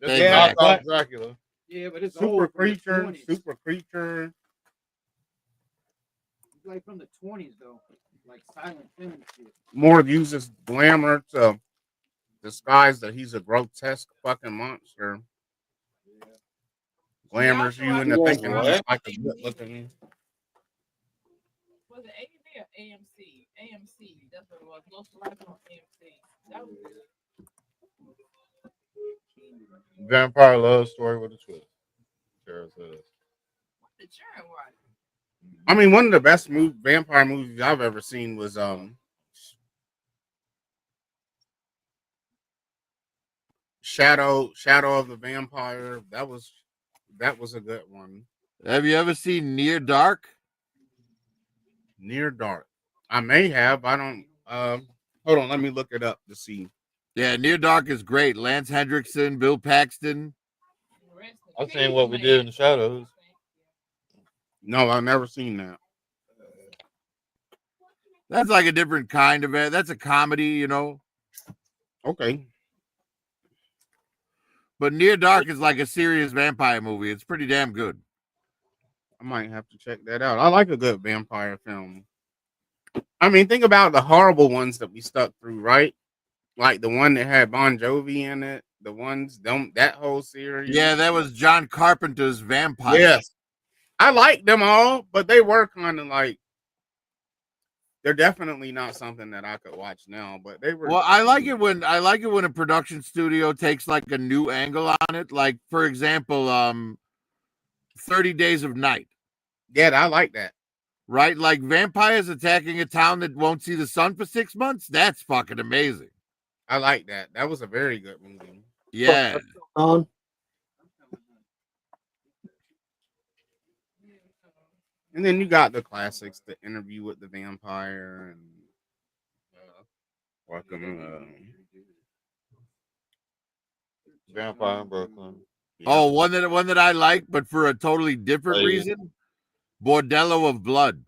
Just Exactly. knock off Dracula. Yeah, but it's Super old from the creature, 20s. super creature. It's like from the 20s though, like Silent Film and shit. More uses glamour to disguise that he's a grotesque fucking monster. Glamours you into thinking he's like a good looking. Was it A&E or AMC? AMC. That's what it was. Most Life on AMC. That was good. Vampire love story with a twist. Sarah says. The churn one. I mean, one of the best vampire movies I've ever seen was Shadow of the Vampire. That was a good one. Have you ever seen Near Dark? Near Dark. I may have. I don't. Hold on. Let me look it up to see. Yeah, Near Dark is great. Lance Hendrickson, Bill Paxton. I've seen What We Did in the Shadows. No, I've never seen that. That's like a different kind of it. That's a comedy, you know. Okay. But Near Dark is like a serious vampire movie. It's pretty damn good. I might have to check that out. I like a good vampire film. I mean, think about the horrible ones that we stuck through, right? Like the one that had Bon Jovi in it. The ones, that whole series. Yeah, that was John Carpenter's Vampire. Yes. I like them all, but they were kind of like, they're definitely not something that I could watch now, but they were. Well, I like it when a production studio takes like a new angle on it. Like, for example, 30 Days of Night. Yeah, I like that. Right? Like vampires attacking a town that won't see the sun for 6 months. That's fucking amazing. I like that. That was a very good movie. Yeah. On. And then you got the classics, The Interview with the Vampire, and Vampire in Brooklyn. Yeah. Oh, one that I like, but for a totally different yeah. reason. Bordello of Blood.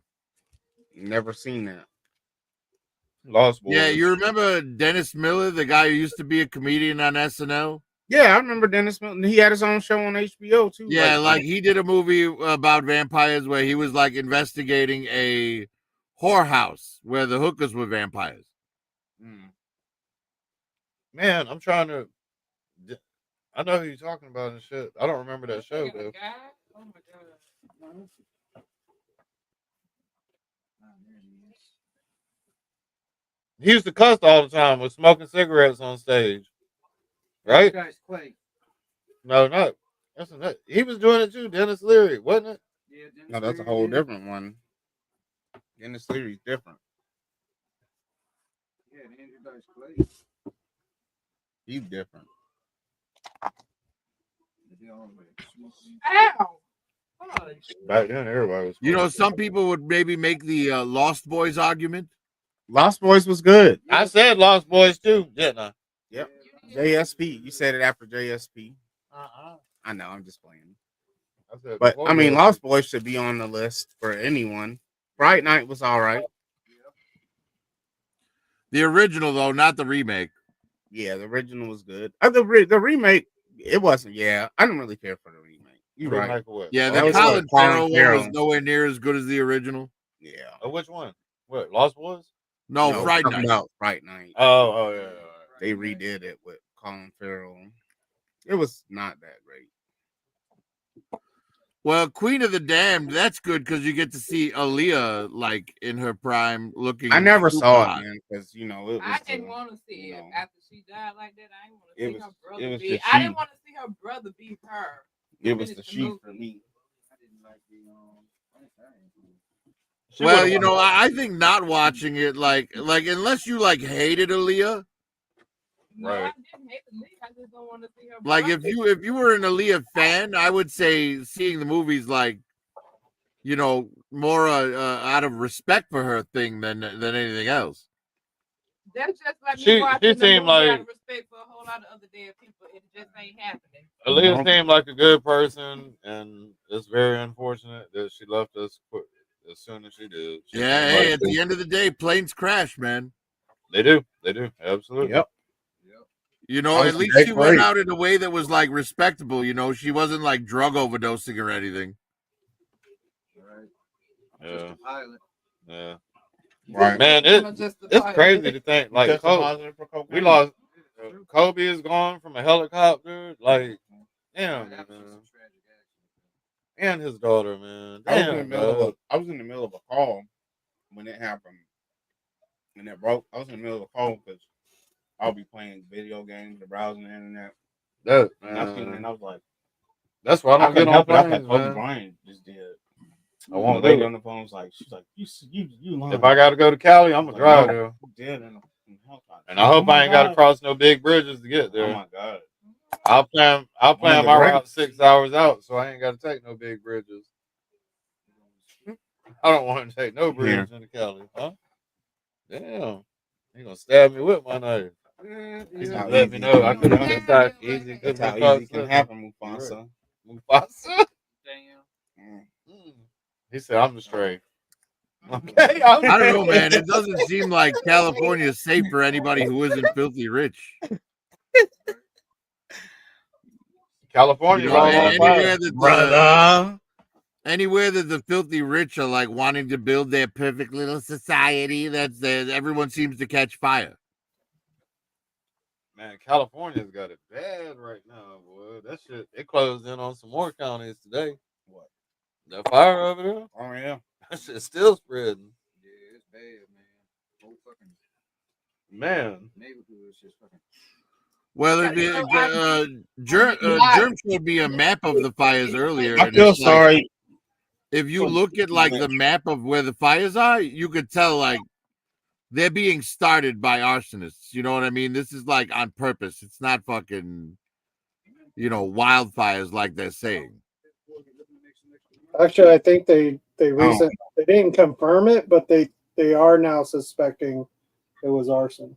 Never seen that. Lost Boys. Yeah, you remember Dennis Miller, the guy who used to be a comedian on SNL? Yeah, I remember Dennis Milton. He had his own show on HBO too. Yeah, like he did a movie about vampires where he was like investigating a whorehouse where the hookers were vampires. Man, I'm trying to. I know who you're talking about and shit. I don't remember that show though. Oh my god. He used to cuss all the time with smoking cigarettes on stage. Right? You guys play. No, not. That's not. He was doing it too. Dennis Leary, wasn't it? Yeah, Dennis No, that's a Leary whole did. different one. Dennis Leary's different. Yeah, Andrew Dice Clay. He's different. Ow! Back then, everybody was. You know, some people would maybe make the Lost Boys argument. Lost Boys was good. I said Lost Boys too, didn't I? Yep. JSP. You said it after JSP. I know. I'm just playing. But I mean, Lost Boys should be on the list for anyone. Fright Night was all right. The original, though, not the remake. Yeah, the original was good. The remake, it wasn't. Yeah, I didn't really care for the remake. You're right. Yeah, That the was Colin with Colin Farrell one Farrell. was nowhere near as good as the original. Yeah. Oh, which one? What? Lost Boys? No, No, Fright talking Night. about Fright Night. Oh, yeah. They redid it with Colin Farrell. It was not that great. Well, Queen of the Damned, that's good because you get to see Aaliyah like in her prime looking. I never super saw hot. it, man, because it was. I didn't want to see it after she died like that. I didn't want to see her It brother was be. the I didn't sheep. want to see her brother be her. It was the Finish sheep movie. for me. Well, you know, I think not watching it like unless you like hated Aaliyah. No, I didn't hate the league. I just don't want to see her. Like brother. if you were an Aaliyah fan, I would say seeing the movies like you know, more out of respect for her thing than anything else. That's just like She me watching the seemed movie out like of respect for a whole lot of other dead people. It just ain't happening. Aaliyah seemed like a good person, and it's very unfortunate that she left us as soon as she did. She Yeah, seemed hey, like at the end of the day, planes crash, man. they do, absolutely. Yep. You know, at least she went out in a way that was like respectable. You know, she wasn't like drug overdosing or anything. Yeah. Yeah. Right. Man, it's crazy to think like we lost. Kobe is gone from a helicopter. Like, damn, man. And his daughter, man. I was Damn, in the middle dog. of a call when it happened, and it broke. I was in the middle of a call because I'll be playing video games or browsing the internet. And I seen it, and I was like, that's why I don't get couldn't on help it. I planes, thought Kobe man. Bryant just did. I won't The lady do on it. the phone was like, she's like, you lying. If I got to go to Cali, I'm gonna drive there. You did in a helicopter. And I hope I ain't got to cross no big bridges to get there. Oh my god. I'll plan One of the my greats. route 6 hours out, so I ain't got to take no big bridges. I don't want to take no bridge into Cali, huh? Damn, he gonna stab me with my knife. He's gonna let me know I could have been back easy. That's how easy it can happen, Mufasa. Mufasa. He said, "I'm the stray." Okay, I don't know, man. It doesn't seem like California is safe for anybody who isn't filthy rich. California, You know, brother. Anywhere that the filthy rich are like wanting to build their perfect little society, everyone seems to catch fire. Man, California's got it bad right now, boy. That shit, it closed in on some more counties today. What? That fire over there? Oh yeah. That shit's still spreading. Yeah, it's bad, man. Whole fucking Man. neighborhood is just fucking. Well, Germ showed me a map of the fires earlier. I feel sorry. If you look at like the map of where the fires are, you could tell like they're being started by arsonists. You know what I mean? This is like on purpose. It's not fucking, wildfires like they're saying. Actually, I think they didn't confirm it, but they are now suspecting it was arson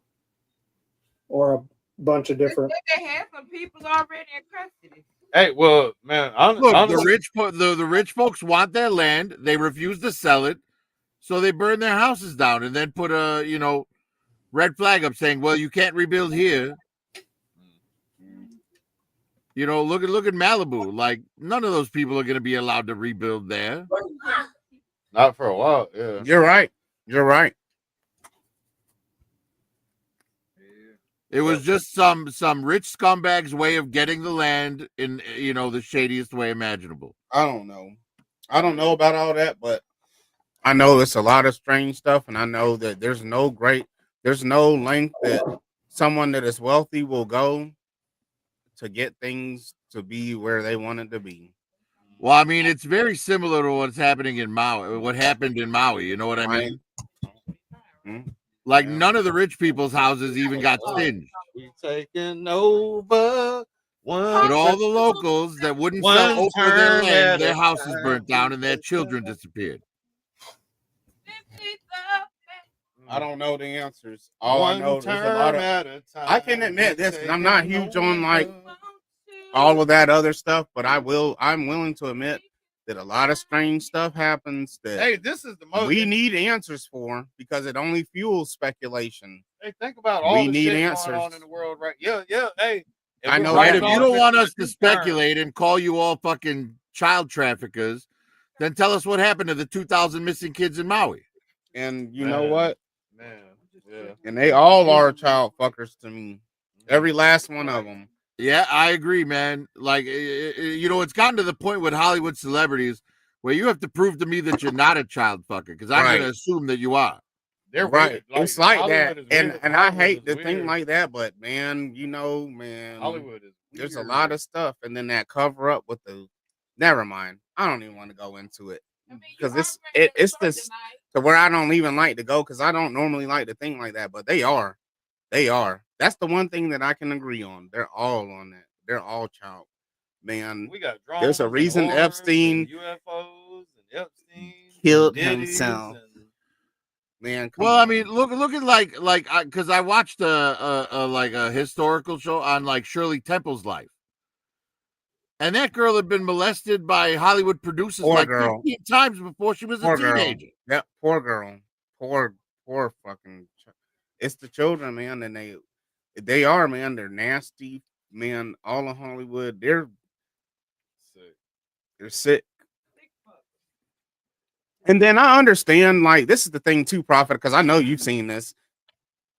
or a bunch of different. They had some people already in custody. Hey, well, man, Look, honestly, the rich folks want their land. They refuse to sell it, so they burn their houses down and then put a red flag up saying, "Well, you can't rebuild here." Look at Malibu. Like none of those people are going to be allowed to rebuild there. Not for a while. Yeah, You're right. It was just some rich scumbags way of getting the land in the shadiest way imaginable. I don't know about all that, but I know it's a lot of strange stuff, and I know that there's no length that someone that is wealthy will go to get things to be where they want it to be. Well, I mean, it's very similar to what's happening in Maui. What happened in Maui, you know what I mean? Mm-hmm. Like none of the rich people's houses even got singed. We taking over. But all the locals that wouldn't sell over their land, their houses burnt down and their children disappeared. I don't know the answers. All I know is there's a lot of. I can admit this, and I'm not huge on like all of that other stuff, but I'm willing to admit that a lot of strange stuff happens that this is the most we need answers for because it only fuels speculation. Hey, think about all the shit going on in the world, right? Yeah. Hey, I know right. that If you don't want us to speculate and call you all fucking child traffickers, then tell us what happened to the 2,000 missing kids in Maui. And you know what? Man, yeah. And they all are child fuckers to me. Every last one of them. Yeah, I agree, man. Like, it's gotten to the point with Hollywood celebrities where you have to prove to me that you're not a child fucker because I'm going to assume that you are. They're right. Like, it's like Hollywood that, and I hate to think like that, but man, Hollywood is weird. There's a lot of stuff, and then that cover up with the. Never mind. I don't even want to go into it because it's this to where I don't even like to go because I don't normally like to think like that, but they are. That's the one thing that I can agree on. They're all on that. They're all child. Man, we got drones, there's a reason Epstein. UFOs, and Epstein killed Diddy's himself. and Man, come Well, on. I mean, look at like because I watched a historical show on like Shirley Temple's life, and that girl had been molested by Hollywood producers Poor like girl. 15 times before she was a Poor girl. teenager. Yep, poor girl. Poor fucking. It's the children, man, and they are, man. They're nasty, man. All of Hollywood, they're sick. And then I understand, like, this is the thing too, Prophet, because I know you've seen this.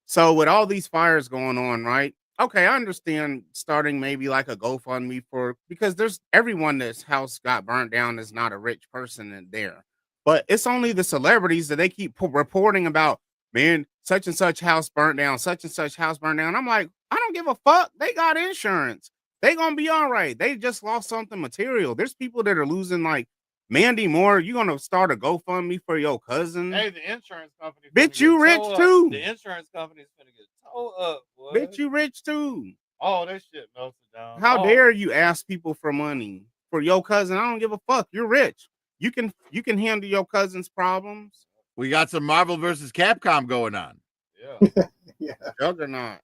So with all these fires going on, right? Okay, I understand starting maybe like a GoFundMe because there's everyone that's house got burnt down is not a rich person in there. But it's only the celebrities that they keep reporting about, man, such and such house burnt down, such and such house burnt down. I'm like, I don't give a fuck. They got insurance. They gonna be all right. They just lost something material. There's people that are losing, like Mandy Moore. You gonna start a GoFundMe for your cousin? Hey, the insurance company. Bitch, you rich too. The insurance company's gonna get towed up, boy. Bitch, you rich too. All that shit melted down. How dare you ask people for money for your cousin? I don't give a fuck. You're rich. You can handle your cousin's problems. We got some Marvel versus Capcom going on. Yeah. Yeah. Juggernaut.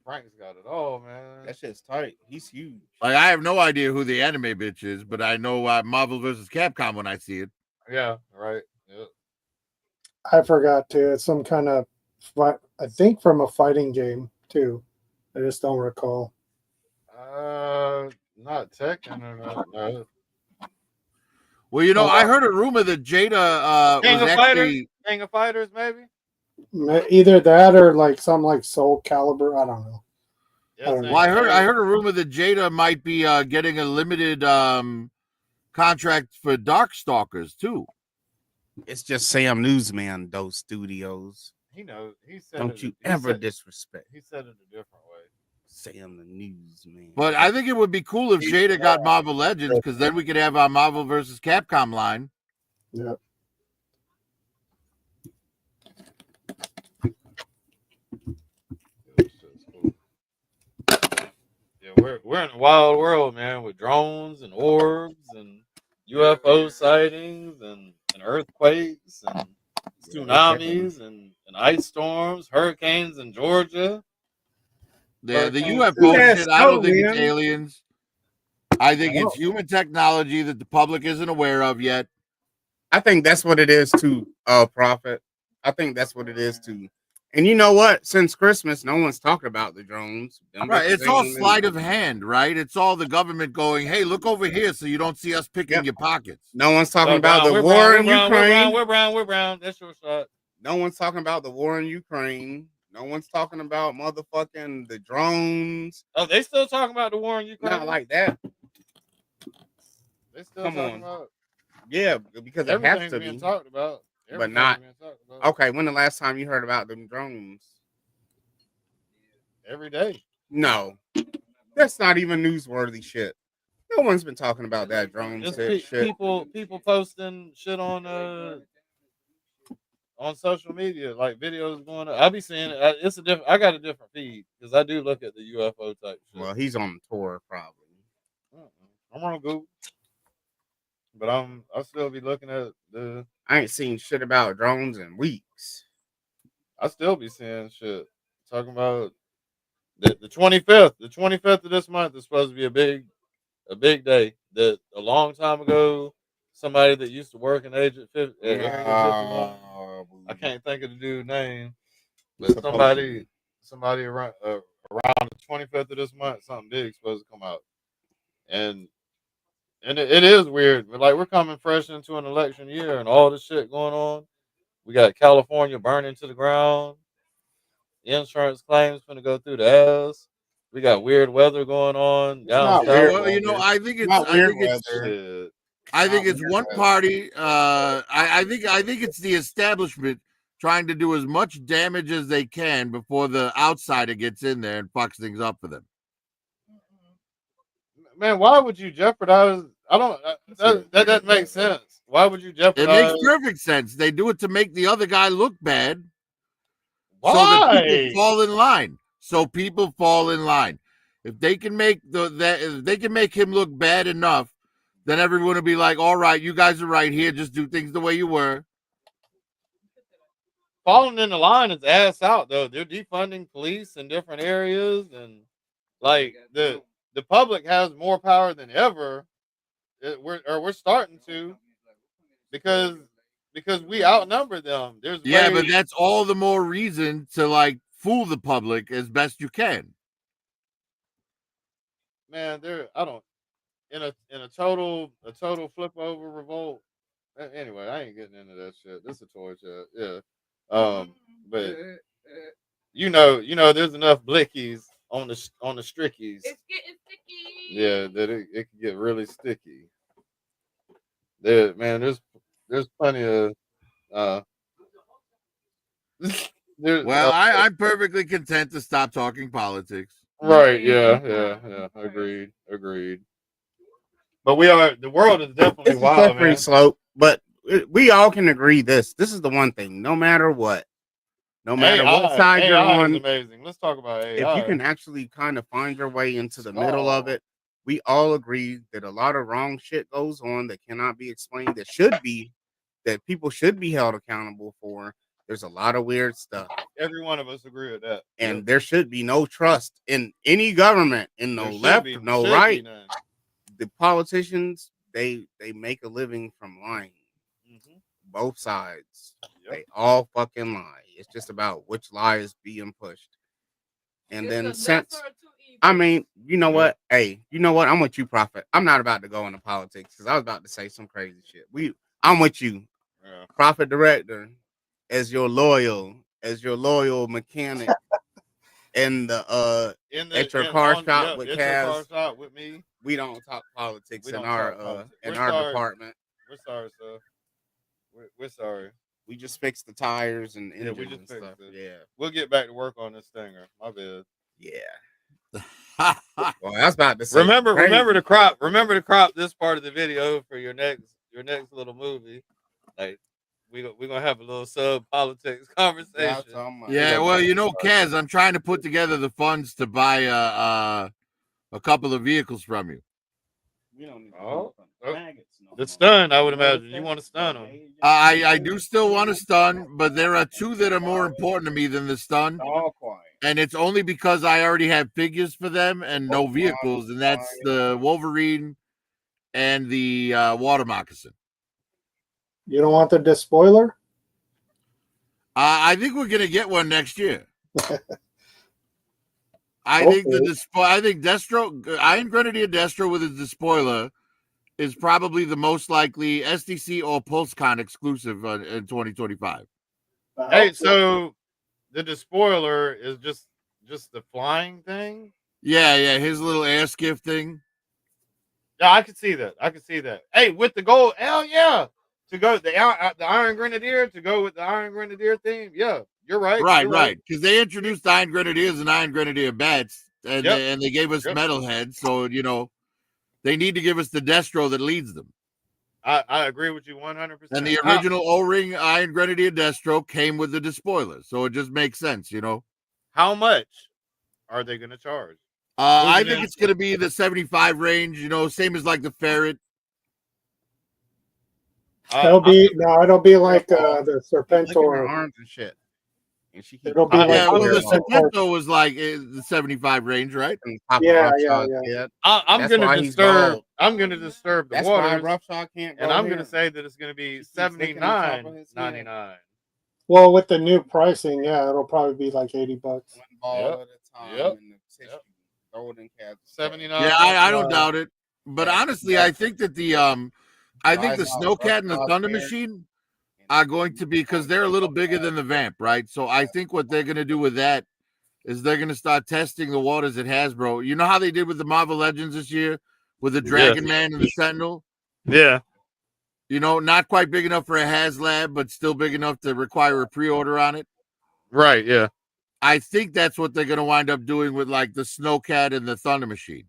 Frank's got it all, man. That shit's tight. He's huge. Like I have no idea who the anime bitch is, but I know Marvel versus Capcom when I see it. Yeah, right. Yeah. I forgot to. It's some kind of, I think from a fighting game too. I just don't recall. Not Tekken or not. No. Well, you know, I heard a rumor that Jada King was of actually King of Fighters, maybe. Either that or like some like Soul Calibur. I don't know. Yeah, I don't know. Well, I heard a rumor that Jada might be getting a limited contract for Darkstalkers too. It's just Sam Newsman, those studios. He knows. He said. Don't you ever disrespect. He said it a different way. Sam the Newsman. But I think it would be cool if Jada got Marvel Legends, because then we could have our Marvel versus Capcom line. Yeah. Yeah, we're in a wild world, man, with drones and orbs and UFO sightings and earthquakes and tsunamis and ice storms, hurricanes in Georgia. The Hurricanes. UFO shit, I don't think it's man. aliens. I think it's human technology that the public isn't aware of yet. I think that's what it is too, Prophet. I think that's what it is too. And you know what? Since Christmas, no one's talking about the drones. Right, it's all sleight of hand, right? It's all the government going, hey, look over here so you don't see us picking your pockets. No one's talking So, about Brown, the we're war brown, in we're brown, Ukraine. We're brown. That's your shot. No one's talking about the war in Ukraine. No one's talking about motherfucking the drones. Oh, they still talking about the war in Ukraine? Not like that. They still Come talking on. about Yeah, because it has everything's to being be. talked about. But Everything's not. being talked about. Okay, when the last time you heard about them drones? Every day. No. That's not even newsworthy shit. No one's been talking about that drone It's shit. people posting shit on social media, like videos going up. I be seeing it. It's a different. I got a different feed because I do look at the UFO type shit. Well, he's on the tour probably. I'm on Google, but I'll still be looking at the. I ain't seen shit about drones in weeks. I still be seeing shit talking about the 25th. The 25th of this month is supposed to be a big day. That a long time ago, somebody that used to work in Agent 50, I can't think of the dude's name, but somebody around the 25th of this month, something big supposed to come out, and it is weird. But like we're coming fresh into an election year, and all this shit going on. We got California burning to the ground. Insurance claims going to go through the ass. We got weird weather going on down south. Well, you know, I think it's one party. I think it's the establishment trying to do as much damage as they can before the outsider gets in there and fucks things up for them. Man, why would you jeopardize? I don't. That doesn't make sense. Why would you jeopardize? It makes perfect sense. They do it to make the other guy look bad. Why? So that people fall in line. If If they can make if they can make him look bad enough, then everyone will be like, all right, you guys are right here. Just do things the way you were. Falling in the line is ass out though. They're defunding police in different areas, and like the public has more power than ever. We're starting to because we outnumber them. There's Yeah, but that's all the more reason to like fool the public as best you can. man. I don't in a total flip over revolt. Anyway, I ain't getting into that shit. This is a toy chat. Yeah. But you know, there's enough blickies on the strickies. It's getting sticky. Yeah, that it can get really sticky. There's plenty of there's Well, I'm perfectly content to stop talking politics. right, yeah. Agreed. But the world is definitely It's a wild, slippery man. slope, but we all can agree this is the one thing. No matter what side you're AI on, is amazing. Let's talk about AI. if you can actually kind of find your way into the middle of it, we all agree that a lot of wrong shit goes on that cannot be explained, that people should be held accountable for. There's a lot of weird stuff. Every one of us agree with that. And there should be no trust in any government, in no left, no right. The politicians, they make a living from lying. Both sides. They all fucking lie. It's just about which lie is being pushed. And then I mean, you know what? Hey, you know what? I'm with you, Prophet. I'm not about to go into politics because I was about to say some crazy shit. I'm with you, Prophet Director, as your loyal mechanic at your car shop with Kaz. Car shop with me. We don't talk politics in our department. We're sorry, sir. We're sorry. We just fixed the tires and engines we just and fixed stuff. it. Yeah. We'll get back to work on this stinger. My bad. Yeah. Well, I was about to say. Remember to crop this part of the video for your next little movie. Like we're gonna have a little sub politics conversation. Yeah, well, you know, Kaz, I'm trying to put together the funds to buy a couple of vehicles from you. We don't need the stun, I would imagine. You want to stun them. I do still want to stun, but there are two that are more important to me than the stun. All quiet. And it's only because I already have figures for them and no vehicles, and that's the Wolverine and the water moccasin. You don't want the despoiler? I think we're gonna get one next year. I think Destro, Iron Grenadier Destro with his despoiler is probably the most likely SDC or PulseCon exclusive in 2025. Hey, so the despoiler is just the flying thing? Yeah, his little air skiff thing. Yeah, I could see that. Hey, with the gold, hell yeah. To go the Iron Grenadier, to go with the Iron Grenadier theme. Yeah, you're right. Right. Because they introduced Iron Grenadiers and Iron Grenadier bats, and they gave us metalheads. So, you know, they need to give us the Destro that leads them. I agree with you 100%. And the original O-Ring Iron Grenadier Destro came with the despoiler. So it just makes sense, you know. How much are they going to charge? I think it's going to be the 75 range, you know, same as like the Ferret. It'll be like the Serpentor arms and shit. And it'll be like the Serpentor was like the 75 range, right? Yeah. I'm gonna disturb the That's waters. why Roughshod can't go and I'm here. gonna say that it's gonna be $79.99. Well, with the new pricing, yeah, it'll probably be like $80. One ball at a time. Yep. And the tissue. Throw it in cabs. 79. Yeah, I don't doubt it. But honestly, I think that the Snowcat and the Thunder Machine are going to be, because they're a little bigger than the Vamp, right? So I think what they're going to do with that is they're going to start testing the waters at Hasbro. You know how they did with the Marvel Legends this year with the Dragon Man and the Sentinel? Yeah. You know, not quite big enough for a HasLab, but still big enough to require a pre-order on it. Right, yeah. I think that's what they're going to wind up doing with like the Snowcat and the Thunder Machine.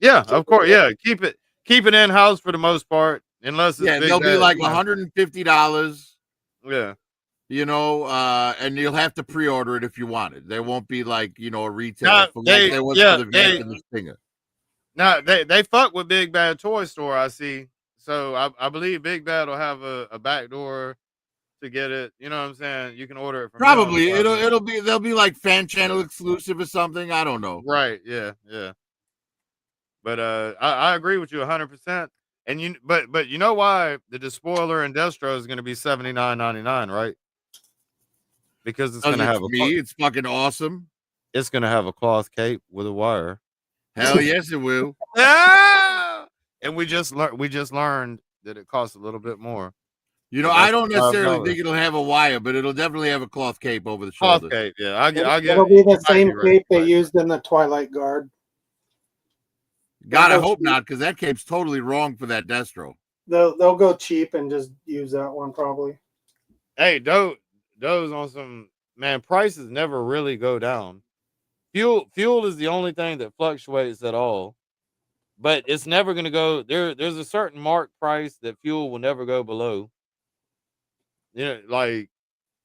Yeah, of course. Yeah, keep it in house for the most part, unless it's they'll be like $150. Yeah, and you'll have to pre-order it if you want it. There won't be like a retail Nah, like there was for the Vamp and the Stinger. No, they fuck with Big Bad Toy Store. I see. So I believe Big Bad will have a back door to get it. You know what I'm saying? You can order it from them, Probably but- they'll be like fan channel exclusive or something. I don't know. Right. Yeah. Yeah. But I agree with you 100%. And but you know why the Despoiler and Destro is going to be $79.99, right? Because it's going to have it's fucking awesome. It's going to have a cloth cape with a wire. Hell yes, it will. Ah! And we just learned that it costs a little bit more. I don't necessarily think it'll have a wire, but it'll definitely have a cloth cape over the shoulder. Cloth cape, yeah. I get. It'll be the same cape they used in the Twilight Guard. God, I hope not, because that cape's totally wrong for that Destro. They'll go cheap and just use that one probably. Hey, Doe's on some man. Prices never really go down. Fuel is the only thing that fluctuates at all, but it's never going to go there. There's a certain mark price that fuel will never go below. Like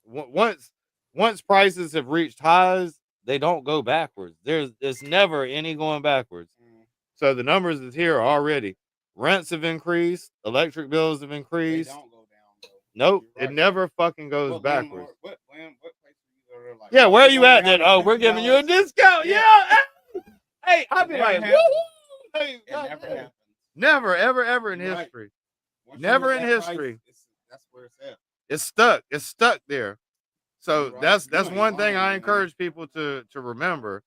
once prices have reached highs, they don't go backwards. There's never any going backwards. So the numbers is here already. Rents have increased, electric bills have increased. They don't go down, nope, right. It never fucking goes backwards. What like, yeah, where are you at then? Oh, we're giving you a discount. Yeah. Hey, I'll be like, woo! Hey, never, ever in history. Never in history. That's where it's at. It's stuck. It's stuck there. So that's one thing I encourage people to remember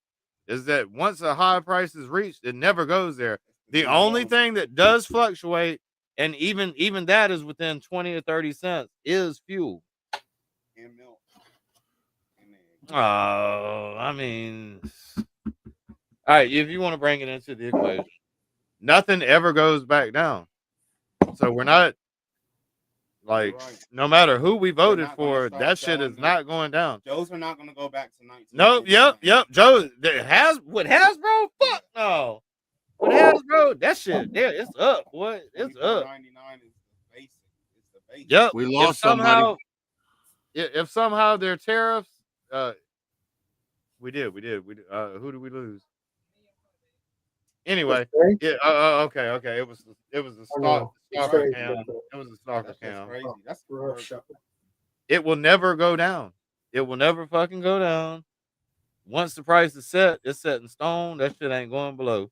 is that once a high price is reached, it never goes there. The only thing that does fluctuate, and even that is within 20 or 30 cents, is fuel. And milk. Oh, I mean, all right, if you want to bring it into the equation, nothing ever goes back down. So we're not like, no matter who we voted for, that shit is not going down. Joe's are not going to go back to 19. Nope, yep. Joe, Hasbro? Fuck no. With Hasbro, that shit, yeah, it's up, boy. It's up. $99 is the basic. It's the basic. Yep. We lost somebody. If somehow their tariffs, we did. Who did we lose? Anyway, yeah. Okay. It was the stalker cam. It was the stalker cam. That's crazy. It will never go down. It will never fucking go down. Once the price is set, it's set in stone. That shit ain't going below.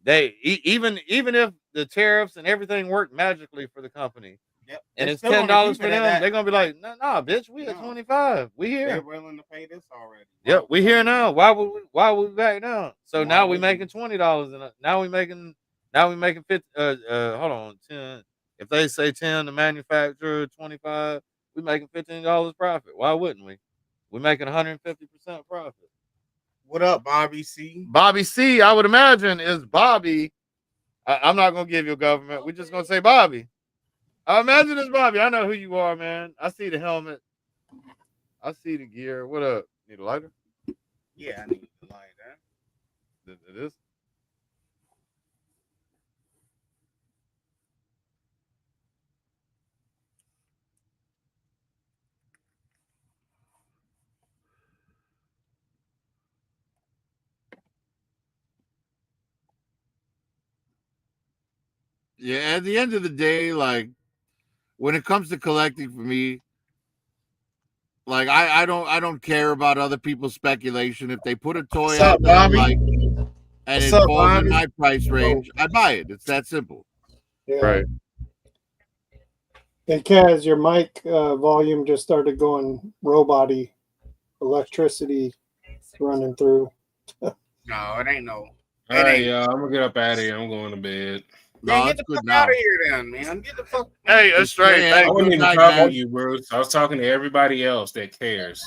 They even if the tariffs and everything work magically for the company, yep. And it's $10 for them, they're gonna be like, nah, bitch, we at 25. We here. They're willing to pay this already. Yep, we here now. Why would we back down? So now we making $20 and now we making 50. Hold on, 10. If they say 10, the manufacturer 25, we making $15 profit. Why wouldn't we? We're making 150% profit. What up, Bobby C? Bobby C, I would imagine, is Bobby. I'm not gonna give you a government. We're just gonna say Bobby. I imagine it's Bobby. I know who you are, man. I see the helmet. I see the gear. What up? Need a lighter? Yeah, I need a lighter. This? Yeah, at the end of the day, like when it comes to collecting for me, like I don't care about other people's speculation. If they put a toy out that I like and it falls in my price range, I buy it. It's that simple. Yeah. Right. And Kaz, your mic volume just started going robot-y, electricity running through. No, it ain't no. All right, y'all. I'm gonna get up out of here. I'm going to bed. Man, get the fuck out of here, then, man. Get the fuck. Hey, that's straight. Hey, I wasn't even talking to you, Bruce. I was talking to everybody else that cares.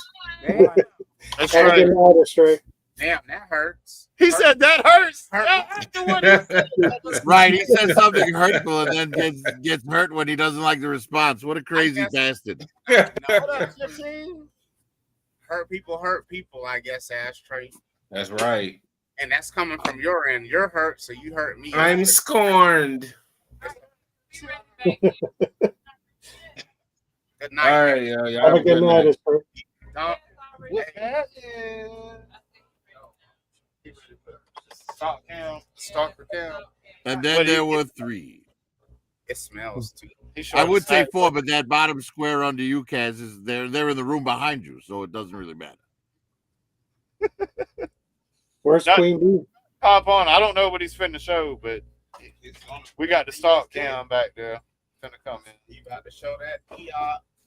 That's right. Damn, that hurts. He said that hurts. Right. He said something hurtful and then gets hurt when he doesn't like the response. What a crazy bastard. Hurt people, I guess, Ashtray. That's right. And that's coming from your end. You're hurt, so you hurt me. I'm scorned. Good All night. right, yo. Y'all Have a good night. It's Don't- What's happening? Stock cam, stalker cam. And then But there were 3. It smells too. He I showed would us say that. 4, but that bottom square under you, Kaz, is they're in the room behind you, so it doesn't really matter. Where's Not- Queen Bee? Hop on. I don't know what he's finna show, but we got the stock cam back there. Finna come in. You about to show that?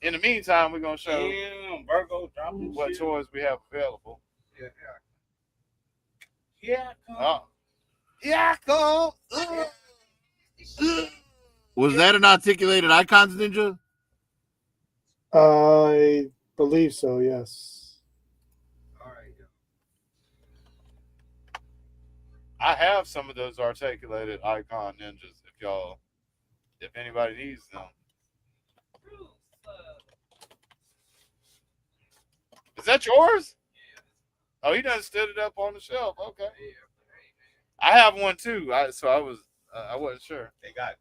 In the meantime, we're gonna show Damn, Virgo dropping what shit. toys we have available. Yeah, come. Oh. Yeah, come. Was that an articulated icons ninja? I believe so. Yes. All right. I have some of those articulated icon ninjas. If anybody needs them. Is that yours? Oh, he done stood it up on the shelf. Okay. I have one too. I wasn't sure. They got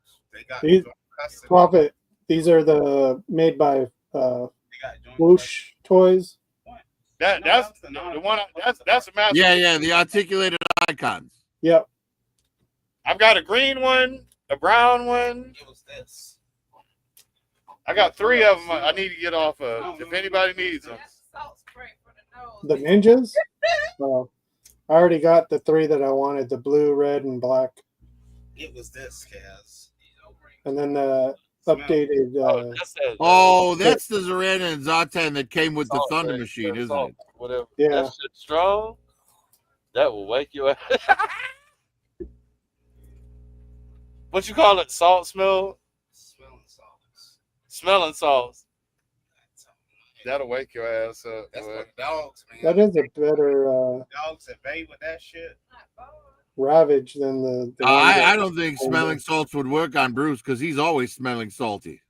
These custom. Profit. These are the made by They got joint Whoosh Toys. That's the one. That's a master. Yeah, the articulated icons. Yep. I've got a green one, a brown one. It was this. I got 3 of them. I need to get off of. If anybody needs them. The ninjas. I already got the 3 that I wanted: the blue, red, and black, It was this, Kaz. and then the updated. That's the Zorana and Zartan that came with the Salt, Thunder right? Machine, Yeah, isn't salt, it? Whatever. Yeah. That shit strong. That will wake you up. What you call it? Salt smell? Smelling salts. Smelling salts. That'll wake your ass up. That's boy. for the dogs, man. That is a better Dogs that bathe with that shit. Ravage than the. one I that- don't think smelling salts would work on Bruce because he's always smelling salty.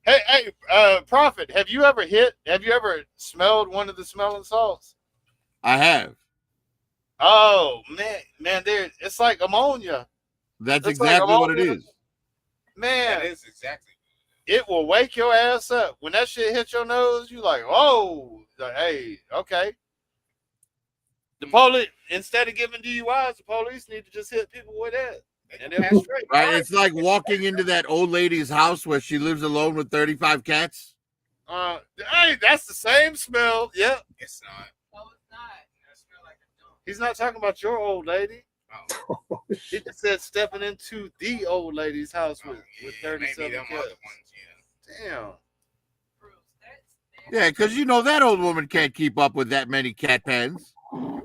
Hey, Prophet, have you ever smelled one of the smelling salts? I have. Oh man, it's like ammonia. That's It's like exactly what it ammonia. is. Man, That is exactly. it will wake your ass up. When that shit hits your nose, you like, whoa. Like, hey, okay. The police, instead of giving DUIs, the police need to just hit people with that. And they'll be straight. Right? It's like walking into that old lady's house where she lives alone with 35 cats. Hey, that's the same smell. Yep. It's not. No, it's not. He's not talking about your old lady. Oh, He just said stepping into the old lady's house with maybe 37 them cats. other ones, yeah. Damn. Yeah, because you know that old woman can't keep up with that many cat pens. And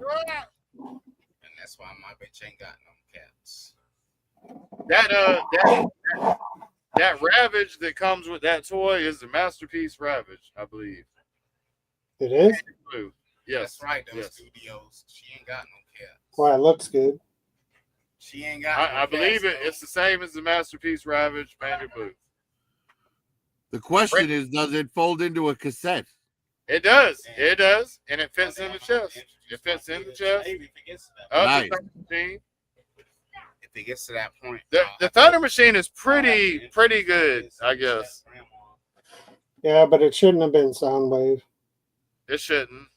that's why my bitch ain't got no cats. That Ravage that comes with that toy is the Masterpiece Ravage, I believe. It is. Blue. Yes. That's right, those Yes. studios. She ain't got no cats. Well, it looks good. She ain't got no I believe cats, it. It's the same as the Masterpiece Ravage Bandit Blue. The question is, does it fold into a cassette? It does. It does. And it fits in the chest. It fits in the chest. Maybe if it gets to that Nice. The Thunder Machine. If it gets to that point. The Thunder Machine is pretty good, I guess. Yeah, but it shouldn't have been Soundwave. It shouldn't.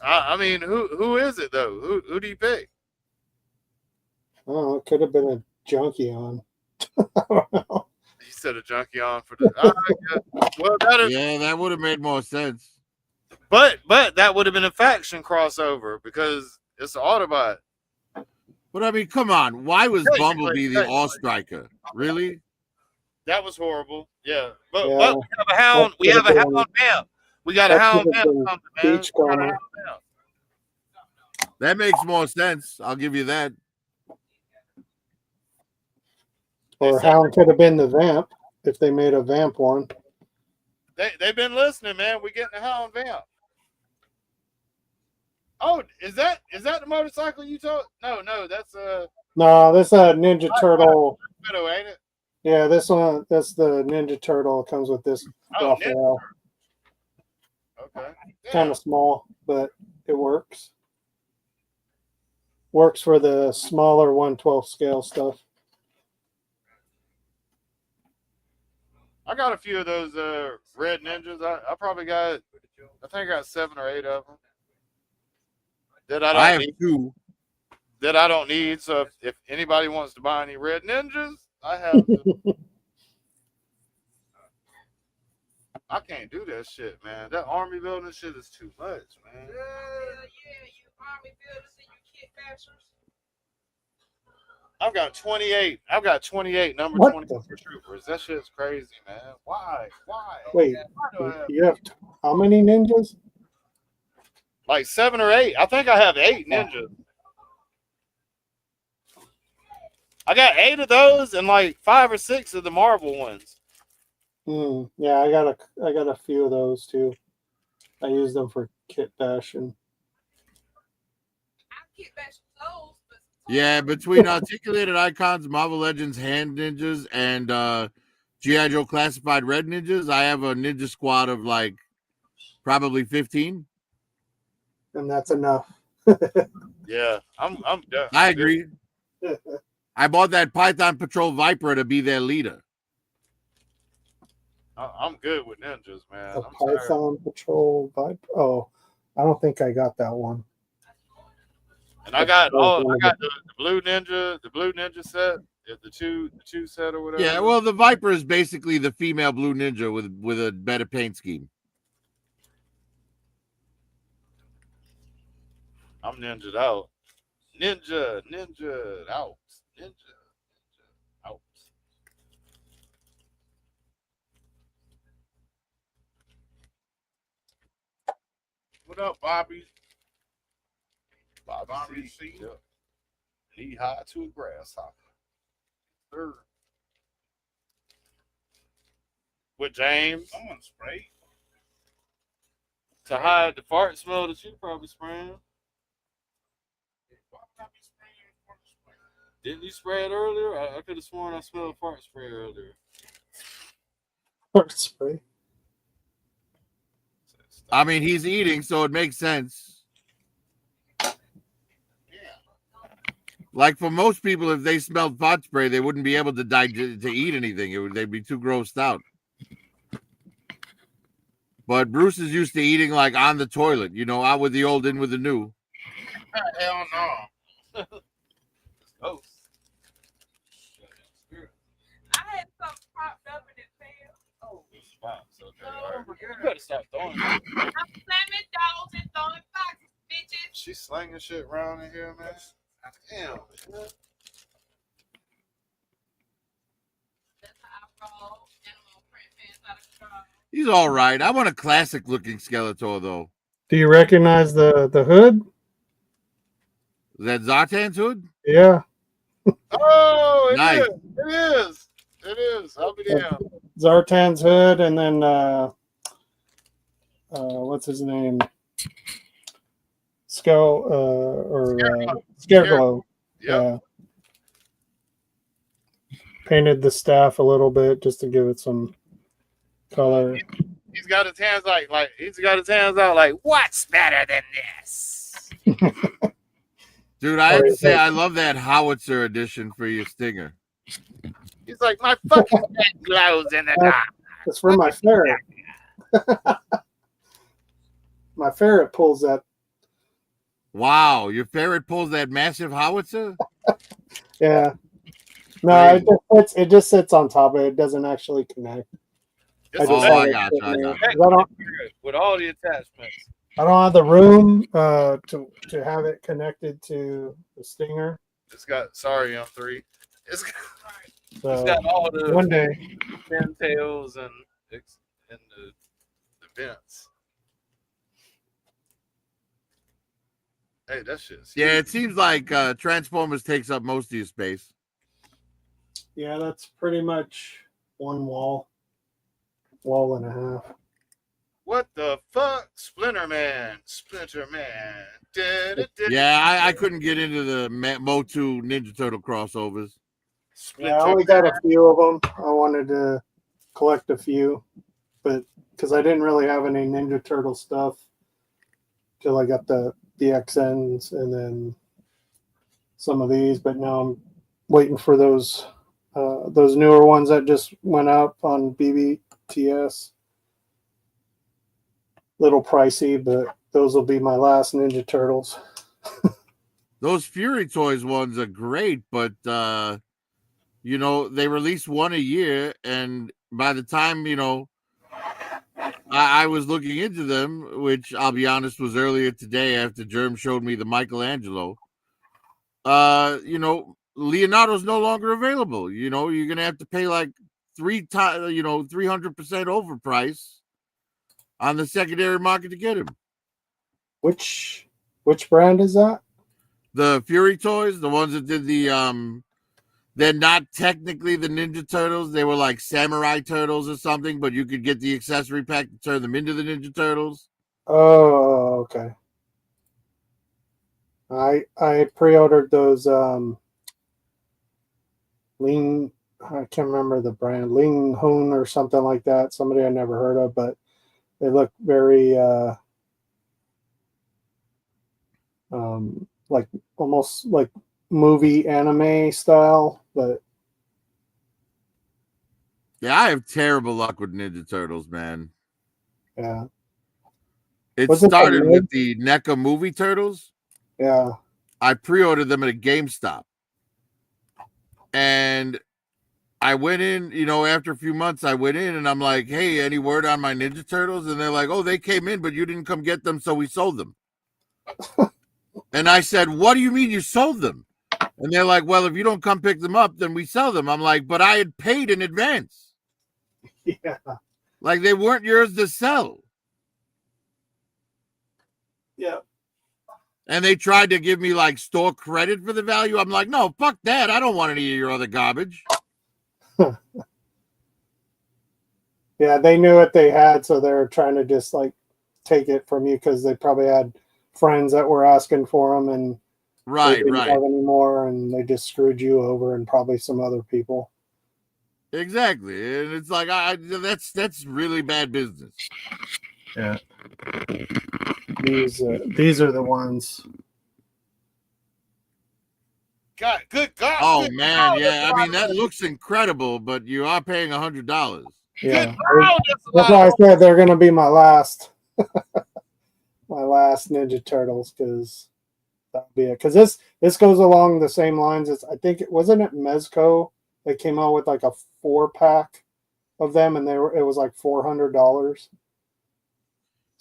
I mean, who is it though? Who do you pick? Oh, it could have been a junkie on. You said a junkie on for the. Yeah. Well, that would have made more sense. But that would have been a faction crossover because it's an Autobot. But I mean, come on. Why was Hey, Bumblebee the hey. All Striker? Really? That was horrible. Yeah, but Yeah. we have a hound. We have a hound vamp. We got a That hound could have vamp been coming, man. Beachcomber. That makes more sense. I'll give you that. Or Hound could have been the Vamp if they made a Vamp one. They've been listening, man. We getting a hound vamp. Oh, is that the motorcycle you told? No, that's No, that's a Ninja Turtle. Widow, ain't it? Yeah, this one, that's the Ninja Turtle. It comes with this Oh, Raphael. Okay. Kind of small, but it works. Works for the smaller 1/12 scale stuff. got a few of those red ninjas. I probably got, I think I got 7 or 8 of them that I I don't have need. 2. That I don't need. So if anybody wants to buy any red ninjas, I have them. I can't do that shit, man. That army building shit is too much, man. Yeah, you army builders and you kid bashers. I've got 28. I've got 28 number What 24 troopers. That shit's crazy, man. Why? Wait, Why do I have you have how many ninjas? like 7 or 8? I think I have 8 ninjas. I got 8 of those and like 5 or 6 of the Marvel ones. Yeah, I got a few of those too. I use them for kit bashing. I kid bash those, but Yeah, between Articulated Icons, Marvel Legends Hand Ninjas, and G.I. Joe Classified Red Ninjas, I have a ninja squad of like probably 15. And that's enough. Yeah, I'm done. I agree. I bought that Python Patrol Viper to be their leader. I'm good with ninjas, man. A I'm tired. Python Patrol Viper. Oh, I don't think I got that one. And I got the blue ninja set, the two set or whatever. Yeah, well, the Viper is basically the female blue ninja with a better paint scheme. I'm ninja'd out. Ninja out. Ninja out. What up, Bobby? Bobby C. Yep. Knee high to a grasshopper. Third. With James. Someone sprayed. To hide the fart smell that you probably spraying. Didn't you spray it earlier? I could have sworn I smelled fart spray earlier. Fart spray. I mean, he's eating, so it makes sense. Like for most people, if they smelled fart spray, they wouldn't be able to eat anything. They'd be too grossed out. But Bruce is used to eating like on the toilet, out with the old, in with the new. Hell no. Oh. I had something popped up and it fell. Oh, You better stop throwing it. I'm slamming dogs and throwing boxes, bitches. She's slinging shit around in here, man. Damn. That's how I roll. Animal print pants out of control. He's all right. I want a classic looking Skeletor, though. Do you recognize the hood? Is that Zartan's hood? Yeah. Oh, Nice. It is. I'll be down. Zartan's hood, and then what's his name? Scareglow. Yeah. Painted the staff a little bit just to give it some color. He's got his hands out like, what's better than this? Dude, I have to say, I love that howitzer edition for your Stinger. He's like, my fucking head glows in the dark. It's for my ferret. My ferret pulls that. Wow, your ferret pulls that massive howitzer? Yeah. No, it just sits on top of it. It doesn't actually connect. I got you. With all the attachments. I don't have the room to have it connected to the Stinger. It's got M3. It's So got all the one day pintails and the vents. Hey, that shit's Yeah, it seems like Transformers takes up most of your space. Yeah, that's pretty much one wall and a half. What the fuck? Splinter Man. Yeah, I couldn't get into the Motu Ninja Turtle crossovers. Yeah, I only got a few of them. I wanted to collect a few, but because I didn't really have any Ninja Turtle stuff till I got the XNs and then some of these. But now I'm waiting for those newer ones that just went up on BB TS. Little pricey, but those will be my last Ninja Turtles. Those Fury Toys ones are great, but you know, they release one a year, and by the time, you know, I was looking into them, which I'll be honest was earlier today after Germ showed me the Michelangelo. You know, Leonardo's no longer available. You know, you're gonna have to pay like 300% overprice on the secondary market to get him. Which brand is that? The Fury Toys, the ones that did the they're not technically the Ninja Turtles. They were like Samurai Turtles or something, but you could get the accessory pack to turn them into the Ninja Turtles. Oh, okay. I pre-ordered those Ling, I can't remember the brand, Ling Hoon or something like that. Somebody I never heard of, but they look very like almost like movie anime style, but Yeah, I have terrible luck with Ninja Turtles, man. yeah. It Was it the started Meg? with the NECA movie Turtles. Yeah. I pre-ordered them at a GameStop. And I went in, you know, after a few months, I went in and I'm like, hey, any word on my Ninja Turtles? And they're like, oh, they came in, but you didn't come get them, so we sold them. And I said, what do you mean you sold them? And they're like, well, if you don't come pick them up, then we sell them. I'm like, but I had paid in advance. Yeah. Like they weren't yours to sell. Yeah. And they tried to give me like store credit for the value. I'm like, no, fuck that. I don't want any of your other garbage. Yeah, they knew what they had, so they're trying to just like take it from you because they probably had friends that were asking for them and they didn't have any more, and they just screwed you over and probably some other people. Exactly, and it's like that's really bad business. Yeah, these are the ones. God, good God! Oh good man, God, yeah. I mean, that looks incredible, but you are paying $100. Yeah, God, that's why I said they're gonna be my last, my last Ninja Turtles, because that'll be it. Because this goes along the same lines as I think it wasn't it Mezco. They came out with like a 4-pack of them, and it was like $400.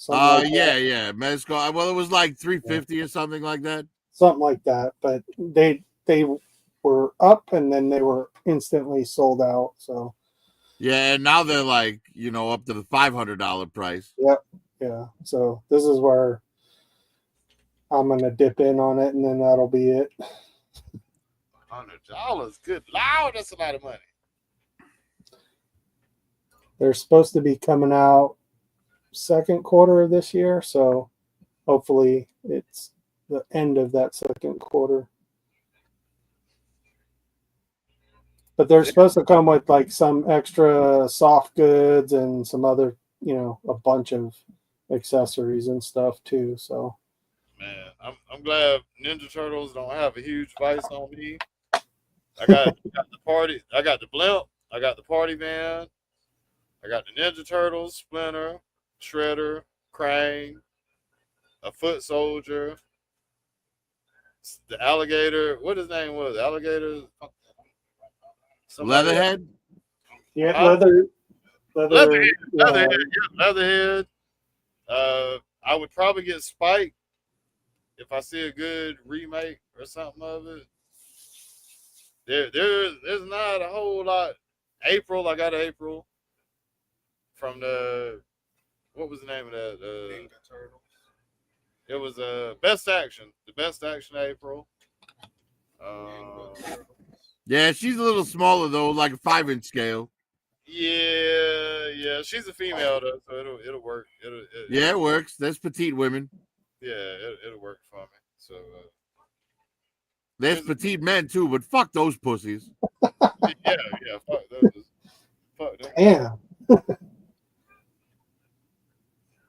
Yeah, Mezco. Well, it was like $350 or something like that. Something like that, but they were up and then they were instantly sold out. So yeah, and now they're like, you know, up to the $500 price. Yep. Yeah. So this is where I'm gonna dip in on it, and then that'll be it. $100, good Lord, that's a lot of money. They're supposed to be coming out second quarter of this year, so hopefully it's the end of that second quarter. But they're supposed to come with like some extra soft goods and some other, you know, a bunch of accessories and stuff too. So Man, I'm glad Ninja Turtles don't have a huge vice on me. I got the party. I got the blimp. I got the party van. I got the Ninja Turtles, Splinter, Shredder, Krang, a Foot Soldier, the alligator. What his name was? Alligator. Leatherhead. yeah, Leatherhead. Leatherhead. I would probably get Spike if I see a good remake or something of it. There's not a whole lot. April, I got April from the what was the name of that? It was Best Action, the Best Action April. Yeah, she's a little smaller though, like a 5-inch scale. Yeah, she's a female though, so it'll work. It works. There's petite women. Yeah, it'll work for me. So there's petite men too, but fuck those pussies. yeah, fuck those. Fuck them. Damn.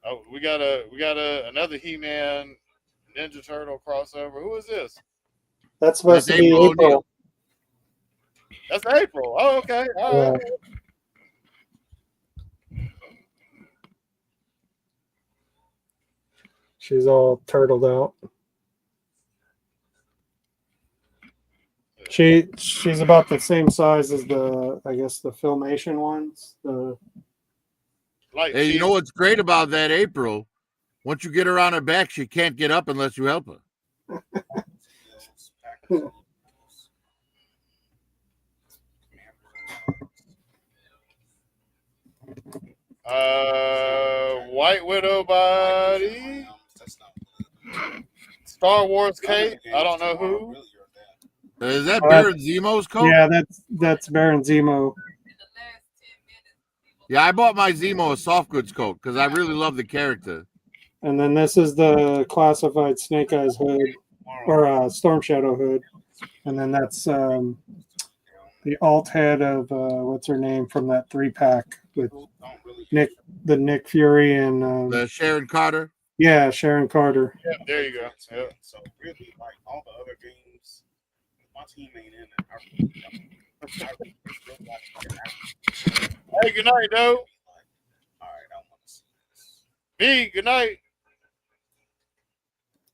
Oh, we got another He-Man Ninja Turtle crossover. Who is this? That's supposed to be April. That's April. Oh, okay. All right. She's all turtled out. She's about the same size as the Filmation ones. Hey, you know what's great about that April? Once you get her on her back, she can't get up unless you help her. White Widow body. Star Wars cape. I don't know who. Is that Baron Zemo's coat? Yeah, that's Baron Zemo. Yeah, I bought my Zemo a soft goods coat because I really love the character. And then this is the classified Snake Eyes hood, or Storm Shadow hood. And then that's the alt head of what's her name from that 3-pack with Nick Fury and the Sharon Carter. Yeah, Sharon Carter. Yeah, there you go. Yep. So really, like all the other games, my team ain't in it. Hey, good night, though. All right, I want to see this. B, good night.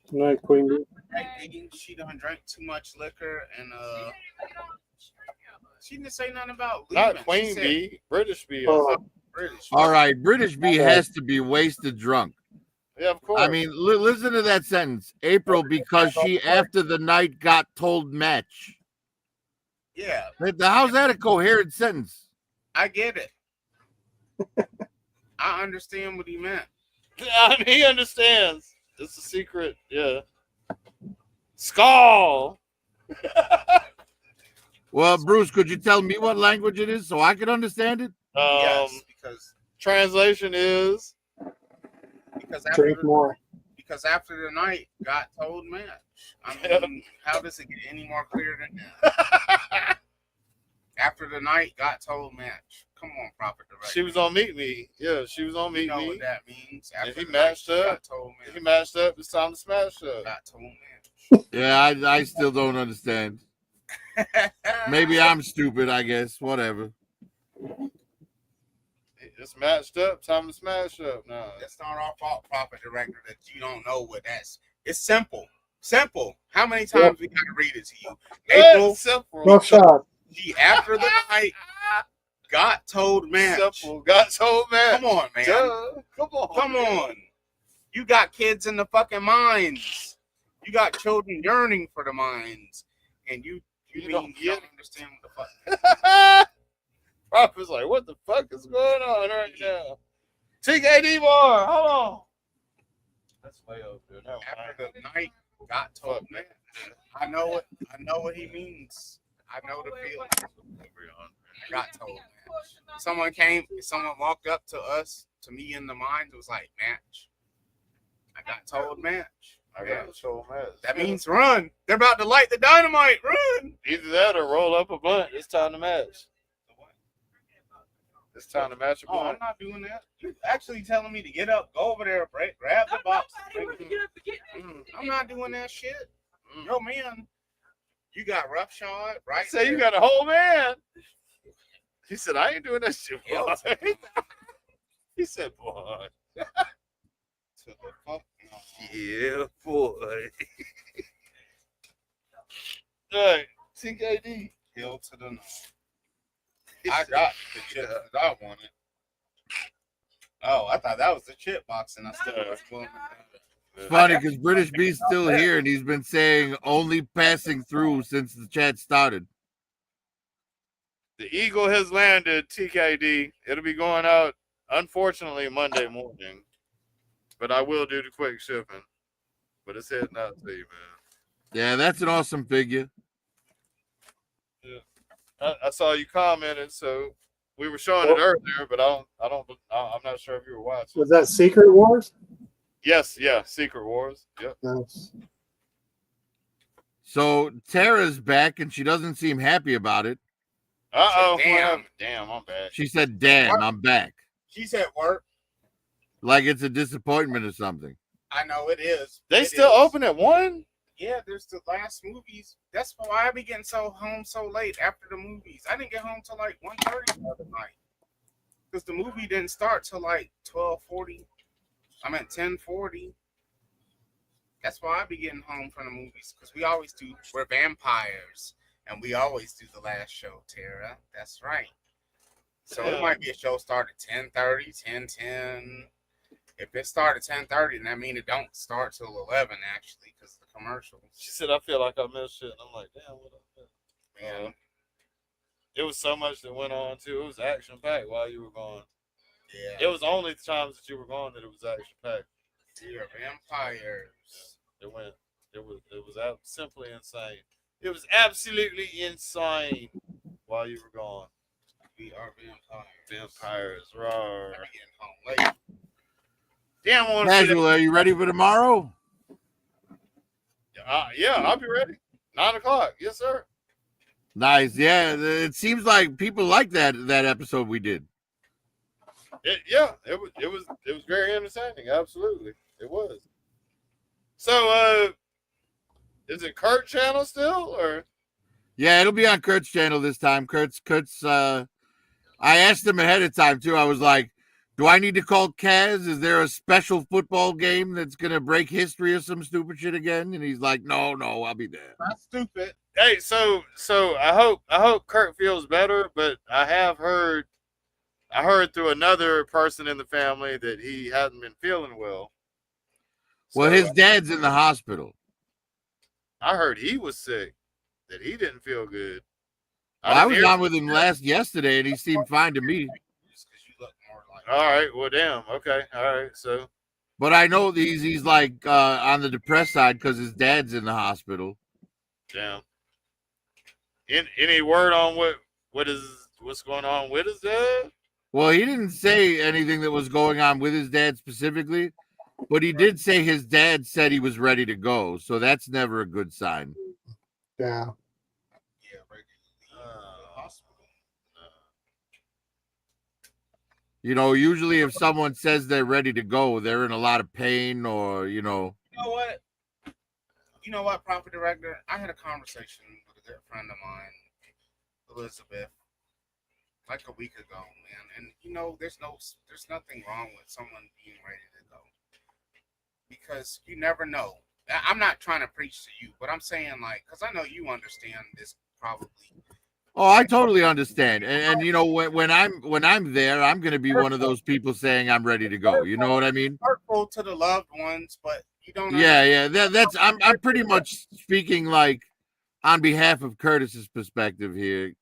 Good night, Queen Bee. She done drank too much liquor and she didn't say nothing about leaving. Not Queen Bee, British Bee. British. All right, British Bee has to be wasted drunk. Yeah, of course. I mean, listen to that sentence. April, because she, after the night, got told match. Yeah. How's that a coherent sentence? I get it. I understand what he meant. He understands. It's a secret. Yeah. Skull. Well, Bruce, could you tell me what language it is so I can understand it? Yes, because translation is Drink more. Because after the night, got told match. I mean, how does it get any more clear than that? After the night, got told match. Come on, proper director. She was on Meet Me. Yeah, she was on Meet You know Me. what that means. And After he the matched night, up. got told match. He matched up. It's time to smash up. Got told match. Yeah, I still don't understand. Maybe I'm stupid, I guess. Whatever. It's matched up. Time to smash up now. It's not our fault, proper director, that you don't know what that's. It's simple. Simple. How many times we gotta read it to you? April. Simple. Rough shot. She after the night got told match. Simple. Got told match. Come on, man. Duh. Come on. Come on. You got kids in the fucking mines. You got children yearning for the mines. And you don't understand what the fuck. Prophet's like, what the fuck is going on right now? TKD bar, hold on. That's way over there. No, after the night got told match. I know what he means. I know the feeling. I got told match. Someone walked up to us, to me in the mines, was like, match. I got told match. I got told match. That means run. They're about to light the dynamite. Run. Either that or roll up a blunt. It's time to match. It's time to match a Oh, blunt. I'm not doing that. You're actually telling me to get up, go over there, grab the box. I'm not doing that shit. Yo, man, you got roughshod, right? Say you got a whole man. He said, I ain't doing that shit, boy. He said, boy. Yeah, boy. Hey, TKD. Hill to the north. I got the chip that I wanted. Oh, I thought that was the chip box, and I still was pulling it. It's funny because British B's still here, and he's been saying only passing through since the chat started. The Eagle has landed, TKD. It'll be going out, unfortunately, Monday morning. But I will do the quick shipping. But it's heading out to you, man. Yeah, that's an awesome figure. Yeah. I saw you commented, so we were showing it earlier, but I'm not sure if you were watching. Was that Secret Wars? Yes, yeah, Secret Wars. Yep. Nice. So Tara's back, and she doesn't seem happy about it. Uh-oh. Damn, I'm back. She said, damn, I'm back. She's at work. Like it's a disappointment or something. I know it is. They still open at 1? Yeah, there's the last movies. That's why I be getting home so late after the movies. I didn't get home till like 1:30 the other night. Because the movie didn't start till like 12:40. I'm at 10:40. That's why I be getting home from the movies because we're vampires and we always do the last show, Tara. That's right. So it might be a show start at 10:30, 10:10. If it started at 10:30, then that means it don't start till 11 actually because the commercials. She said, "I feel like I missed shit." And I'm like, "Damn, what I missed?" Yeah. It was so much that went on too. It was action packed while you were gone. Yeah. It was only the times that you were gone that it was action packed. We are vampires. It was simply insane. It was absolutely insane while you were gone. We are vampires. Vampires, roar. I'm getting home late. Damn, Casual, are you ready for tomorrow? Yeah, I'll be ready. 9 o'clock. Yes, sir. Nice. Yeah, it seems like people like that episode we did. It was very entertaining. Absolutely, it was. So, is it Kurt channel still, or? Yeah, it'll be on Kurt's channel this time. Kurt's. I asked him ahead of time too. I was like, "Do I need to call Kaz? Is there a special football game that's gonna break history or some stupid shit again?" And he's like, "No, I'll be there." Not stupid. Hey, so I hope Kurt feels better, but I heard through another person in the family that he hasn't been feeling well. Well, his dad's in the hospital. I heard he was sick, that he didn't feel good. I was on with him yesterday, and he seemed fine to me. All right, well, damn. Okay, all right. So, but I know he's like on the depressed side because his dad's in the hospital. Damn. Any word on what's going on with his dad? Well, he didn't say anything that was going on with his dad specifically, but he did say his dad said he was ready to go, so that's never a good sign. Yeah. Usually if someone says they're ready to go, they're in a lot of pain or. You know what, Prophet Director? I had a conversation with a good friend of mine, Elizabeth, like a week ago, man. And there's nothing wrong with someone being ready to go. Because you never know. I'm not trying to preach to you, but I'm saying because I know you understand this probably. Oh, I totally understand. And when I'm there, I'm going to be one of those people saying I'm ready to go. You know what I mean? Hurtful to the loved ones, but you don't. Yeah. That's I'm pretty much speaking on behalf of Curtis's perspective here.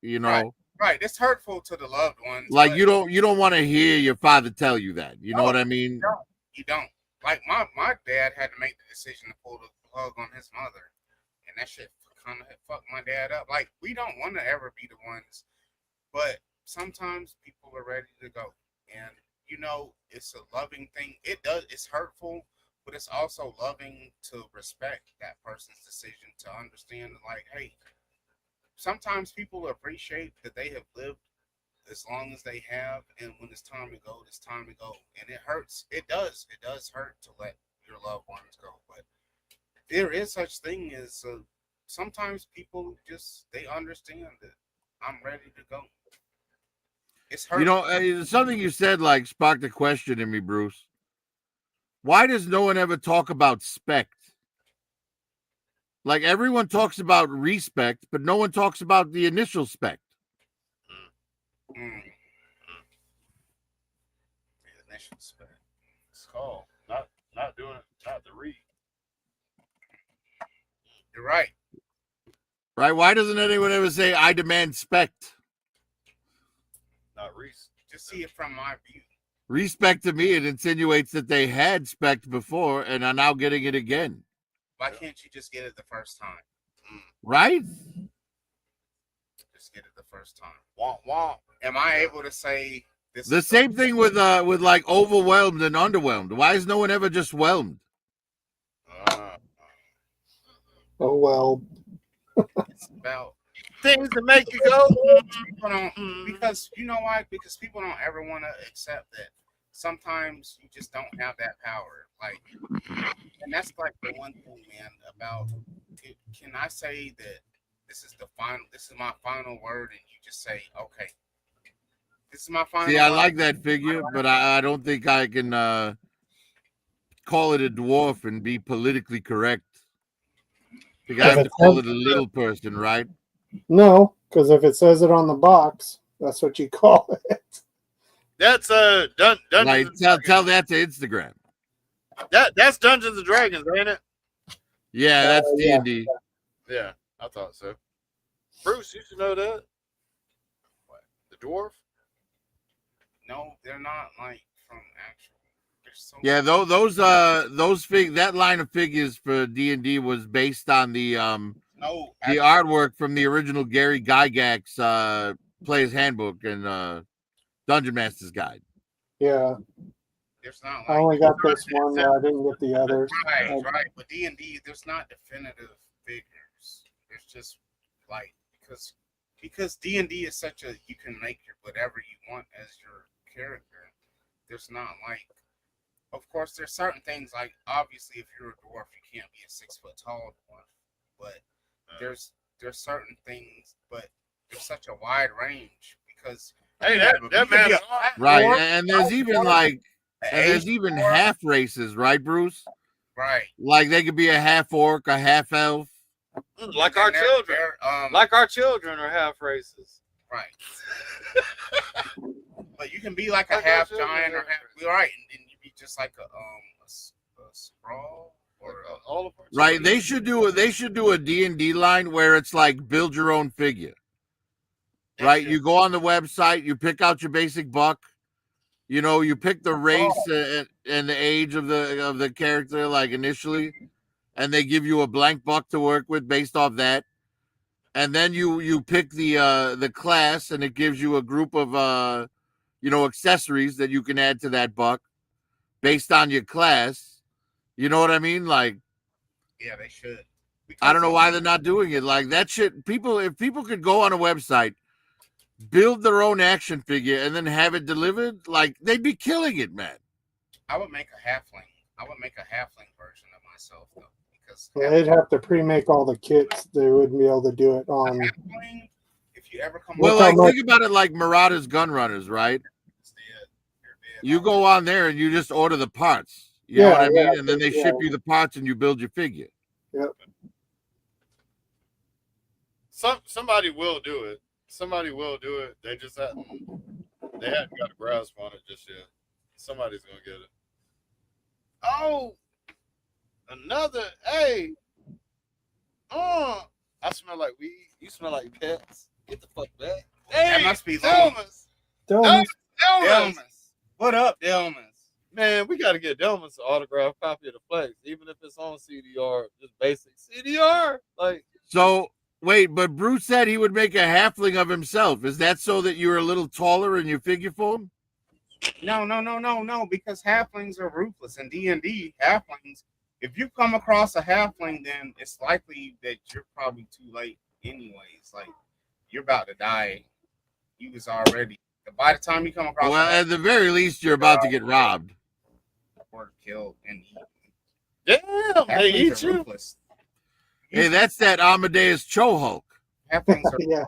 Right. It's hurtful to the loved ones. Like you don't want to hear your father tell you that. You know what I mean? You don't. Like my dad had to make the decision to pull the plug on his mother, and that shit kind of fucked my dad up. Like we don't want to ever be the ones, but sometimes people are ready to go, and it's a loving thing. It's hurtful, but it's also loving to respect that person's decision, to understand hey, sometimes people appreciate that they have lived as long as they have, and when it's time to go, it's time to go. And it hurts. It does hurt to let your loved ones go, but there is such thing as sometimes people they understand that I'm ready to go. It's hurtful. Something you said sparked a question in me, Bruce. Why does no one ever talk about spect? Like everyone talks about respect, but no one talks about the initial spect. The initial spect. It's called not doing it, not the read. You're right. Right? Why doesn't anyone ever say I demand spect? Not Reese. Just see it from my view. Respect to me, it insinuates that they had spect before and are now getting it again. Why can't you just get it the first time? Right? Just get it the first time. Womp womp. Am I able to say this? The same thing with overwhelmed and underwhelmed. Why is no one ever just whelmed? Oh well. It's about things that make you go. Because you know why? Because people don't ever want to accept that sometimes you just don't have that power. And that's the one thing, man, about it. Can I say that this is my final word, and you just say, okay, this is my final See, I word. like that figure, but I don't think I can call it a dwarf and be politically correct. You If have it to call says- it a little person, right? No, because if it says it on the box, that's what you call it. That's Dungeons Right. and Tell Dragons. that to Instagram. That's Dungeons and Dragons, ain't it? Yeah, that's D yeah. and D. Yeah, I thought so. Bruce, you should know that. What? The dwarf? No, they're not like from actual. So Yeah, that line of figures for D&D was based on the artwork from the original Gary Gygax Player's Handbook and Dungeon Master's Guide. Yeah. There's not like I only got this one. I didn't get the others. Right. But D&D, there's not definitive figures. There's just like because D&D is such a you can make whatever you want as your character. There's not like, of course, there's certain things like obviously if you're a dwarf you can't be a 6 foot tall dwarf, but there's certain things, but there's such a wide range because hey, that man, right? And there's even half races, right, Bruce? Right. Like they could be a half orc, a half elf. Like our children. Like our children are half races. Right. But you can be like a half giant or half right, and then you be just like a sprawl or all of them. Right. They should do a D&D line where it's like build your own figure. Right. You go on the website, you pick out your basic buck. You know, you pick the race and the age of the character, like initially, and they give you a blank buck to work with based off that. And then you pick the class, and it gives you a group of accessories that you can add to that buck based on your class. You know what I mean? Like, yeah, they should. I don't know why they're not doing it. Like that shit. If people could go on a website, build their own action figure, and then have it delivered, like they'd be killing it, man. I would make a halfling. I would make a halfling version of myself though, because They'd have to pre-make all the kits. They wouldn't be able to do it on. If you ever come, Well, like think about it like Marauders Gun Runners, right? You go on there and you just order the parts. You know what I mean? And then they ship you the parts and you build your figure. Yep. Somebody will do it. Somebody will do it. They just haven't got a grasp on it just yet. Somebody's gonna get it. Oh, another. Hey. I smell like weed. You smell like pets. Get the fuck back. Hey, that must be Delmas. Delmas. What up, Delmas? Man, we gotta get Delmas an autographed copy of the Flex, even if it's on CDR, just basic CDR. Like, so wait, but Bruce said he would make a halfling of himself. Is that so that you're a little taller in your figure form? No, because halflings are ruthless. In D&D, halflings, if you come across a halfling, then it's likely that you're probably too late anyways. Like, you're about to die. You was already, by the time you come across at the very least, you're about to get robbed. Or killed and eaten. Damn, they eat you? Ruthless. Hey, that's that Amadeus Cho Hulk. Halflings are Yeah.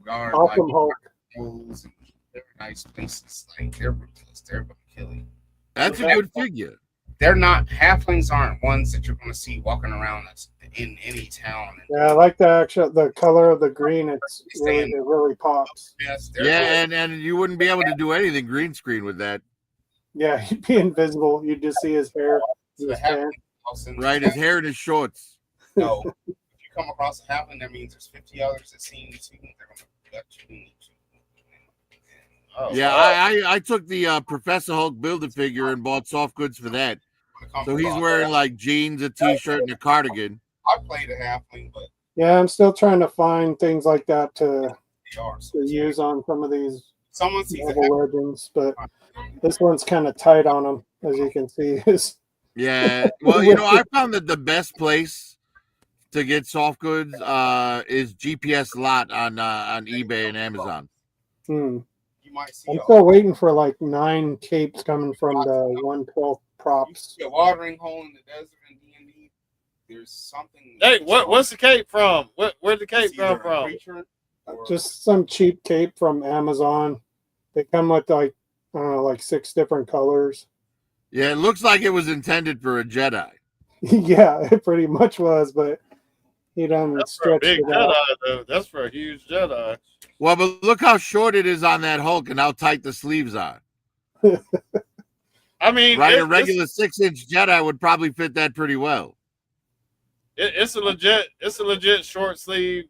guard Awesome like Hulk. holes and they're nice places. Like they're ruthless. They're gonna kill you. That's a good figure. They're not halflings aren't ones that you're gonna see walking around in any town. Yeah, I like the color of the green. It really pops. Yes, Yeah, and you wouldn't be able to do anything green screen with that. Yeah, he'd be invisible. You'd just see his hair. Right, his hair and his shorts. No, if you come across a halfling, that means there's 50 others that see you. They're gonna gut you. Yeah, I took the Professor Hulk Build-A-Figure and bought soft goods for that. So he's wearing like jeans, a t-shirt, and a cardigan. I played a halfling, but yeah, I'm still trying to find things like that to use on some of these Marvel Legends, but this one's kind of tight on them, as you can see. Yeah, well, I found that the best place to get soft goods is GPS Lot on eBay and Amazon. I'm still waiting for like 9 capes coming from the 112 props. A watering hole in the desert in D&D. There's something. Hey, what's the cape from? Where'd the cape come from? Just some cheap cape from Amazon. They come with like 6 different colors. Yeah, it looks like it was intended for a Jedi. Yeah, it pretty much was, but he done That's for a stretched big it out. Jedi, though. That's for a huge Jedi. Well, but look how short it is on that Hulk and how tight the sleeves are. I mean, Right, a regular 6-inch Jedi would probably fit that pretty well. It's a legit short sleeve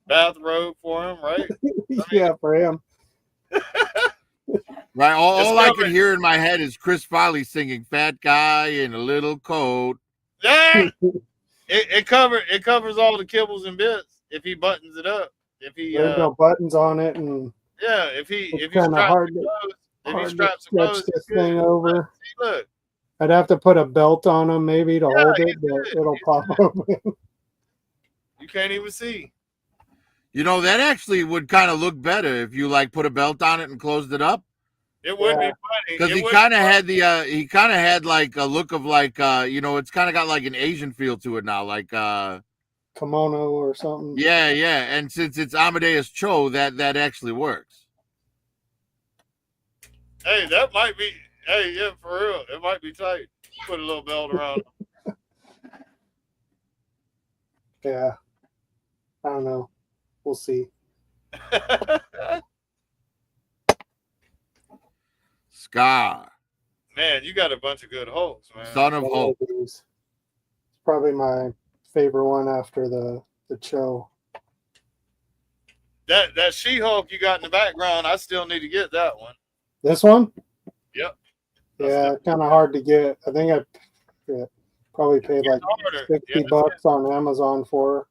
bathrobe for him, right? Yeah, for him. Right, all I can hear in my head is Chris Farley singing "Fat Guy in a Little Coat." Yeah, it covers all the kibbles and bits if he buttons it up. If he There's no buttons on it, and yeah, if he it's kind of hard to stretch this thing over. See, look, I'd have to put a belt on him maybe to hold it, but it'll pop open. you can't even see. You know, that actually would kind of look better if you like put a belt on it and closed it up. It would be funny because he kind of had the he kind of had like a look of like it's kind of got like an Asian feel to it now, like kimono or something. Yeah, and since it's Amadeus Cho, that actually works. Hey, that might be. Hey, yeah, for real, it might be tight. Put a little belt around him. Yeah, I don't know. We'll see. Scar. Man, you got a bunch of good Hulks, man. Son of Hope. It's probably my favorite one after the Cho. That She-Hulk you got in the background, I still need to get that one. This one? Yep. Yeah, kind of hard to get. I think I probably paid like $60 on Amazon for her.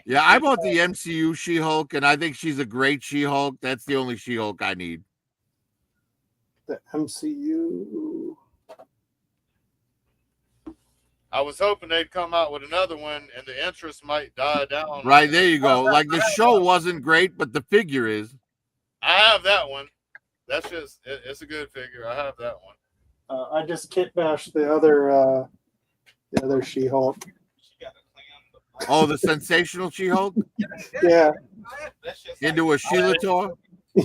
Yeah, I bought the MCU She-Hulk, and I think she's a great She-Hulk. That's the only She-Hulk I need. The MCU. I was hoping they'd come out with another one, and the interest might die down. Right, there you go. Like, the show wasn't great, but the figure is. I have that one. That's just, it's a good figure. I have that one. I just kit bashed the other She-Hulk. Oh, the sensational She-Hulk? Yeah. Into a Sheila-Tor?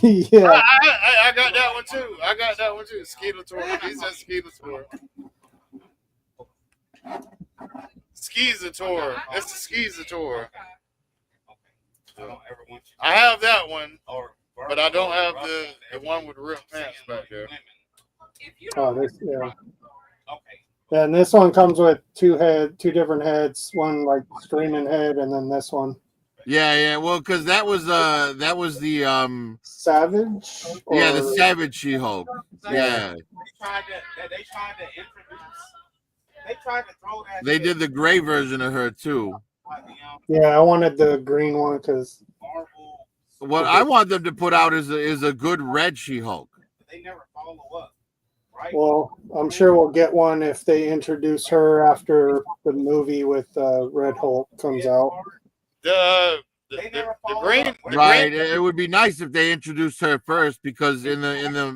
Yeah. I got that one too. I got that one too. Skeelator. He said Skeelator. Skeezator. It's the Skeezator. I have that one, but I don't have the one with the real pants back there. Oh, this yeah. And this one comes with two different heads, one like screaming head, and then this one. Yeah. Well, because that was the Savage. Yeah, the Savage She-Hulk. Yeah. They tried to throw that. They did the gray version of her too. Yeah, I wanted the green one because what I want them to put out is a good red She-Hulk. They never follow up. Right? Well, I'm sure we'll get one if they introduce her after the movie with Red Hulk comes out. The green, right. It would be nice if they introduced her first, because in the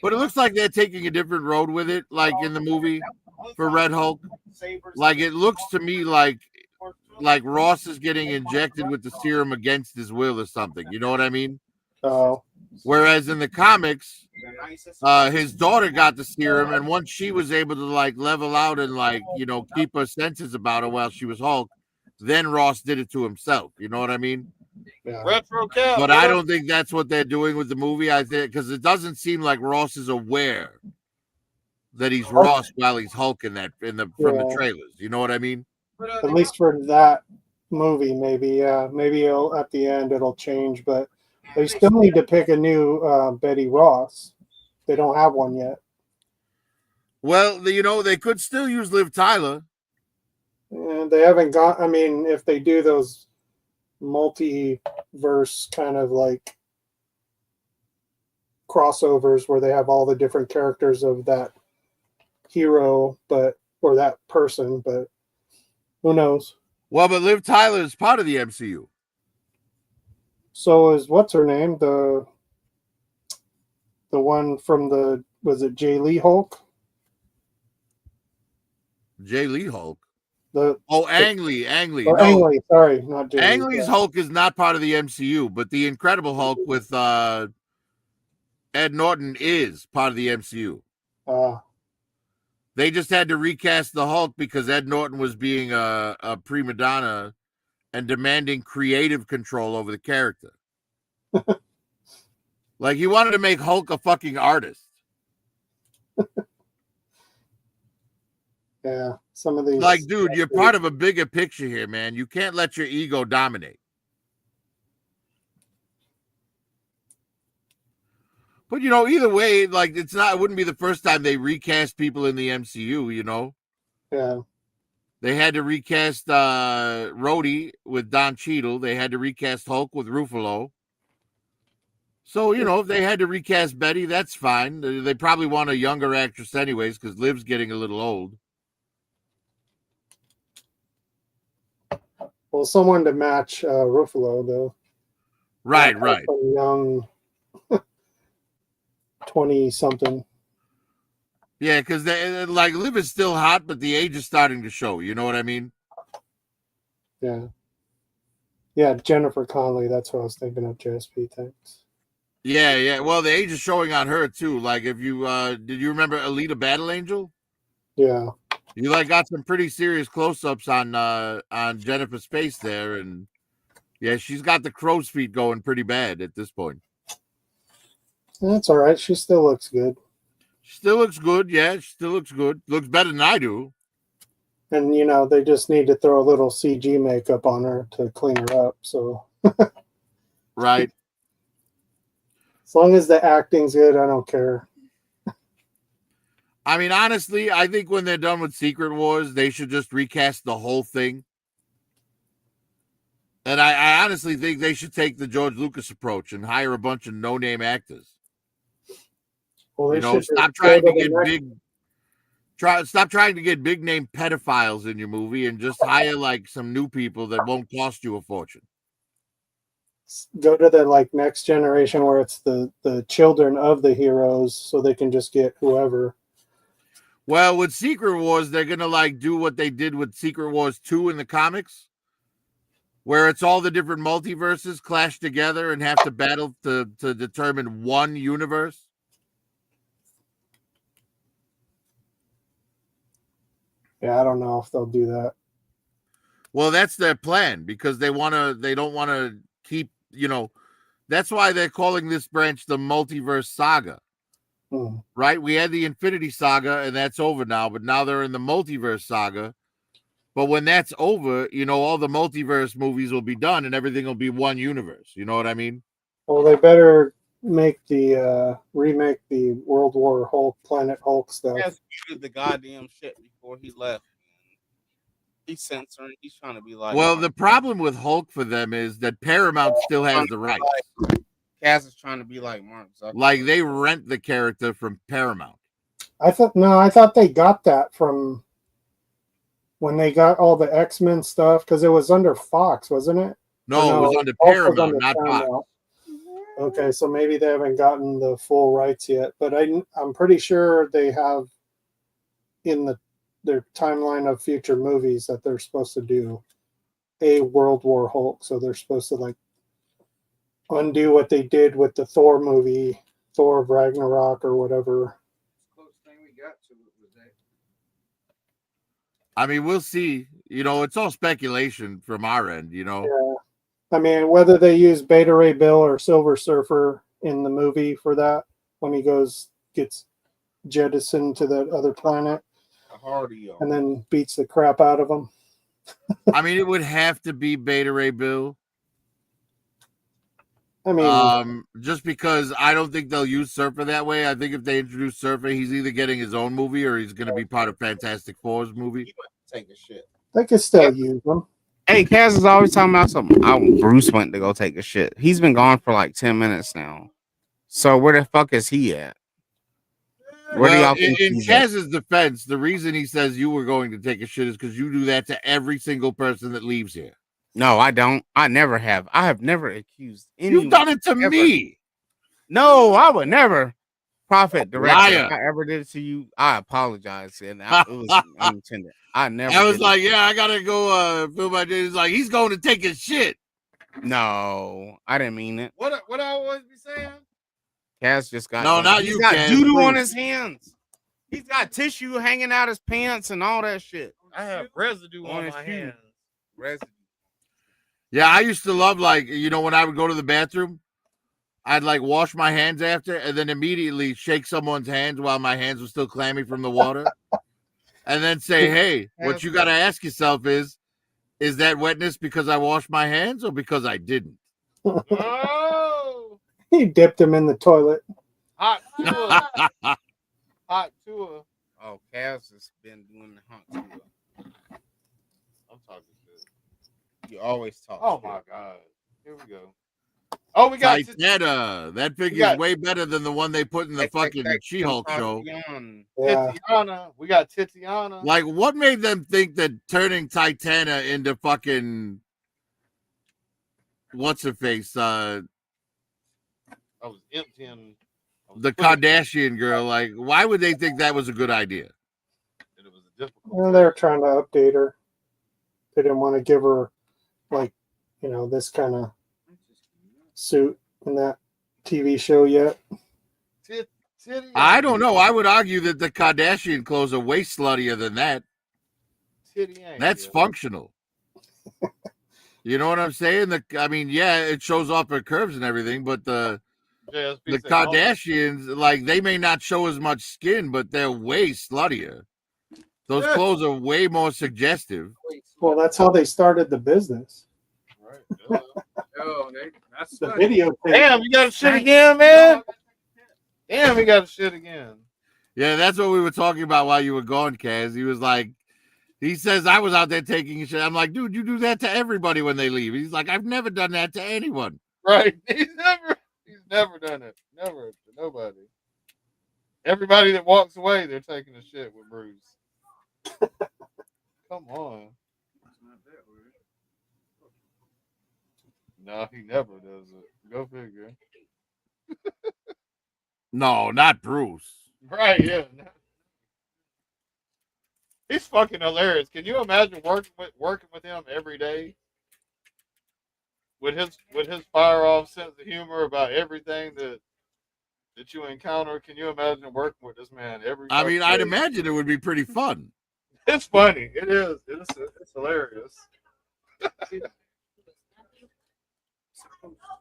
but it looks like they're taking a different road with it, like in the movie for Red Hulk. Like, it looks to me like Ross is getting injected with the serum against his will or something. You know what I mean? Oh. Whereas in the comics, his daughter got the serum, and once she was able to like level out and like, keep her senses about her while she was Hulk, then Ross did it to himself. You know what I mean? Yeah. Retro Cap. But I don't think that's what they're doing with the movie. I think because it doesn't seem like Ross is aware that he's Ross while he's Hulk from the trailers. You know what I mean? At least for that movie, maybe. Yeah, maybe at the end it'll change, but they still need to pick a new Betty Ross. They don't have one yet. Well, they could still use Liv Tyler. And they haven't got. I mean, if they do those multiverse kind of like crossovers where they have all the different characters of that hero, or that person, but who knows? Well, but Liv Tyler is part of the MCU. So is what's her name? The one from was it Jay Lee Hulk? Jay Lee Hulk. Ang Lee. Oh, Ang Lee, sorry, not Jay Lee. Ang Lee's Hulk is not part of the MCU, but the Incredible Hulk with Ed Norton is part of the MCU. They just had to recast the Hulk because Ed Norton was being a prima donna and demanding creative control over the character. Like, he wanted to make Hulk a fucking artist. Yeah, some of these. Like, dude, you're part of a bigger picture here, man. You can't let your ego dominate. But, you know, either way, like, it wouldn't be the first time they recast people in the MCU, you know? Yeah. They had to recast Rhodey with Don Cheadle. They had to recast Hulk with Ruffalo. So, you know, if they had to recast Betty, that's fine. They probably want a younger actress anyways, because Liv's getting a little old. Well, someone to match Ruffalo, though. Right, Not right. some young 20-something. Yeah, because like Liv is still hot, but the age is starting to show. You know what I mean? Yeah. Yeah, Jennifer Connelly. That's what I was thinking of, JSP. Thanks. Yeah, yeah. Well, the age is showing on her too. Like, if you did you remember Alita Battle Angel? Yeah. You like got some pretty serious close-ups on Jennifer's face there, and yeah, she's got the crow's feet going pretty bad at this point. That's all right. She still looks good. She still looks good. Yeah, she still looks good. Looks better than I do. And, you know, they just need to throw a little CG makeup on her to clean her up. So, right. As long as the acting's good, I don't care. I mean, honestly, I think when they're done with Secret Wars, they should just recast the whole thing. And I honestly think they should take the George Lucas approach and hire a bunch of no-name actors. Well, You know, stop trying to get stop trying to get big-name pedophiles in your movie and just hire like some new people that won't cost you a fortune. Go to the like next generation where it's the children of the heroes, so they can just get whoever. Well, with Secret Wars, they're gonna like do what they did with Secret Wars 2 in the comics, where it's all the different multiverses clash together and have to battle to determine one universe. Yeah, I don't know if they'll do that. Well, that's their plan because they don't want to keep, you know, that's why they're calling this branch the multiverse saga. Right? We had the Infinity Saga and that's over now, but now they're in the multiverse saga. But when that's over, you know, all the multiverse movies will be done and everything will be one universe. You know what I mean? Well, they better make the remake the World War Hulk, Planet Hulk stuff. He has muted the goddamn shit before he left. He's censoring. He's trying to be like. Well, the problem with Hulk for them is that Paramount still has the rights. Kaz is trying to be like Mark Zuckerberg. Like they rent the character from Paramount. I thought they got that from when they got all the X-Men stuff because it was under Fox, wasn't it? No, it was under Hulk Paramount, under not Paramount. Fox. Okay, so maybe they haven't gotten the full rights yet, but I'm pretty sure they have in their timeline of future movies that they're supposed to do a World War Hulk. So they're supposed to like undo what they did with the Thor movie, Thor of Ragnarok or whatever. I mean, we'll see. You know, it's all speculation from our end, you know. Yeah. I mean, whether they use Beta Ray Bill or Silver Surfer in the movie for that when he gets jettisoned to that other planet and then beats the crap out of him. I mean, it would have to be Beta Ray Bill. I mean, just because I don't think they'll use Surfer that way. I think if they introduce Surfer, he's either getting his own movie or he's going to be part of Fantastic Four's movie. Take a shit. They could still use them. Hey, Kaz is always talking about something. Bruce went to go take a shit. He's been gone for like 10 minutes now. So where the fuck is he at? Where do y'all think in he's at? Kaz's defense, the reason he says you were going to take a shit is because you do that to every single person that leaves here. No, I don't. I never have. I have never accused anyone. You've done it to me. No, I would never. Prophet director, Liar. if I ever did it to you, I apologize. And it was unintended. I never. I was did like, it. yeah, I gotta go fill my day. He's like, he's going to take his shit. No, I didn't mean it. What I always be saying? Kaz just got No, not he's you, got Kaz, doo-doo on please. his hands. He's got tissue hanging out his pants and all that shit. I have residue on his my shoe. hands. Residue. Yeah, I used to love, like, when I would go to the bathroom, I'd like wash my hands after and then immediately shake someone's hands while my hands were still clammy from the water. And then say, hey, what you got to ask yourself is that wetness because I washed my hands or because I didn't? Oh, He dipped him in the toilet. hot tour. Hot tour. Oh, Kaz has been doing the hot tour. I'm talking shit. You always talk. Oh shit. my god. Here we go. Oh, we got Titana. That figure's got- way better than the one they put in the fucking She-Hulk show. Yeah. Titiana. We got Titiana. Like, what made them think that turning Titana into fucking what's her face? I was emptying. The Kardashian girl. Like, why would they think that was a good idea? It was a difficult. Well, they're trying to update her. They didn't want to give her, like, this kind of suit in that TV show yet. I don't know. I would argue that the Kardashian clothes are way sluttier than that. That's functional. You know what I'm saying? It shows off her curves and everything, but the Kardashians, like, they may not show as much skin, but they're way sluttier. Those clothes are way more suggestive. Well, that's how they started the business. Right. That's The video. Damn, you got to shit again, man. Damn, we got to shit again. Yeah, that's what we were talking about while you were gone, Kaz. He was like, he says, I was out there taking a shit. I'm like, dude, you do that to everybody when they leave. He's like, I've never done that to anyone. Right. He's never done it. Never to nobody. Everybody that walks away, they're taking a shit with Bruce. Come on. No, he never does it. Go figure. No, not Bruce. Right, yeah. He's fucking hilarious. Can you imagine working with him every day? With his fire off sense of humor about everything that you encounter. Can you imagine working with this man every I mean, I'd day? imagine it would be pretty fun. It's funny. It is. It's hilarious.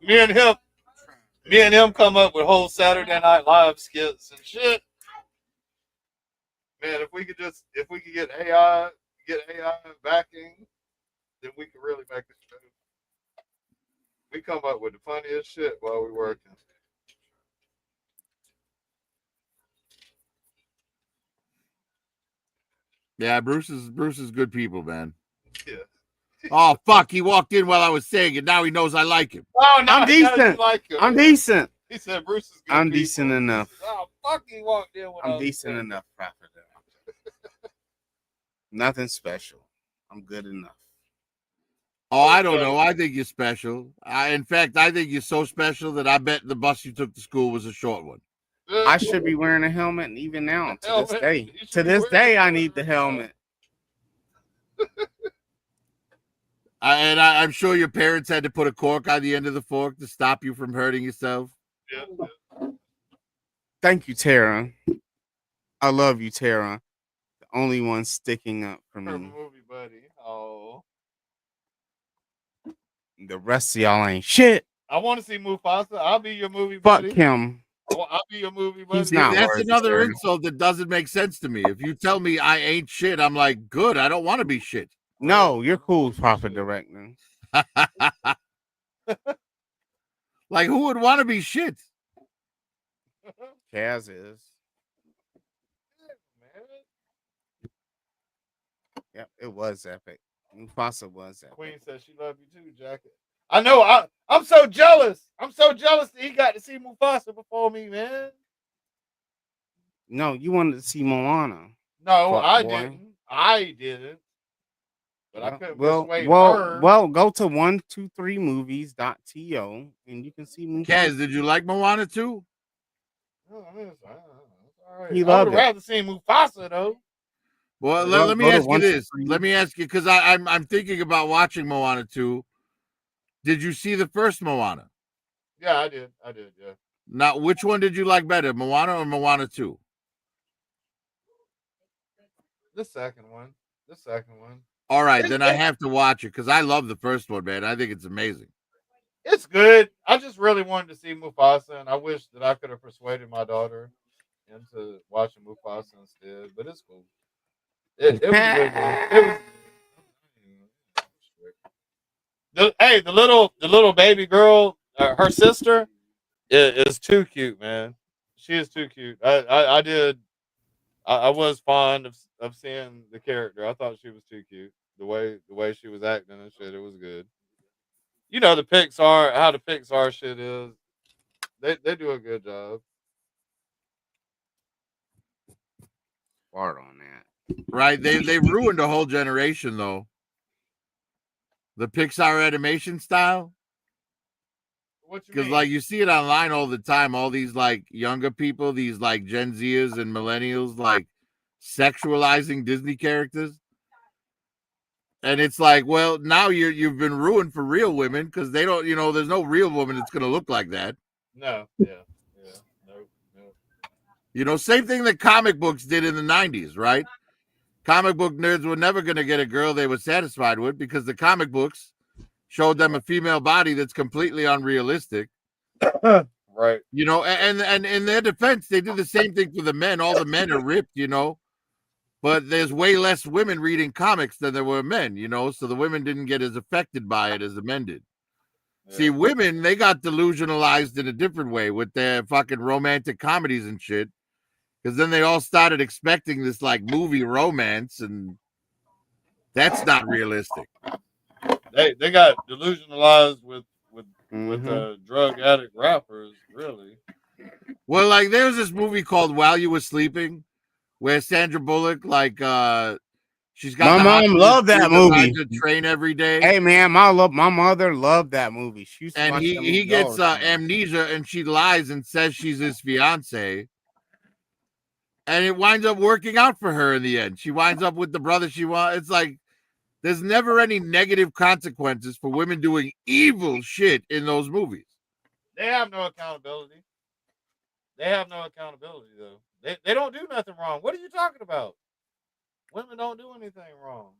Me and him come up with whole Saturday Night Live skits and shit. Man, if we could get AI backing, then we could really make this show. We come up with the funniest shit while we're working. Yeah, Bruce is good people, man. Yeah. Oh fuck! He walked in while I was saying it. Now he knows I like him. Oh no, I'm decent. Like him. I'm decent. He said Bruce is good. I'm people. decent enough. Oh fuck! He walked in. When I I'm was decent saying enough, Prophet. Nothing special. I'm good enough. Oh, I don't know. I think you're special. In fact, I think you're so special that I bet the bus you took to school was a short one. I should be wearing a helmet, and even now, to this Helmet. day. You should To be this wearing day, a I need the helmet. I'm sure your parents had to put a cork on the end of the fork to stop you from hurting yourself. Yeah. Thank you, Tara. I love you, Tara. The only one sticking up for Her me. movie buddy. Oh. The rest of y'all ain't shit. I want to see Mufasa. I'll be your movie Fuck buddy. him. I'll be your movie buddy. He's not That's worth another it. insult that doesn't make sense to me. If you tell me I ain't shit, I'm like, good. I don't want to be shit. No, you're cool, Prophet Director. Like, who would want to be shit? Kaz is. Yep, it was epic. Mufasa was epic. Queen says she love you too, Jacket. I know. I'm so jealous. I'm so jealous that he got to see Mufasa before me, man. No, you wanted to see Moana. No, Fuck I boy. didn't. I didn't. But I couldn't persuade her. Well, go to 123movies.to and you can see Mufasa. Kaz, did you like Moana too? Oh, I mean, it's all right. He I loved would it. have rather seen Mufasa though. Well, Go- let me go to ask you this. 123. Let me ask you, because I'm thinking about watching Moana 2. Did you see the first Moana? Yeah, I did. Yeah. Now, which one did you like better, Moana or Moana 2? The second one. The second one. All right, then I have to watch it because I love the first one, man. I think it's amazing. It's good. I just really wanted to see Mufasa, and I wish that I could have persuaded my daughter into watching Mufasa instead. But it's cool. It was a good movie. It was. The little baby girl, her sister, is too cute, man. She is too cute. I was fond of seeing the character. I thought she was too cute. The way she was acting and shit, it was good. You know how the Pixar shit is. They do a good job. Fart on that. Right? They ruined a whole generation though. The Pixar animation style. What you Because mean? like you see it online all the time, all these like younger people, these like Gen Zers and millennials, like sexualizing Disney characters. And it's like, well, now you've been ruined for real women because they don't, there's no real woman that's gonna look like that. No, yeah. No. Same thing that comic books did in the 90s, right? Comic book nerds were never gonna get a girl they were satisfied with because the comic books showed them a female body that's completely unrealistic. Right. And in their defense, they do the same thing for the men. All the men are ripped, but there's way less women reading comics than there were men, so the women didn't get as affected by it as the men did. Yeah. See, women, they got delusionalized in a different way with their fucking romantic comedies and shit. Because then they all started expecting this like movie romance, and that's not realistic. They got delusionalized with drug addict rappers, really. Well, like there was this movie called While You Were Sleeping, where Sandra Bullock, like she's got my mom loved that movie. To train every day. Hey man, my mother loved that movie. She used to and watch that movie he gets amnesia, and she lies and says she's his fiance. And it winds up working out for her in the end. She winds up with the brother she wants. It's like there's never any negative consequences for women doing evil shit in those movies. They have no accountability. Though. They don't do nothing wrong. What are you talking about? Women don't do anything wrong.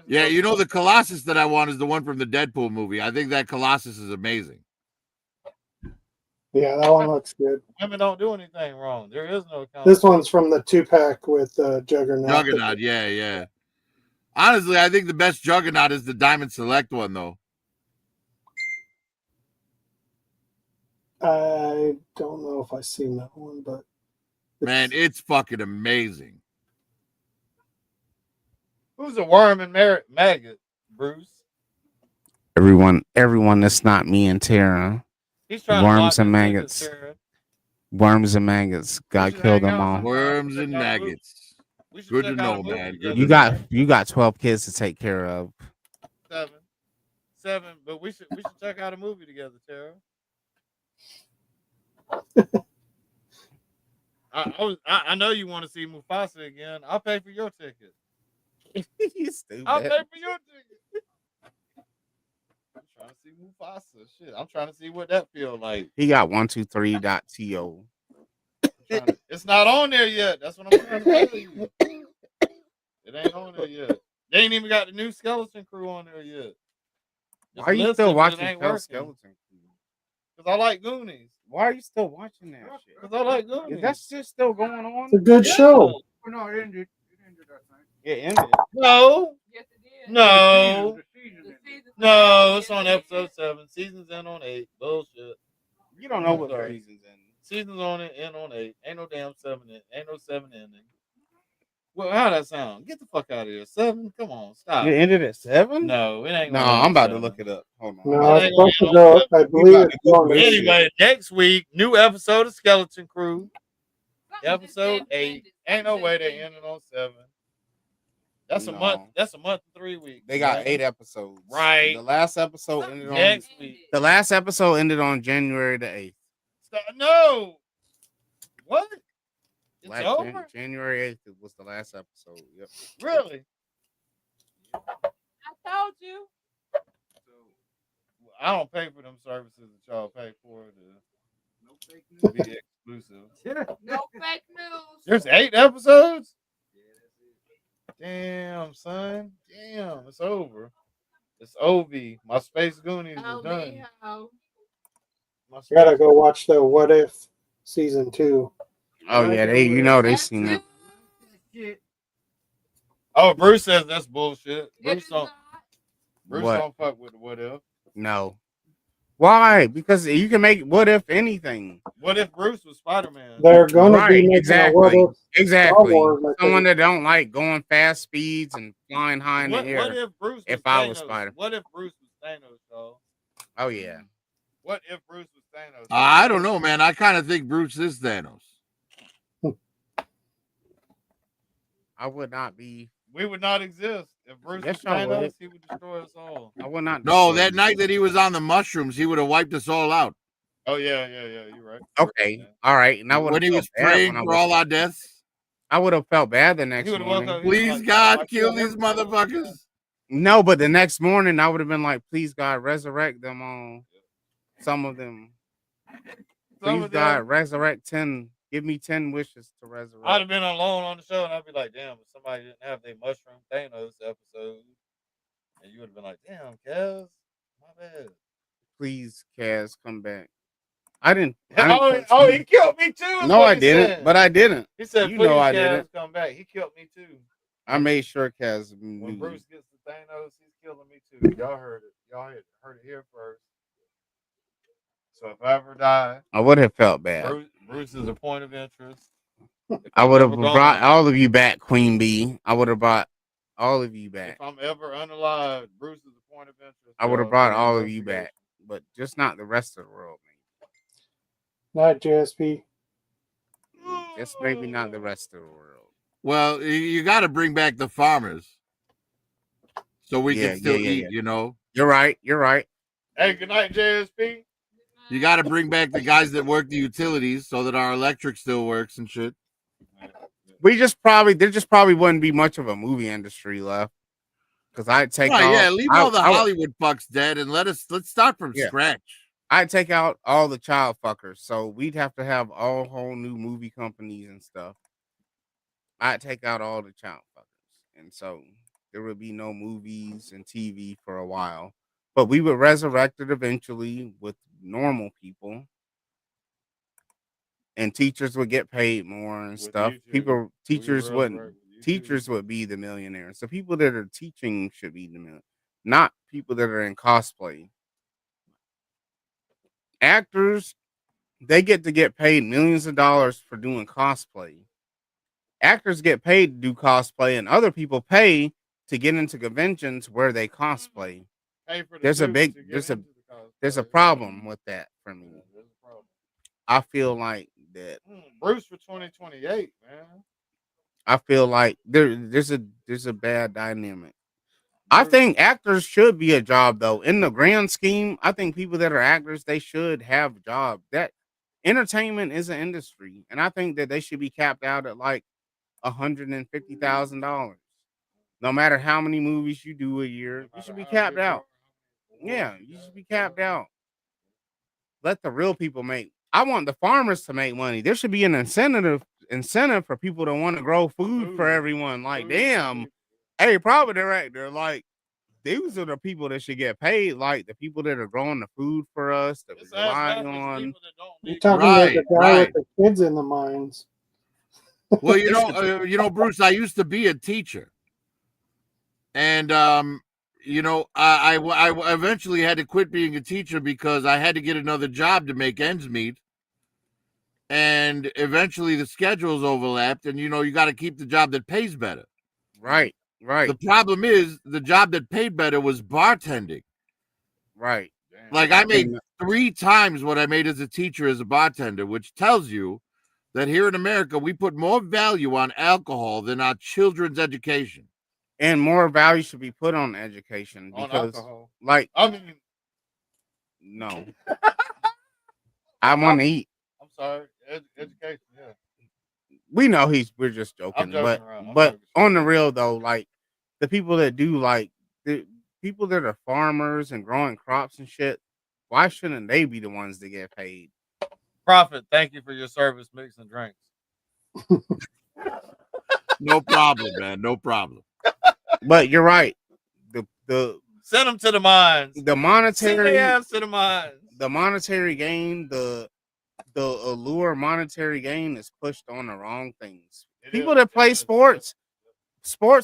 Yeah, the Colossus that I want is the one from the Deadpool movie. I think that Colossus is amazing. Yeah, that one looks good. Women don't do anything wrong. There is no accountability. This one's from the 2-pack with Juggernaut. Juggernaut, yeah. Honestly, I think the best Juggernaut is the Diamond Select one, though. I don't know if I've seen that one, but man, it's fucking amazing. Who's a worm and maggot, Bruce? Everyone that's not me and Tara. He's trying worms to and maggots. Worms and maggots. God killed them all. Worms and maggots. Good to know, man. You got 12 kids to take care of. 7, but we should check out a movie together, Tara. I know you want to see Mufasa again. I'll pay for your ticket. You stupid. I'll pay for your ticket. I'm trying to see Mufasa. Shit, I'm trying to see what that feels like. He got 123.to. It's not on there yet. That's what I'm trying to tell you. It ain't on there yet. They ain't even got the new Skeleton Crew on there yet. Why are you still watching Skeleton Crew? Because I like Goonies. Why are you still watching that shit? Because I like Goonies. Is that shit still going on? It's a good show. No, it ended. It ended. No. Yes, it did. No. No, it's on episode 7. Season's in on 8. Bullshit. You don't know what season's in. Season's on it, in on 8. Ain't no damn 7. Ain't no 7 ending. Well, how that sound? Get the fuck out of here. 7? Come on, stop. It ended at 7? No, it ain't. No, I'm about to look it up. Hold on. No, it's supposed to go. I believe it's going to Anyway, next week, new episode of Skeleton Crew. Episode 8. Ain't no way they ended on 7. That's a month. That's a month and 3 weeks. They got 8 episodes. Right. The last episode ended on next week. The last episode ended on January the 8th. No. What? It's over? January 8th was the last episode. Yep. Really? I told you. I don't pay for them services that y'all pay for to be exclusive. No fake news. There's 8 episodes. Damn, son. Damn, it's over. It's OV. My Space Goonies is done. My You gotta Space go watch the What If season 2. Oh yeah, they seen it. Oh, Bruce says that's bullshit. Bruce don't What? fuck with the What If. No. Why? Because you can make what if anything. What if Bruce was Spider-Man? They're gonna Right, be making a What exactly. If Star Exactly. Wars, I Someone think. that don't like going fast speeds and flying high in the air. What if Bruce was if I was Thanos? Spider. What if Bruce was Thanos, y'all? Oh yeah. What if Bruce was Thanos? I don't know, man. I kind of think Bruce is Thanos. I would not be. We would not exist. If Bruce was y'all Thanos, would. he would destroy us all. I would not. No, destroy that you. night that he was on the mushrooms, he would have wiped us all out. Oh yeah, you're right. Okay, all right. And I would When he was praying for all our deaths. I would have felt bad the He next would have woke morning. up. he would've Please, like, God, why kill can't these everybody- motherfuckers. No, but the next morning I would have been like, please God, resurrect them all. Some of them. Some Please of God, them- resurrect 10. Give me 10 wishes to resurrect. I'd have been alone on the show, and I'd be like, "Damn, if somebody didn't have their mushroom Thanos episode," and you would have been like, "Damn, Kaz, my bad." Please, Kaz, come back. I didn't. Oh, he killed me too. is No, what I he didn't. said. But I didn't. He said, You "Please, know I Kaz, didn't. come back." He killed me too. I made sure Kaz When knew. Bruce gets to Thanos, he's killing me too. Y'all heard it. Y'all heard it here first. So if I ever die, I would have felt bad. Bruce is a point of interest. I would have ever gone- brought all of you back, Queen Bee. I would have brought all of you If back. I'm ever unalive, Bruce is a point of interest. I would have y'all, brought for the all of you investigation. back, but just not the rest of the world, Not JSP. man. Just maybe not the rest of the world. Well, you got to bring back the farmers so we can still eat, you know. You're right. You're right. Hey, good night, JSP. You got to bring back the guys that work the utilities so that our electric still works and shit. There just probably wouldn't be much of a movie industry left. Because I'd take Right, all, yeah, leave all the Hollywood fucks dead and let's start from Yeah. scratch. I'd take out all the child fuckers. So we'd have to have all whole new movie companies and stuff. I'd take out all the child fuckers. And so there would be no movies and TV for a while. But we would resurrect it eventually with normal people. And teachers would get paid more and stuff. Teachers would be the millionaires. The people that are teaching should be the millionaires, not people that are in cosplay. Actors, they get to get paid millions of dollars for doing cosplay. Actors get paid to do cosplay, and other people pay to get into conventions where they cosplay. There's a problem with that for me. I feel like that. Bruce for 2028, man. I feel like there's a bad dynamic. I think actors should be a job though. In the grand scheme, I think people that are actors, they should have jobs. That entertainment is an industry, and I think that they should be capped out at like $150,000. No matter how many movies you do a year, you should be capped out. Yeah, you should be capped out. Let the real people make. I want the farmers to make money. There should be an incentive for people to want to grow food for everyone. Like, damn, hey, probably director, like these are the people that should get paid. Like the people that are growing the food for us that we rely on. You're talking about the guy with the kids in the mines. Well, you know, Bruce, I used to be a teacher, and you know, I eventually had to quit being a teacher because I had to get another job to make ends meet, and eventually the schedules overlapped, and you know, you got to keep the job that pays better. Right. The problem is the job that paid better was bartending. Right. Like I made 3 times what I made as a teacher as a bartender, which tells you that here in America, we put more value on alcohol than our children's education. And more value should be put on education because, like, I mean, no, I want to eat. I'm sorry, education. Yeah, We know we're just joking, but on the real though, like the people that do like the people that are farmers and growing crops and shit, why shouldn't they be the ones that get paid? Prophet, thank you for your service mixing drinks. No problem, man. No problem. But you're right. The Send them to the mines. the Send monetary their ass to the mines. the monetary gain, the allure monetary gain is pushed on the wrong things. People that play sports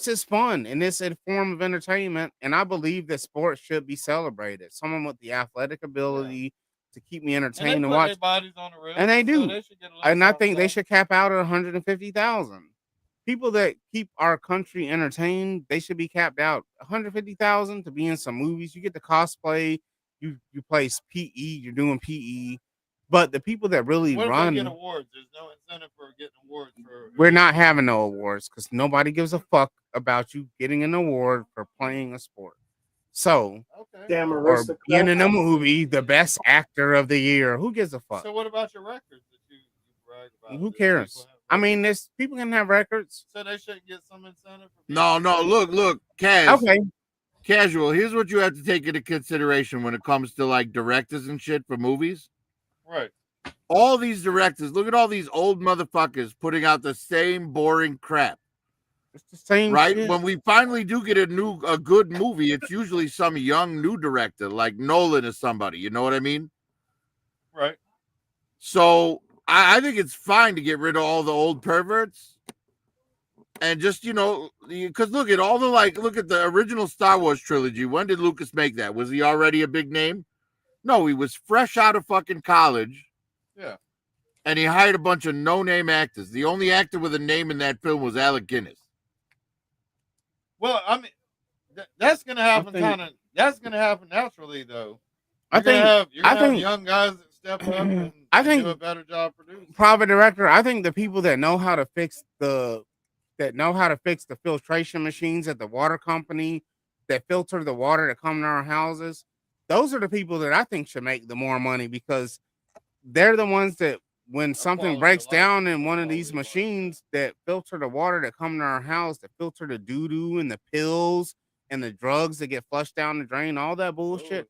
is fun and it's a form of entertainment. And I believe that sports should be celebrated. Someone with the athletic ability to keep me entertained and put watch. their bodies on the risk, And they do. so they should get a little And I something, think they should cap out at 150,000. People that keep our country entertained, they should be capped out 150,000 to be in some movies. You get the cosplay, you play PE, you're doing PE. But the people that really What if they run, get awards? There's no incentive for getting awards for. we're not having no awards because nobody gives a fuck about you getting an award for playing a sport. So, Damn or aristocrat. being in a movie, the best actor of the year. Who gives a fuck? So what about your records that you brag about? Who cares? I mean, there's people can have records. So they shouldn't get some incentive. No. Look, Kaz. Okay. Casual. Here's what you have to take into consideration when it comes to like directors and shit for movies. Right. All these directors, look at all these old motherfuckers putting out the same boring crap. It's the same right? shit. When we finally do get a good movie, it's usually some young new director like Nolan or somebody. You know what I mean? Right. So I think it's fine to get rid of all the old perverts. And just, because look at all the look at the original Star Wars trilogy. When did Lucas make that? Was he already a big name? No, he was fresh out of fucking college. Yeah. And he hired a bunch of no-name actors. The only actor with a name in that film was Alec Guinness. Well, I mean, that's gonna happen. That's gonna happen naturally, though. I think have young guys that step up and do a better job producing. Private director. I think the people that know how to fix the filtration machines at the water company that filter the water that come to our houses, those are the people that I think should make the more money because they're the ones that when something breaks down in one of these machines that filter the water that come to our house, that filter the doo-doo and the pills and the drugs that get flushed down the drain, all that bullshit.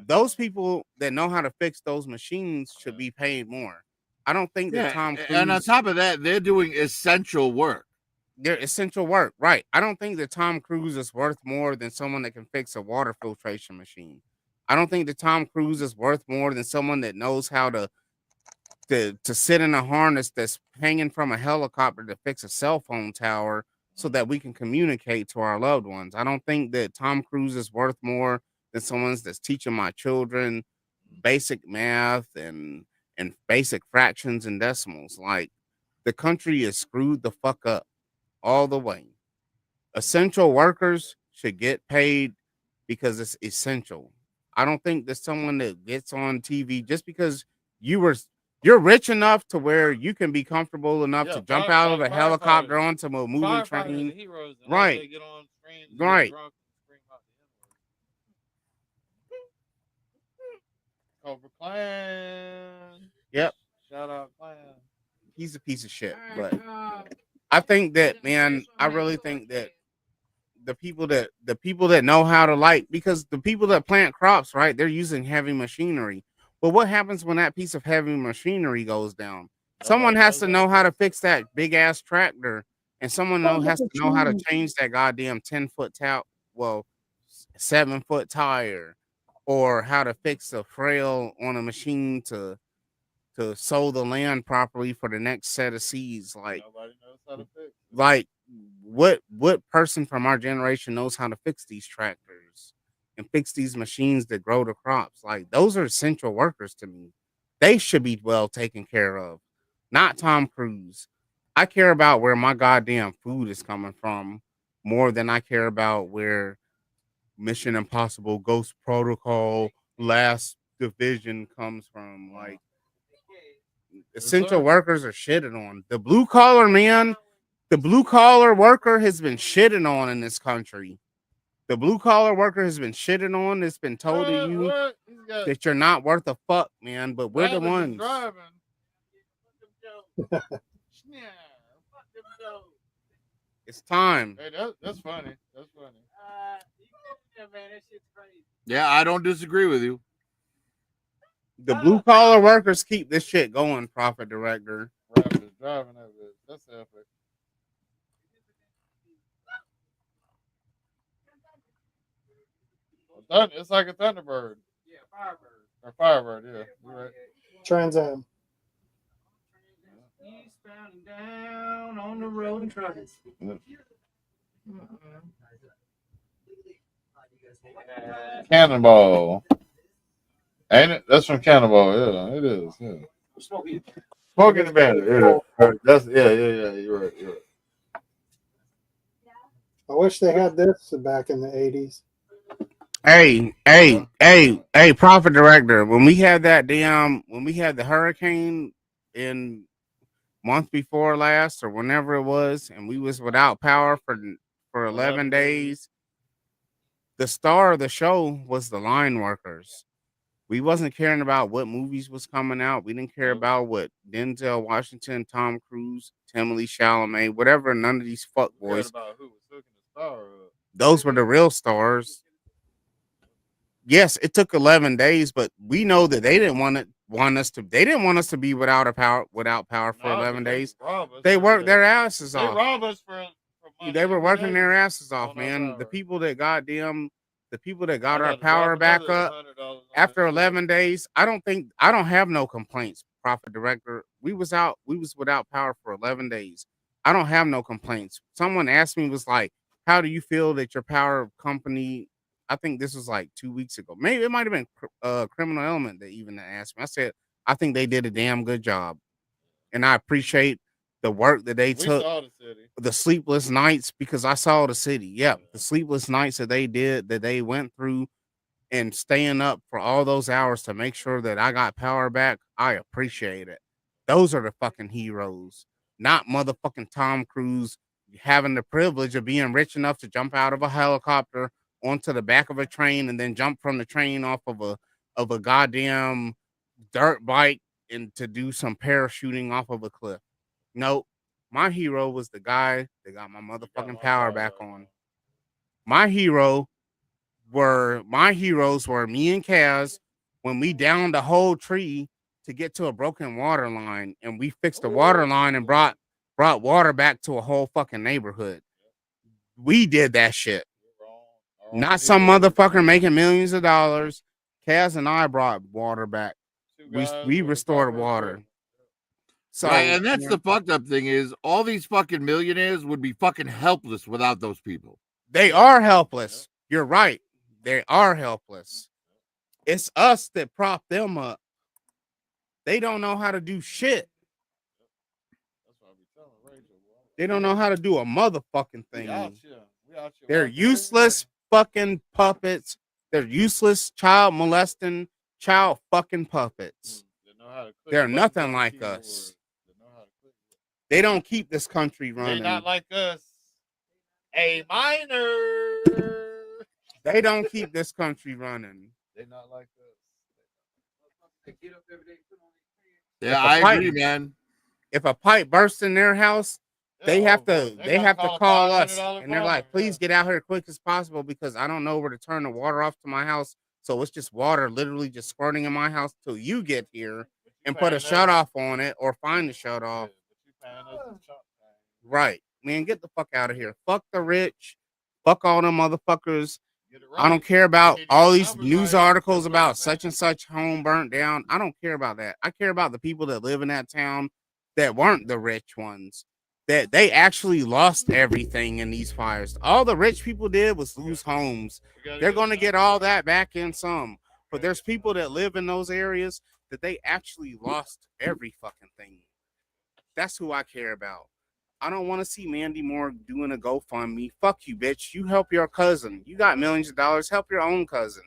Those people that know how to fix those machines should be paid more. I don't think that Tom Cruise... And on top of that, they're doing essential work. They're essential work, right? I don't think that Tom Cruise is worth more than someone that can fix a water filtration machine. I don't think that Tom Cruise is worth more than someone that knows how to sit in a harness that's hanging from a helicopter to fix a cell phone tower so that we can communicate to our loved ones. I don't think that Tom Cruise is worth more than someone that's teaching my children basic math and basic fractions and decimals. Like, the country is screwed the fuck up all the way. Essential workers should get paid because it's essential. I don't think that someone that gets on TV just because you're rich enough to where you can be comfortable enough to jump out of a helicopter onto a moving train. Right. They get on screen and Right. get drunk and scream out the N-word. Cobra Clan. Yep. Shout out Clan. He's a piece of shit. But I think that, man, I really think that the people that know how to because the people that plant crops, right, they're using heavy machinery. But what happens when that piece of heavy machinery goes down? Someone has to know how to fix that big ass tractor, and someone has to know how to change that goddamn 10-foot 7-foot tire, or how to fix a frail on a machine to sow the land properly for the next set of seeds. Like, nobody knows how to fix. Like, what person from our generation knows how to fix these tractors and fix these machines that grow the crops? Like, those are essential workers to me. They should be well taken care of, not Tom Cruise. I care about where my goddamn food is coming from more than I care about where Mission Impossible, Ghost Protocol, Last Division comes from. Like, essential workers are shitted on. The blue collar man, the blue collar worker has been shitted on in this country. The blue collar worker has been shitted on. It's been told to you that you're not worth a fuck, man. But we're the ones. It's time. Hey, that's funny. That's funny. Yeah, I don't disagree with you. The blue collar workers keep this shit going, Profit Director. Rappers driving that bitch. That's epic. It's like a Thunderbird. Yeah, Firebird. Or Firebird, yeah. You're right. Trans Am. Eastbound and down on the road and trucking. Cannonball. Ain't it? That's from Cannonball. Yeah, it is. Yeah. Smoking the Bandit. Yeah. That's yeah. You're right. You're right. I wish they had this back in the 80s. Hey, Profit Director. When we had the hurricane in month before last or whenever it was, and we was without power for 11 days, the star of the show was the line workers. We wasn't caring about what movies was coming out. We didn't care about what Denzel Washington, Tom Cruise, Timothy Chalamet, whatever. None of these fuck boys. About who was hooking the star up. Those were the real stars. Yes, it took 11 days, but we know that they didn't want us to be without power for 11 days. They worked their asses off. They rob us for they were working their asses off, man. The people that got our power back up after 11 days, I don't have no complaints, Profit Director. We was without power for 11 days. I don't have no complaints. Someone asked me, was like, how do you feel that your power company, I think this was like 2 weeks ago. Maybe it might have been Criminal Element that even asked me. I said, I think they did a damn good job. And I appreciate the work that they took. Saw the city. The sleepless nights, because I saw the city. Yeah, the sleepless nights that they went through and staying up for all those hours to make sure that I got power back. I appreciate it. Those are the fucking heroes, not motherfucking Tom Cruise having the privilege of being rich enough to jump out of a helicopter onto the back of a train and then jump from the train off of a goddamn dirt bike and to do some parachuting off of a cliff. Nope. My hero was the guy that got my motherfucking power back on. My heroes were me and Kaz when we downed a whole tree to get to a broken water line, and we fixed the water line and brought water back to a whole fucking neighborhood. We did that shit. Not some motherfucker making millions of dollars. Kaz and I brought water back. We restored water. So, right, and that's the fucked up thing is all these fucking millionaires would be fucking helpless without those people. They are helpless. You're right. They are helpless. It's us that prop them up. They don't know how to do shit. They don't know how to do a motherfucking thing. They're useless fucking puppets. They're useless child molesting, child fucking puppets. They're nothing like us. They don't keep this country running. They're not like us. A minor. They don't keep this country running. They're not like us. Yeah, I agree, man. If a pipe bursts in their house, they have to call us, and they're like, please get out here quick as possible because I don't know where to turn the water off to my house. So it's just water literally just squirting in my house till you get here and put a shut off on it or find the shut off. Right. Man, get the fuck out of here. Fuck the rich. Fuck all them motherfuckers. I don't care about all these news articles about such and such home burnt down. I don't care about that. I care about the people that live in that town that weren't the rich ones. That they actually lost everything in these fires. All the rich people did was lose homes. They're going to get all that back in some. But there's people that live in those areas that they actually lost every fucking thing. That's who I care about. I don't want to see Mandy Moore doing a GoFundMe. Fuck you, bitch. You help your cousin. You got millions of dollars. Help your own cousin.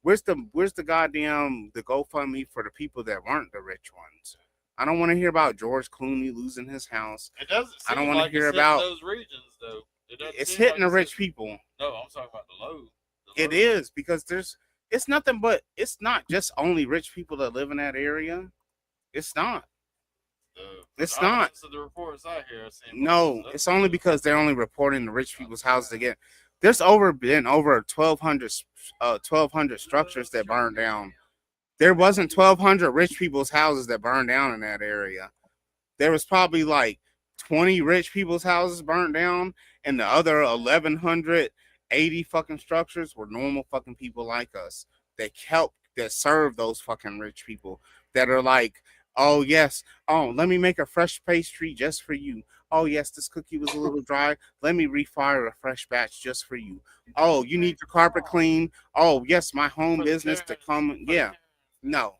Where's the goddamn the GoFundMe for the people that weren't the rich ones? I don't want to hear about George Clooney losing his house. It doesn't. I don't want to hear about those regions though. It's hitting the rich people. No, I'm talking about the low. It is because it's nothing but it's not just only rich people that live in that area. It's not. It's not. The reports I hear. No, it's only because they're only reporting the rich people's houses again. There's been over 1,200 structures that burned down. there wasn't 1,200 rich people's houses that burned down in that area. There was probably like 20 rich people's houses burnt down, and the other 1,180 fucking structures were normal fucking people like us that serve those fucking rich people that are like, oh yes, oh let me make a fresh pastry just for you. Oh yes, this cookie was a little dry. Let me refire a fresh batch just for you. Oh, you need your carpet clean. Oh yes, my home business to come. Yeah, no.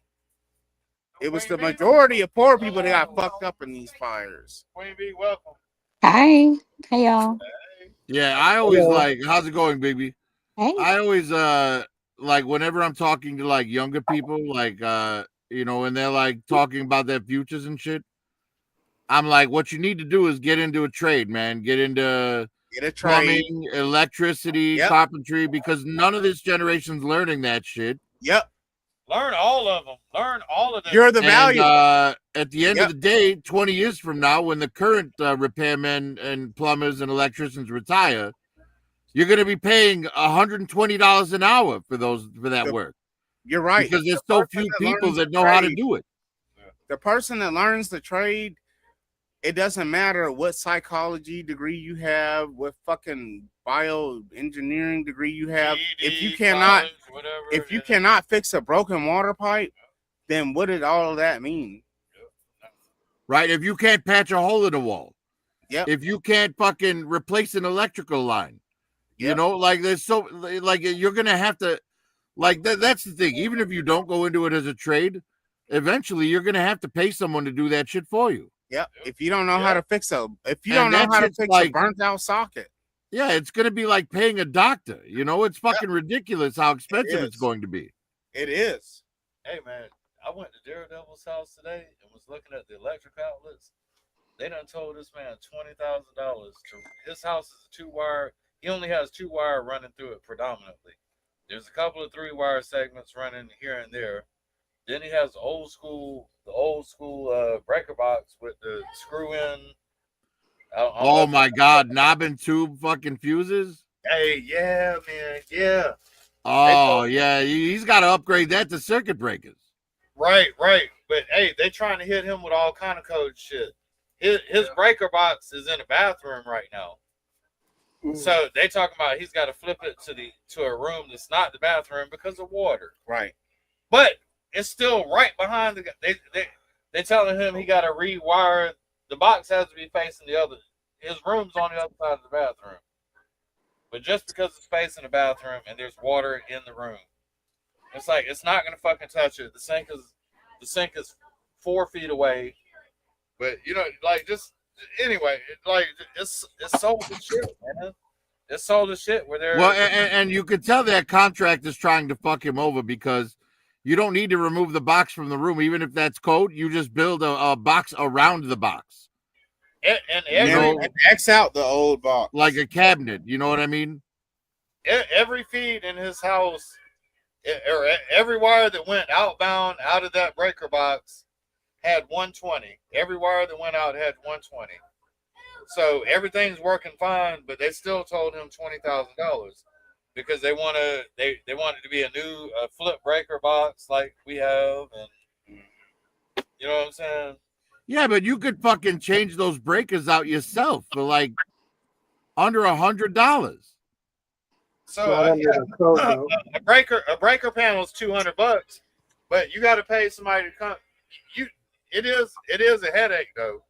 It was the majority of poor people that got fucked up in these fires. Queen Bee, welcome. Hi. Hey y'all. Yeah, I always like, how's it going, baby? Hey. I always like whenever I'm talking to like younger people, like you know, and they're like talking about their futures and shit. I'm like, what you need to do is get into a trade, man. Get into plumbing, electricity, carpentry, because none of this generation's learning that shit. Yep. Learn all of them. Learn all of them. You're the value. At the end of the day, 20 years from now, when the current repairmen and plumbers and electricians retire, you're going to be paying $120 an hour for that work. You're right. Because there's so few people that know how to do it. The person that learns the trade, it doesn't matter what psychology degree you have, what fucking bioengineering degree you have. If you cannot fix a broken water pipe, then what did all of that mean? Right? If you can't patch a hole in the wall. Yep. If you can't fucking replace an electrical line. You know, like there's so like you're gonna have to like that's the thing. Even if you don't go into it as a trade, eventually you're gonna have to pay someone to do that shit for you. Yep. If you don't know how to fix a burnt out socket. Yeah, it's gonna be like paying a doctor. You know, it's fucking ridiculous how expensive it's going to be. It is. Hey man, I went to Daredevil's house today and was looking at the electric outlets. They done told this man $20,000 to his house is a 2-wire. He only has 2-wire running through it predominantly. There's a couple of 3-wire segments running here and there. Then he has the old school breaker box with the screw in. Oh my God, knob and tube fucking fuses. Hey, yeah, man, yeah. Oh yeah, he's got to upgrade that to circuit breakers. Right. But hey, they trying to hit him with all kind of code shit. His breaker box is in the bathroom right now. So they talking about he's got to flip it to a room that's not the bathroom because of water. Right. But it's still right behind the guy. They telling him he got to rewire. The box has to be facing the other. His room's on the other side of the bathroom. But just because it's facing the bathroom and there's water in the room, it's like it's not gonna fucking touch it. The sink is 4 feet away. But you know, like just anyway, like it's sold as shit, man. It's sold as shit where they're and you can tell that contract is trying to fuck him over because you don't need to remove the box from the room, even if that's code. You just build a box around the box. And X out the old box. Like a cabinet, you know what I mean? Every feed in his house, or every wire that went outbound out of that breaker box had 120. Every wire that went out had 120. So everything's working fine, but they still told him $20,000 because they want it to be a new flip breaker box like we have, and you know what I'm saying? Yeah, but you could fucking change those breakers out yourself for like under $100. So a breaker panel is $200, but you got to pay somebody to come. It is a headache though,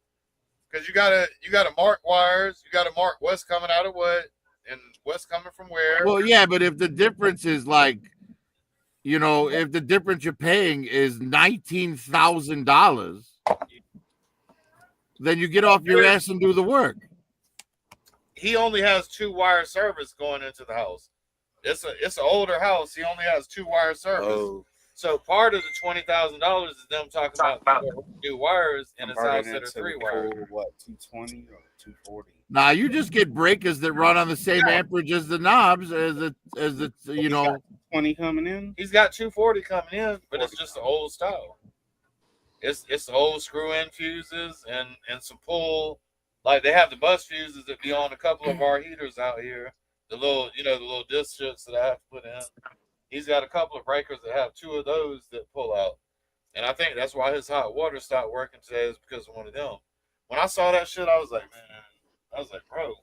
because you gotta mark wires, you gotta mark what's coming out of what and what's coming from where. Well, yeah, but if the difference is like, you know, if the difference you're paying is $19,000, then you get off your ass and do the work. He only has 2-wire service going into the house. It's an older house. He only has 2-wire service. Oh. So part of the $20,000 is them talking about new wires in his house that are 3-wire. What, 220 or 240? Now you just get breakers that run on the same amperage as the knobs, as the you know. 20 coming in. He's got 240 coming in, but it's just the old style. It's the old screw-in fuses and some pull. Like they have the bus fuses that be on a couple of our heaters out here. The little disc strips that I have to put in. he's got a couple of breakers that have 2 of those that pull out. And I think that's why his hot water stopped working today is because of one of them. When I saw that shit, I was like, bro.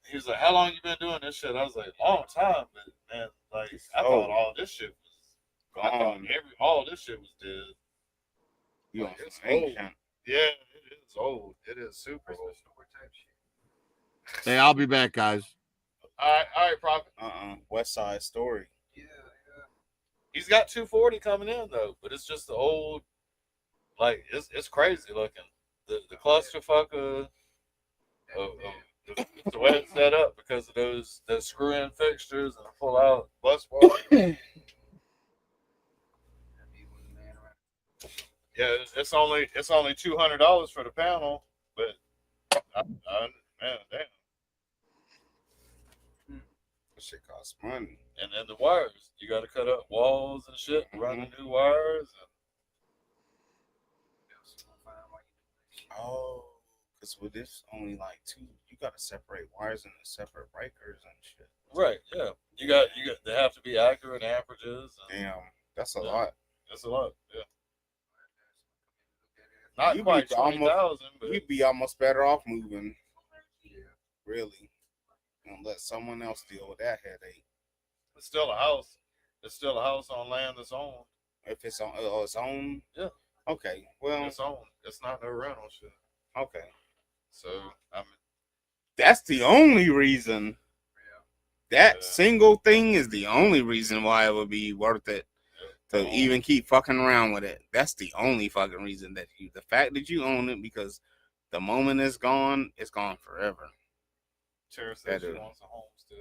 He was like, how long you been doing this shit? I was like, long time, but man, like I thought all this shit was gone. All this shit was dead. Like, it's old. Yeah, it is old. It is super old. Hey, I'll be back, guys. All right, Prophet. West Side Story. He's got 240 coming in though, but it's just the old, like it's crazy looking. The clusterfucker of the way it's set up because of those screw in fixtures and pull out bus bar. Yeah, it's only $200 for the panel, but man, damn. That shit costs money. And then the wires, you got to cut up walls and shit, run the new wires. Oh, because with this only like 2, you got to separate wires into separate breakers and shit. Right, yeah. You got. They have to be accurate amperages. Damn, that's a lot. That's a lot, yeah. Not quite 20,000, but you'd be almost better off moving. Really, and let someone else deal with that headache. It's still a house. It's still a house on land that's owned. If it's on its own, yeah. Okay, well, it's owned. It's not no rental shit. Okay, so I mean, that's the only reason. That single thing is the only reason why it would be worth it to even keep fucking around with it. That's the only fucking reason that the fact that you own it, because the moment it's gone forever.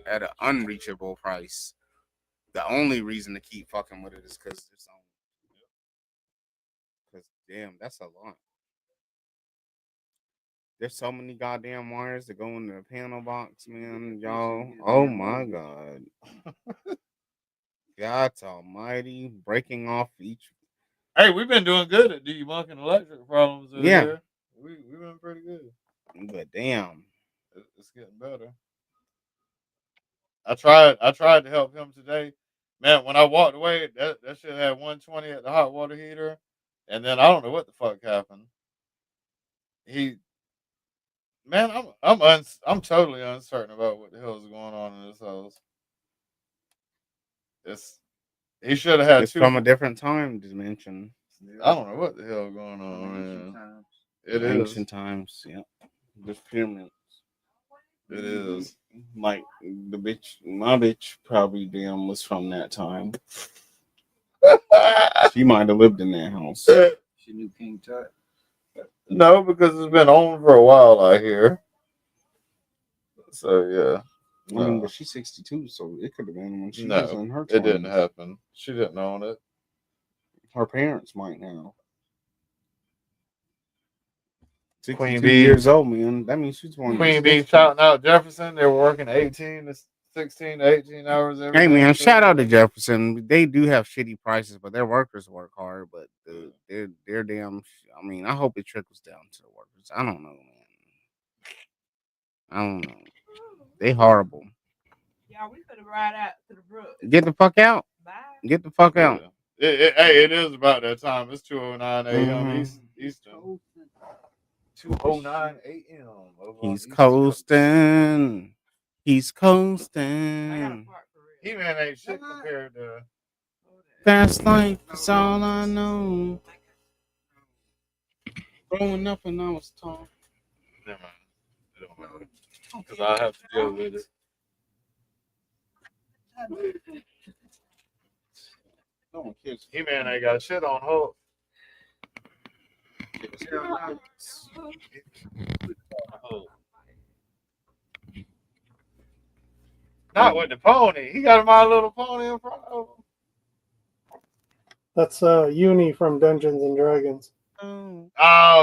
At an unreachable price. The only reason to keep fucking with it is because it's on. Because damn, that's a lot. There's so many goddamn wires that go in the panel box, man, y'all. Oh my god. God almighty, breaking off each. Hey, we've been doing good at debunking electric problems over here. We've been pretty good. But damn. It's getting better. I tried to help him today. Man, when I walked away, that shit had 120 at the hot water heater. And then I don't know what the fuck happened. I'm totally uncertain about what the hell is going on in this house. He should have had it's from a different time dimension. I don't know what the hell going on, man. It is ancient times, yeah. There's pyramids. It is. Like my bitch probably damn was from that time. She might have lived in that house. She knew King Tut. No, because it's been on for a while, I hear. So yeah. I mean, but she's 62, so it could have been when she was in her 20s. It didn't happen. She didn't own it. Her parents might now. 62 Queen Bee years old, man. That means she's one. Queen Bee shouting out Jefferson. They were working 16 to 18 hours every day. Hey, man, shout out to Jefferson. They do have shitty prices, but their workers work hard. But they're damn. I mean, I hope it trickles down to the workers. I don't know, man. I don't know. They horrible. Y'all, we could ride out to the brook. Get the fuck out. Bye. Get the fuck out. Hey, it is about that time. It's 2:09 a.m. Eastern. 2:09 a.m. He's coasting. He's coasting. He-Man ain't shit compared to. Fast life is all I know. Growing up when I was tall. Never mind. It don't matter. Because I have to deal with it. He-Man ain't got shit on hold. Not with the pony. He got My Little Pony in front of him. That's Uni from Dungeons and Dragons. Oh,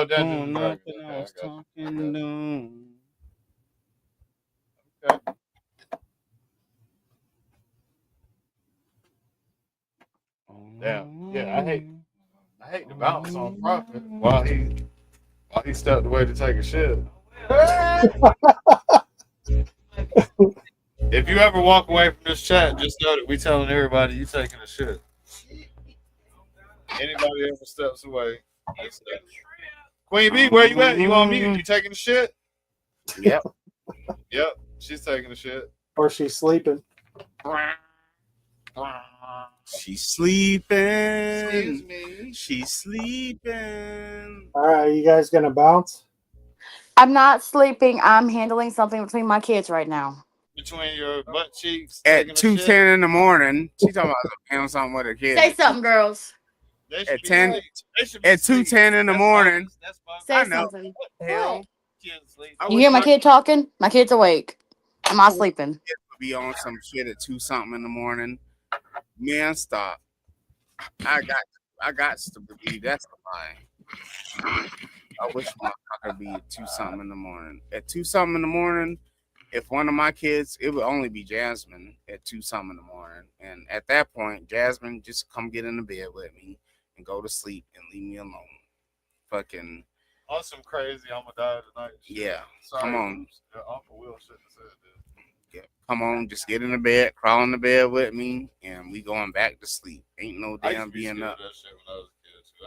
Dungeons and Dragons. Okay. Damn. Yeah, I hate to bounce on Prophet while he stepped away to take a shit. If you ever walk away from this chat, just know that we telling everybody you taking a shit. Anybody ever steps away, that's it. Queen B, where you at? You on mute? You taking a shit? Yep. Yep, she's taking a shit. Or she's sleeping. She's sleeping. Excuse me. She's sleeping. All right, you guys gonna bounce? I'm not sleeping. I'm handling something between my kids right now. Between your butt cheeks. At taking a 2:10 shit. in the morning, she talking about doing something with her kids. Say something, girls. They should At be 10 asleep. They should be at asleep. 2:10 in the That's morning. bogus. That's bogus. Say I know. something. Hell, Kids sleep. I You wish hear my kid talking? My kid's awake. I'm not sleeping. kids would be on some shit at 2 something in the morning. Man, stop. I got to believe that's a lie. I wish my could be at 2 something in the morning. At 2 something in the morning, if one of my kids, it would only be Jasmine at 2 something in the morning. And at that point, Jasmine, just come get in the bed with me and go to sleep and leave me alone. Fucking On some crazy, I'm gonna die tonight. Shit. yeah. Sorry, Come on. Uncle Will shouldn't have said that. Yeah. Come on, just get in the bed, crawl in the bed with me, and we going back to sleep. Ain't no I used damn to be being scared up. of that shit when I was a kid too.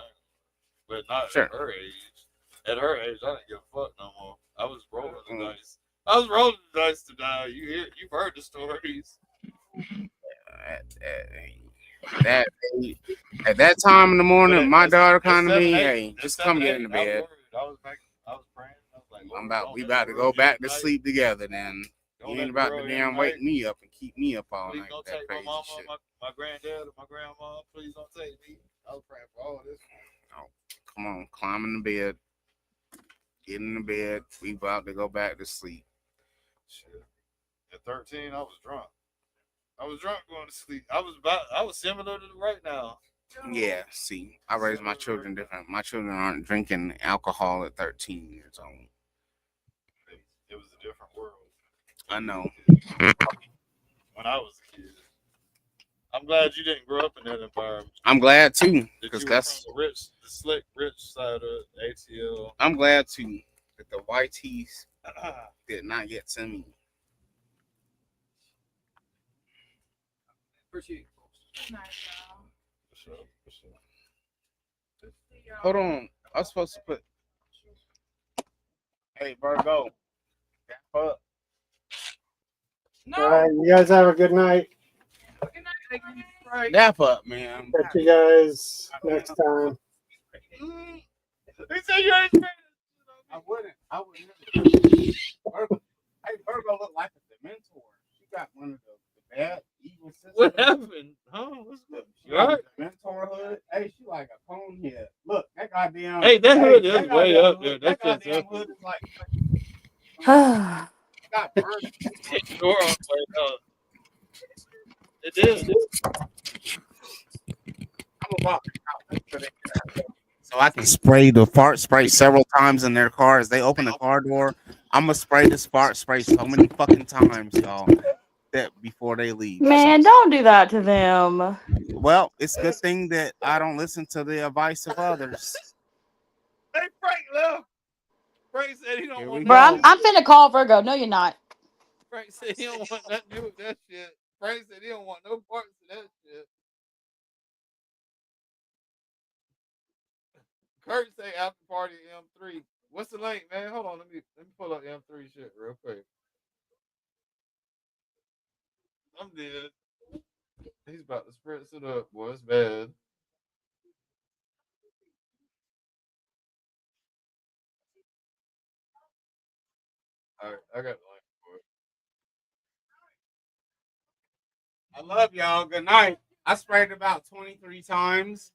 But not Sure. at her age. At her age, I didn't give a fuck no more. I was rolling the dice. I was rolling the dice to die. You've heard the stories. At that time in the morning, my daughter At come to 7, me, 8, hey, at just 7, come get 8, in the I bed. was worried. I was praying. I was like, We about to go back to sleep together then. You ain't about to damn wake me up and keep me up all Please night don't with that take my crazy mama, shit. my granddad, or my grandma. Please don't take me. I was praying for all this. Oh, come on, climb in the bed. Get in the bed. We about to go back to sleep. Shit. At 13, I was drunk. I was drunk going to sleep. I was similar to right now. Yeah, see, I raise my children different. My children aren't drinking alcohol at 13 years old. It was a different world. I know. When I was a kid. I'm glad you didn't grow up in that environment. I'm glad too, That because you were that's. from the slick, rich side of ATL. I'm glad too that the YTs did not get to me. Appreciate it. Good night, y'all. For sure. Hold on, I was supposed to put. Hey, Virgo. Fuck. All right, you guys have a good night. Dap up, man. Catch you guys next time. They say you ain't I wouldn't. Virgo, hey, Virgo look like a Dementor. She got one of the bad evil sisters. What happened? Huh? What's good? She got a Dementor hood. Hey, she like a cone head. Look, that goddamn. Hey, that hood is that way goddamn up hood- there. That That's goddamn just hood is like. I Got burned. door on the way up. It is. I'm about so I can spray the fart spray several times in their car as they open the car door. I'm gonna spray this fart spray so many fucking times, y'all, that before they leave. Man, don't do that to them. Well, it's a good thing that I don't listen to the advice of others. Hey, Frank left. Frank said he don't Here want we Bro, go. I'm finna call Virgo. No, you're not. Frank said he don't want nothing to do with that shit. Frank said he don't want no parts of that shit. Kurt say after party M3. What's the link, man? Hold on, let me pull up M3 shit real quick. I'm dead. He's about to spritz it up, boy. It's bad. All right, I got the link for it. I love y'all. Good night. I sprayed about 23 times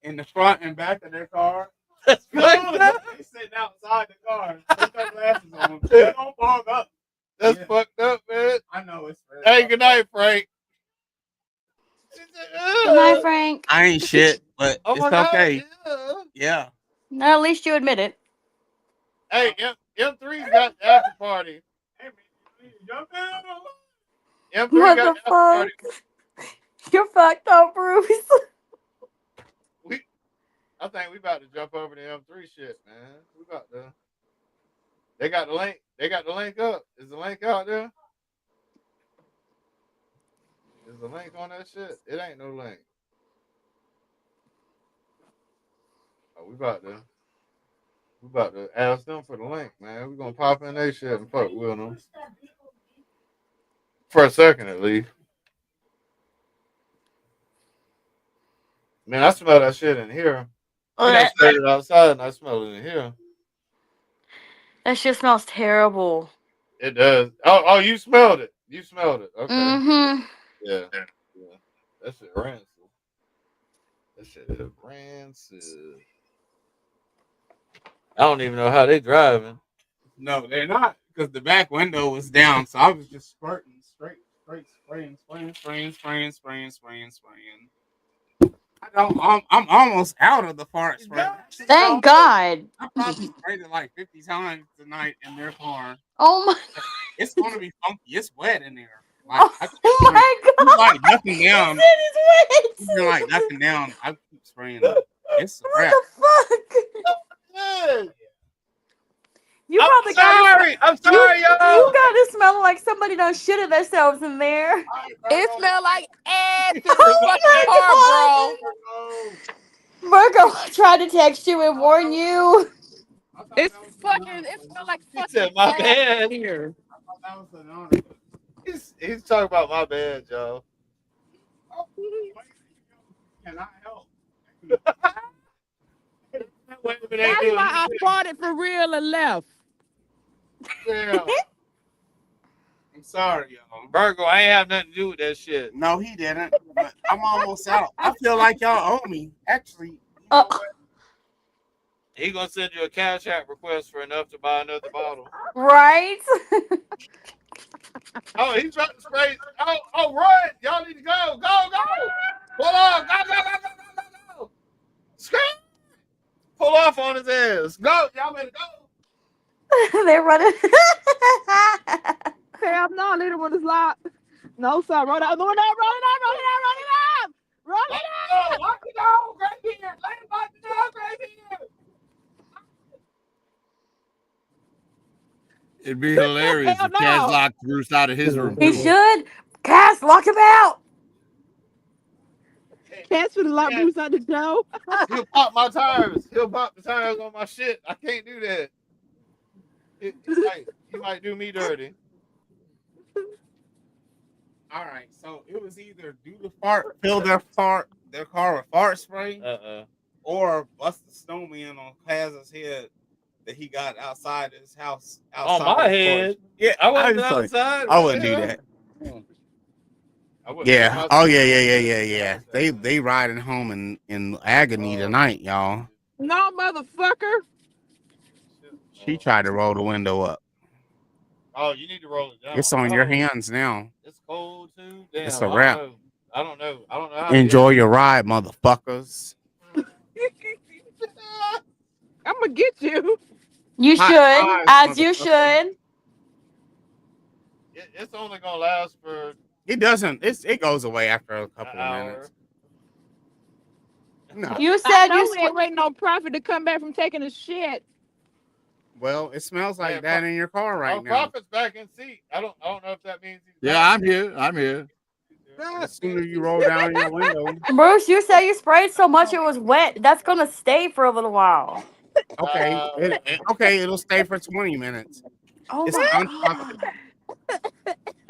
in the front and back of their car. That's fucked up. They sitting outside the car. Put their glasses on. They don't fog up. That's fucked up, man. I know it's. Hey, good night, Frank. Good night, Frank. I ain't shit, but Oh it's my God, okay. yeah. Yeah. No, at least you admit it. Hey, M3's got the after party. M3 What got the the after party. fuck? You're fucked up, Bruce. I think we about to jump over the M3 shit, man. We about to. They got the link. They got the link up. Is the link out there? Is the link on that shit? It ain't no link. Oh, we about to ask them for the link, man. We gonna pop in their shit and fuck with them for a second at least. Man, I smell that shit in here. Oh, I said it outside and I smell it in here. that shit smells terrible. It does. Oh, you smelled it. You smelled it. Okay. Mm-hmm. Yeah. That shit rancid. That shit is rancid. I don't even know how they driving. No, they're not, because the back window was down, so I was just spraying, spraying. I'm almost out of the fart spray. Thank God. I probably sprayed it like 50 times tonight in their car. Oh my. It's gonna be funky. It's wet in there. Like, Oh my God. It's like nothing down. It's wet. You're like nothing down. I keep spraying it. It's a wrap. What the fuck? You probably I'm sorry, y'all. You got it smelling like somebody done shitted themselves in there. It smelled like ass in the Oh fucking car, bro. Virgo tried to text you and warn you. It smelled like fucking said, "My ass bad." here. He's talking about my bad, y'all. Can I help? That's why I farted for real and left. Yeah. I'm sorry, y'all. Virgo, I ain't have nothing to do with that shit. No, he didn't. But I'm almost out. I feel like y'all owe me. Actually, He gonna send you a Cash App request for enough to buy another bottle. Right? Oh, he's about to spray. Oh, run! Y'all need to go. Pull off. Go. Scream! Pull off on his ass. Go. Y'all better go. They're running. Hell no, little one is locked. No, sir. Run it out. Run it out. Lock the dog right here. Let him lock the dog right here. It'd be hilarious if Kaz locked Bruce out of his room. He should. Cass, lock him out. Cass for the lock Bruce out the door. He'll pop my tires. He'll pop the tires on my shit. I can't do that. He might do me dirty. all right. So it was either do the fart, fill their car with fart spray, or bust the snowman on Kaz's head that he got outside his house. Outside On my his head? porch. Yeah, I wasn't just like, outside. I wouldn't do that. Yeah. Oh yeah. They riding home in agony tonight, y'all. No, motherfucker. She tried to roll the window up. Oh, you need to roll it down. It's on your hands now. It's cold too. Damn, It's a wrap. I don't know. How Enjoy your ride, motherfuckers. I'm gonna get you. You should, as you should. It's only gonna last for. It doesn't. It goes away after a couple of minutes. No. You said we ain't waiting on Prophet to come back from taking a shit. Well, it smells like that in your car right now. Prophet's back in seat. I don't know if that means he's Yeah, I'm here. As soon as you roll down your window. Bruce, you said you sprayed so much it was wet. That's gonna stay for a little while. Okay. It'll stay for 20 minutes. Oh It's my uncomfortable.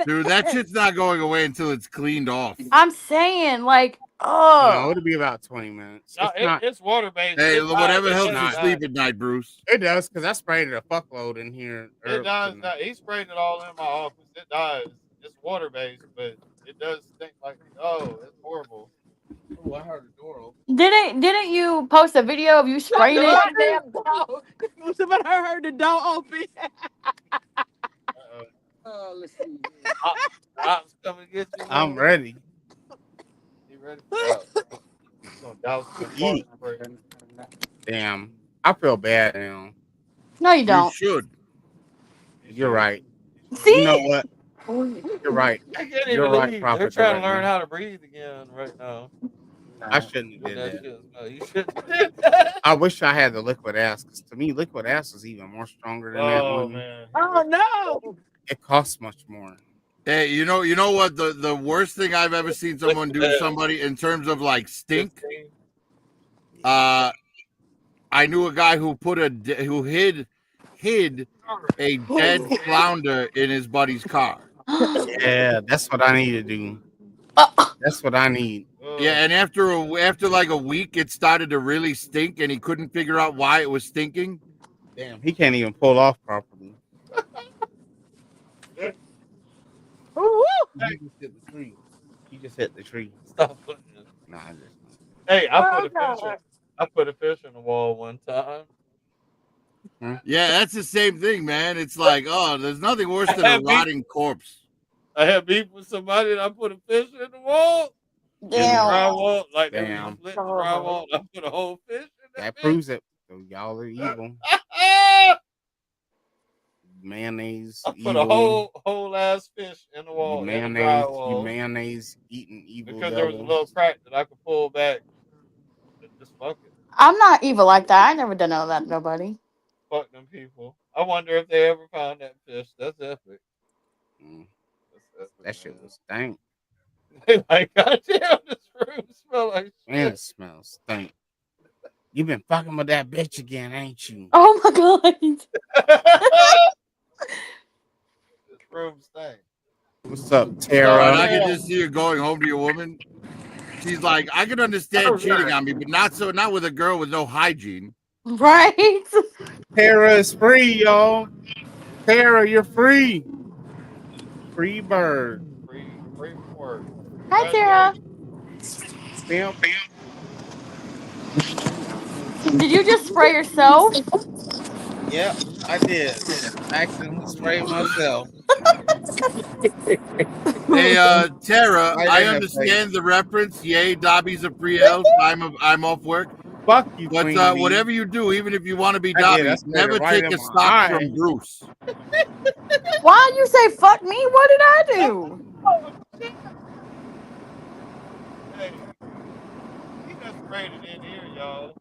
Dude, that shit's not going away until it's cleaned off. I'm saying, like, No, it'll be about 20 minutes. No, it's water based. Hey, whatever helps you sleep at night, Bruce. It does, because I sprayed it a fuckload in here. It does. He sprayed it all in my office. It does. It's water based, but it does stink like it's horrible. Oh, I heard the door open. Didn't you post a video of you spraying it? Somebody heard the door open. Oh, let's see. I'm coming to get you. I'm ready. You ready? Eat. Damn. I feel bad now. No, you don't. You should. You're right. See? You know what? You're right. I can't even You're right, believe Prophet. they're trying to learn how to breathe again right now. I shouldn't have did that. No, you shouldn't. I wish I had the liquid ass, because to me, liquid ass is even more stronger than that one. Man. Oh no! It costs much more. Hey, you know what? The worst thing I've ever seen someone do to somebody in terms of like stink. I knew a guy who who hid a dead flounder in his buddy's car. Yeah, that's what I need to do. That's what I need. Yeah, and after like a week, it started to really stink, and he couldn't figure out why it was stinking. Damn, he can't even pull off properly. He just hit the tree. He just hit the tree. Stop putting it. Nah, I just. Hey, I put a fish in the wall one time. Yeah, that's the same thing, man. It's like, oh, there's nothing worse than a rotting corpse. I had beef with somebody and I put a fish in the wall. Damn. Drywall, like they Damn. were split the drywall. I put a whole fish in That proves it. So y'all are evil. Mayonnaise. I put evil. a whole ass fish in the wall. You in the mayonnaise. drywall, You mayonnaise eating evil. because there was a little crack that I could pull back. Just fuck it. I'm not evil like that. I never done all that to nobody. Fuck them people. I wonder if they ever found that fish. That's epic. That shit was stank. They like, goddamn, this room smell like shit. Man, it smells stank. You been fucking with that bitch again, ain't you? Oh my god. This room stank. What's up, And Tara? I can just see her going home to your woman. She's like, I can understand cheating on me, but not with a girl with no hygiene. Right? Tara is free, y'all. Tara, you're free. Free bird. Free from work. Hi, Tara. Damn. Did you just spray yourself? Yep, I did. I accidentally sprayed myself. Hey, Tara, Right I in the understand the reference. Yay, Dobby's a free elf. I'm off work. Fuck you, But Queen Bee. whatever you do, even if you want to be I did. Dobby, I sprayed never it right take in a my stock eye. from Bruce. Why you say fuck me? What did I do? Hey, he just sprayed it in here, y'all.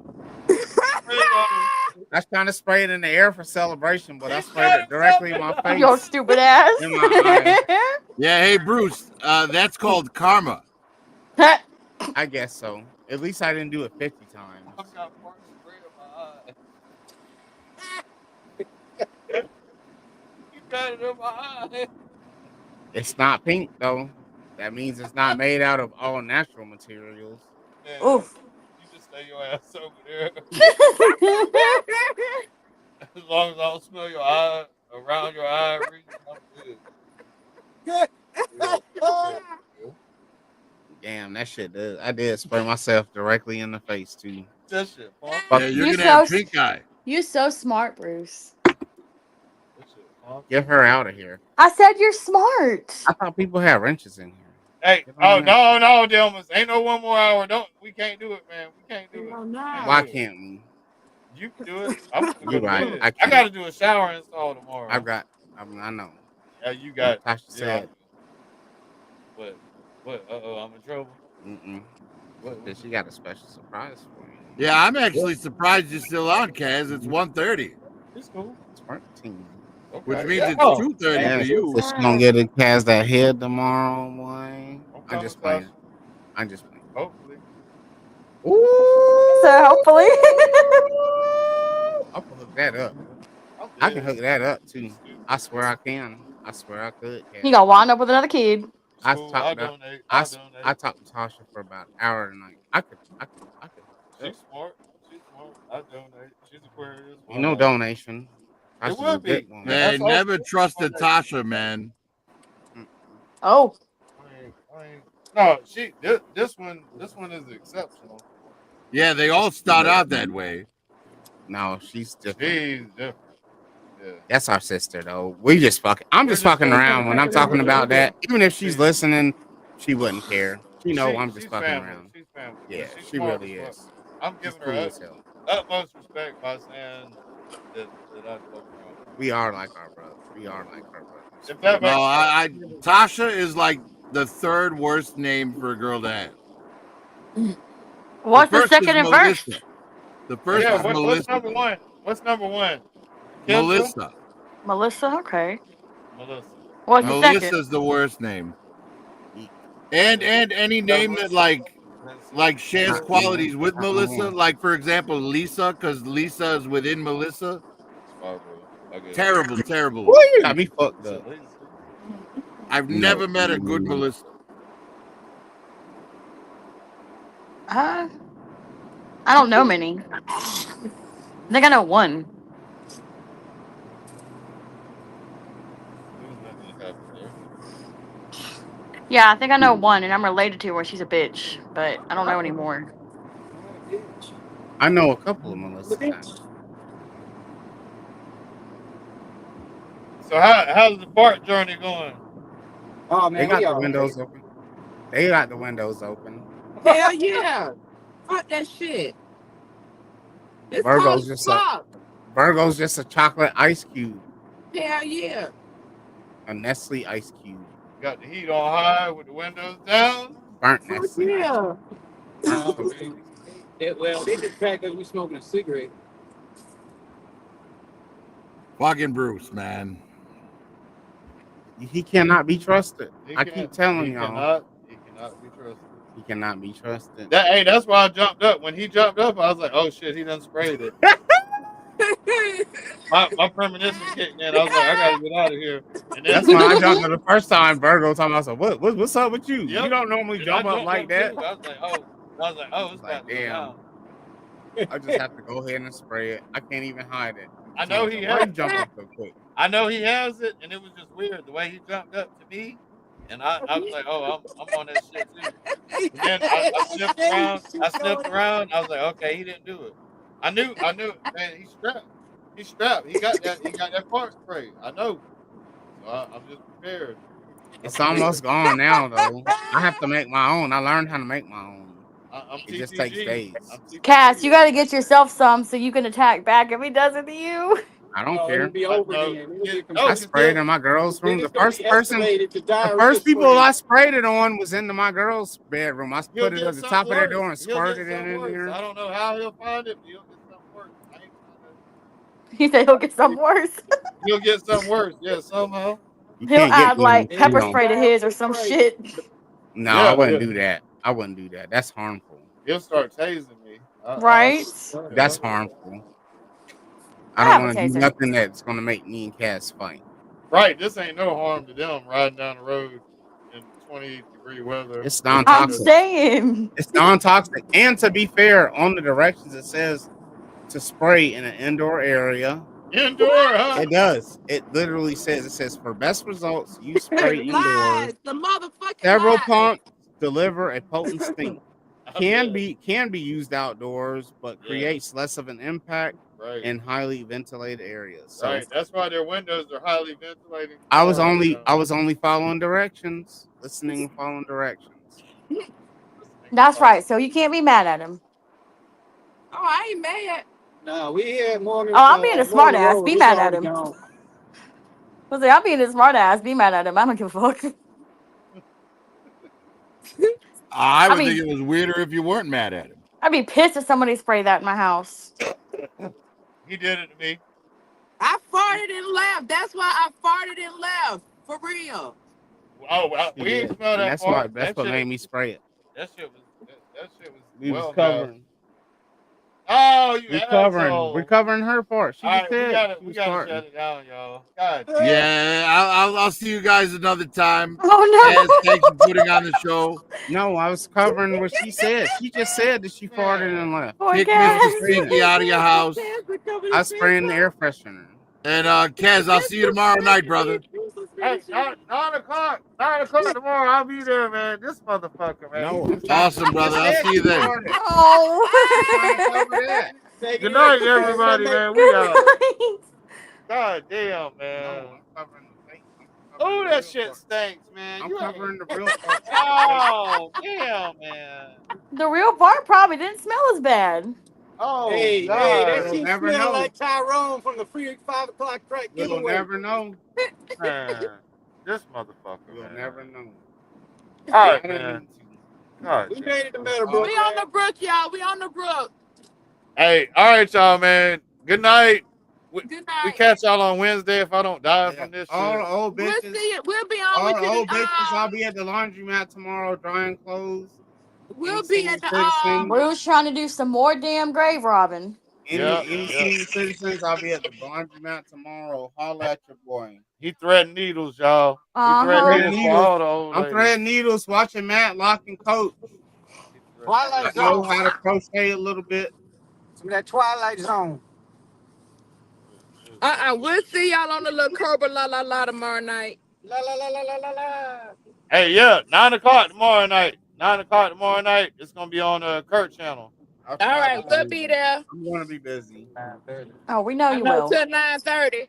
I was trying to spray it in the air for celebration, but I sprayed it directly in my face. Your stupid ass. In my eye. Yeah, hey, Bruce, that's called karma. I guess so. At least I didn't do it 50 times. I've got more spray in my eye. You got it in my eye. It's not pink, though. That means it's not made out of all natural materials. Man, Oof. you just stay your ass over there. As long as I don't smell your eye, around your eye region, I'm good. Damn, that shit does. I did spray myself directly in the face, too. That shit, Paul. Yeah, you're gonna have pink eye. You're so smart, Bruce. Get her out of here. I said you're smart. I thought people had wrenches in here. Hey, oh no, Delmas, ain't no one more hour. We can't do it, man. We can't do it. Why can't we? You can do it. I'm You're right. I got to do a shower install tomorrow. I know. Yeah, you got. Tasha said. What? I'm in trouble. What? She got a special surprise for you. Yeah, I'm actually surprised you're still on, Kaz. It's 1:30. It's cool. It's 13. Okay. Which means it's 2:30 for you. She's gonna get a cast that head tomorrow, boy. I'm just playing. Hopefully. Ooh. So hopefully. I can hook that up. I can hook that up too. I swear I can. I swear I could. You gonna wind up with another kid. I talked to Tasha for about an hour tonight. I could. She's smart. I donate. She's Aquarius. No donation. It will be. Man, never trusted Tasha, man. Oh. No, this one is exceptional. Yeah, they all start out that way. No, she's different. She's different. Yeah. That's our sister, though. We just fucking. I'm just fucking around when I'm talking about that. Even if she's listening, she wouldn't care. She know I'm just fucking around. She's family. Yeah, She's she smart really as is. fuck. I'm giving She's cool her as hell. utmost respect by saying that I fuck around. We are like our brothers. We are like our brothers. If that No, Tasha is like the third worst name for a girl to have. What's the first second is and first? Melissa. The first is what's Melissa. number one? What's number one? Melissa. Melissa, okay. Melissa. What's the second? Melissa's the worst name. And any name that like shares qualities with Melissa, like for example Lisa, because Lisa is within Melissa. Terrible. Boy, you got me fucked up. I've No. never met a good Melissa. I don't know many. I think I know one. Yeah, I think I know one, and I'm related to her. She's a bitch, but I don't know anymore. I know a couple of Melissas. So how's the fart journey going? Oh They man, got we the all windows open. They got the windows open. Hell yeah. Fuck that shit. It's Virgo's cold as just fuck. Virgo's just a chocolate ice cube, Hell yeah. a Nestle ice cube, Got the heat on high with the windows down. burnt Fuck Nestle. yeah. Ice Well, they just fact that we smoking a cigarette. Fucking Bruce, man. He cannot be trusted. I keep He telling y'all. He cannot be trusted. He cannot be trusted. That's why I jumped up. When he jumped up, I was like, "Oh shit, he done sprayed it." my premonition kicked in. I was like, "I gotta get out of here." And then, That's when I jumped up the first time. Virgo talking about, what's up with you? Yep. You don't normally And jump I up jumped like that. too. I was like, "Oh, it's about to go Damn. down." I just have to go ahead and spray it. I can't even hide it. I know he Why has. you jump up so quick? I know he has it, and it was just weird the way he jumped up to me, and I was like, "Oh, I'm on that shit too." And then I sniffed around. I was like, "Okay, he didn't do it." I knew, man. He's strapped. He's strapped. He got that fart spray. I know. So I'm just prepared. It's almost gone now, though. I have to make my own. I learned how to make my own. I'm It just takes TTG. days. I'm TTG. Cass, you got to get yourself some so you can attack back if he does it to you. I don't Oh, care. it'll be over No, then. It'll be I sprayed in my girl's room. Then The it's gonna first be person, escalated to the diarrhea first people spray. I sprayed it on was into my girl's bedroom. I He'll put it get at the something top of their worse. door and He'll get squirted it something in worse. there. I don't know how he'll find it, but he'll get something worse. I ain't trying He said he'll get something worse. to. He'll get something worse. Yeah, somehow. You He'll can't get add me like on pepper you know. spray to his or some shit. No, Yeah, I wouldn't yeah. do that. I wouldn't do that. That's harmful. He'll start tasing me. Right? That's harmful. I I don't have a want to do taser. nothing that's gonna make me and Cass fight. Right. This ain't no harm to them riding down the road in 20-degree weather. It's I'm non-toxic. saying. It's non-toxic. And to be fair, on the directions it says to spray in an indoor area. Indoor, huh? It does. It literally says for best results, you spray indoors. Lies. The motherfucking Several lies. pumps deliver a potent stink. I Can bet. be used outdoors, but Yeah. creates less of an impact Right. in highly ventilated areas. So Right. That's why their windows are highly ventilated. I was cars, you know. only following directions, listening and following directions. That's right. So you can't be mad at him. Oh, I ain't mad. No, we had Morgan. Oh, I'm being a smart ass. Be We mad at already him. gone. I'm being a smart ass. Be mad at him. I don't give a fuck. I would mean- think it was weirder if you weren't mad at him. I'd be pissed if somebody sprayed that in my house. He did it to me. I farted and left. That's why I farted and left. For real. Oh, well, we ain't smell And that that's part. what made me spray it. That shit was We well was covering. Oh, you We're covering her part. She All just right, said we gotta shut it down, y'all. God. Yeah, I'll see you guys another time. Oh Cass, thanks for putting on the show. No, I was covering what she said. She just said that she farted and left. Kick Mr. Stinky out of your house. I was spraying the air freshener. And Kaz, I'll see you tomorrow night, brother. Hey, 9 o'clock. 9 o'clock tomorrow. I'll be there, man. This motherfucker, man. No, Awesome, brother. I'll see you then. Oh. Good night, everybody, man. We out. God damn, man. Oh, that shit stinks, man. I'm You covering ain't- the real part. Oh, damn, man. The real part probably didn't smell as bad. Oh, Hey, God. that You'll shit never smell know. like Tyrone from the free 5 o'clock track You'll giveaway. never know. Man, this motherfucker, You'll man. never know. All right, man. God We damn. made it to Meadowbrook. We on the brook, y'all. We on the brook. Hey, all right, y'all, man. Good night. We catch y'all on Wednesday if I don't die from this All the shit. old We'll bitches. see it. We'll be on All with the you. old bitches. I'll be at the laundromat tomorrow drying clothes. We'll be at the Bruce trying to do some more damn grave robbing. Any senior citizens, I'll be at the laundromat tomorrow. Holla at your boy. He threatened needles, y'all. He threatened needles for all the old I'm ladies. threading needles, watching Matt lock and coach. Twilight I know Zone. how to crochet a little bit. Some of that Twilight Zone. We'll see y'all on the little Cobra la la la tomorrow night. La la la la la la la. Hey, yeah, 9 o'clock tomorrow night. 9 o'clock tomorrow night. It's gonna be on the Kurt channel. All right, we'll be there. I'm gonna be busy. Oh, we know you I know will. till 9:30.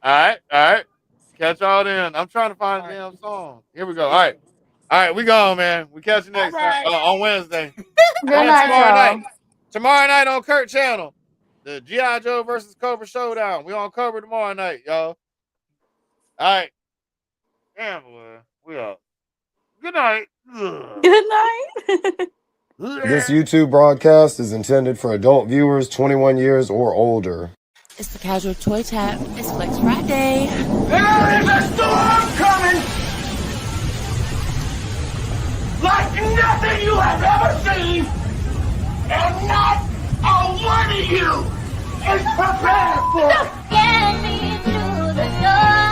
All right. Catch y'all then. I'm trying to find the damn song. Here we go. All right, we gone, man. We catch you next time on Wednesday. Good night, y'all. Tomorrow night on Kurt channel. The G.I. Joe versus Cobra Showdown. We on Cobra tomorrow night, y'all. All right. Damn, boy. We out. Good night. Good night. This YouTube broadcast is intended for adult viewers 21 years or older. It's the Casual Toy Tap. It's Flex Friday. There is a storm coming like nothing you have ever seen, and not a one of you is prepared for it. Get me through the door.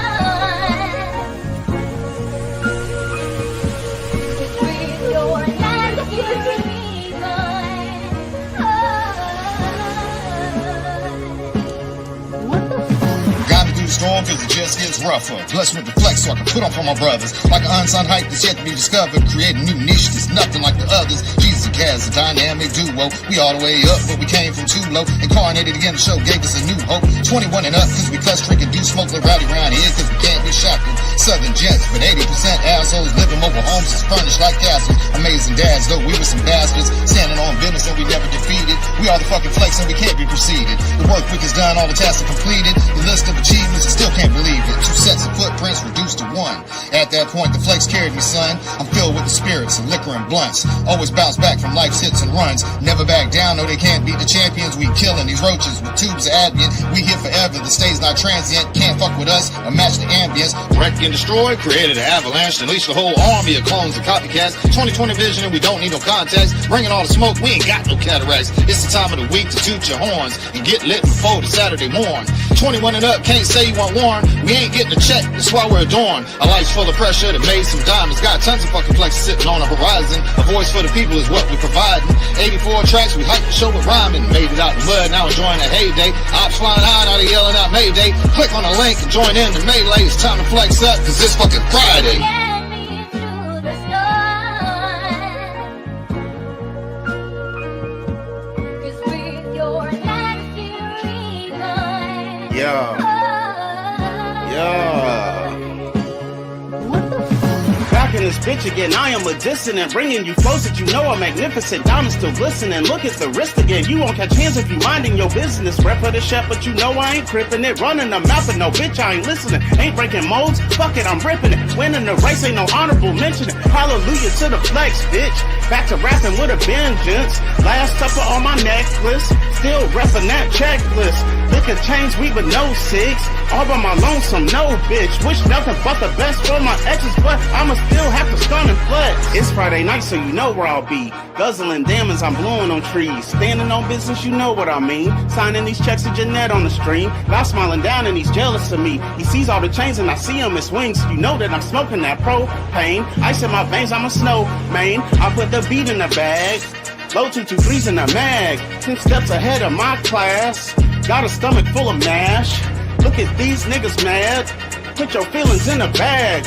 Just breathe your last few Gotta do the storm cause it just gets rougher. Blessed with the flex so I can put on for my brothers. Like an unsung hype that's yet to be discovered. Create a new niche that's nothing like the others. Jesus and Kaz, a dynamic duo. We all the way up, but we came from too low. Incarnated again, the show gave us a new hope. 21 and up cause we cuss, drink, and do smoke. Like rowdy around here cause we can't be shackled. Southern gents, but 80% assholes living mobile homes is furnished like castles. Amazing dads, though we were some bastards. Standing on business and we never defeated. We are the fucking flex and we can't be preceded. The work week is done, all the tasks are completed. The list of achievements, I still can't believe it. 2 sets of footprints reduced to 1. At that point, the flex carried me, son. I'm filled with the spirits and liquor and blunts. Always bounce back from life's hits and runs. Never back down, no they can't beat the champions. We killing these roaches with tubes of Advent. We here forever, the stage not transient. Can't fuck with us or match the ambience. Wreck and destroy, created an avalanche. Unleashed the whole army of clones and copycats. 2020 vision and we don't need no contacts. Bringing all the smoke, we ain't got no cataracts. It's the time of the week to toot your horns and get lit before the Saturday morn. 21 and up, can't say you want warn. We ain't getting a check, that's why we're adorned. A life's full of pressure that made some diamonds. Got tons of fucking flex sitting on the horizon. A voice for the people is what we're providing. 84 tracks, we hyped the show with rhyming. Made it out the mud, now enjoying a heyday. Ops flying high, now they yelling out Mayday. Click on the link and join in the melee. It's time to flex up, cause it's fucking Friday. Yeah. Back in this bitch again, I am a dissonant, bringing you flows that you know are magnificent. Diamonds still glistening. Look at the wrist again. You won't catch hands if you minding your business. Rep for the chef, but you know I ain't crippin' it. Running the mouth, but no bitch, I ain't listening. Ain't breaking molds. Fuck it, I'm ripping it. Winning the race ain't no honorable mention. Hallelujah to the flex, bitch. Back to rapping with a vengeance. Last supper on my necklace. Still reppin' that checklist. Liquor chains, we with no 6. All by my lonesome, no bitch. Wish nothing but the best for my exes, but I'ma still have to stun and flex. It's Friday night, so you know where I'll be. Guzzling diamonds, I'm blowing on trees. Standing on business, you know what I mean. Signing these checks to Jeanette on the stream. God smiling down and he's jealous of me. He sees all the chains and I see him as wings. You know that I'm smoking that propane. Ice in my veins, I'm a snowman. I put the beat in the bag. Low 223s in the mag. 10 steps ahead of my class. Got a stomach full of mash. Look at these niggas mad. Put your feelings in a bag.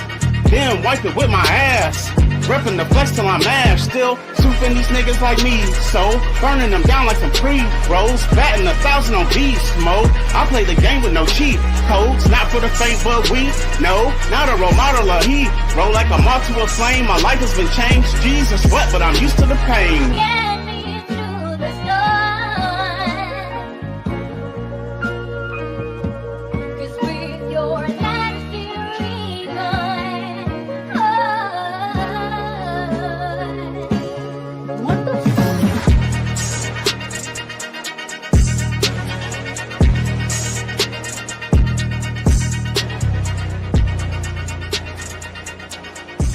Then wipe it with my ass. Reppin' the flex till I'm ash. Still souping these niggas like me. So burning them down like some pre-rolls. Batting 1,000 on beast mode. I play the game with no cheat codes. Not for the faint but weak. No, not a role model or he. Roll like a moth to a flame. My life has been changed. Jesus, what? But I'm used to the pain. Yeah.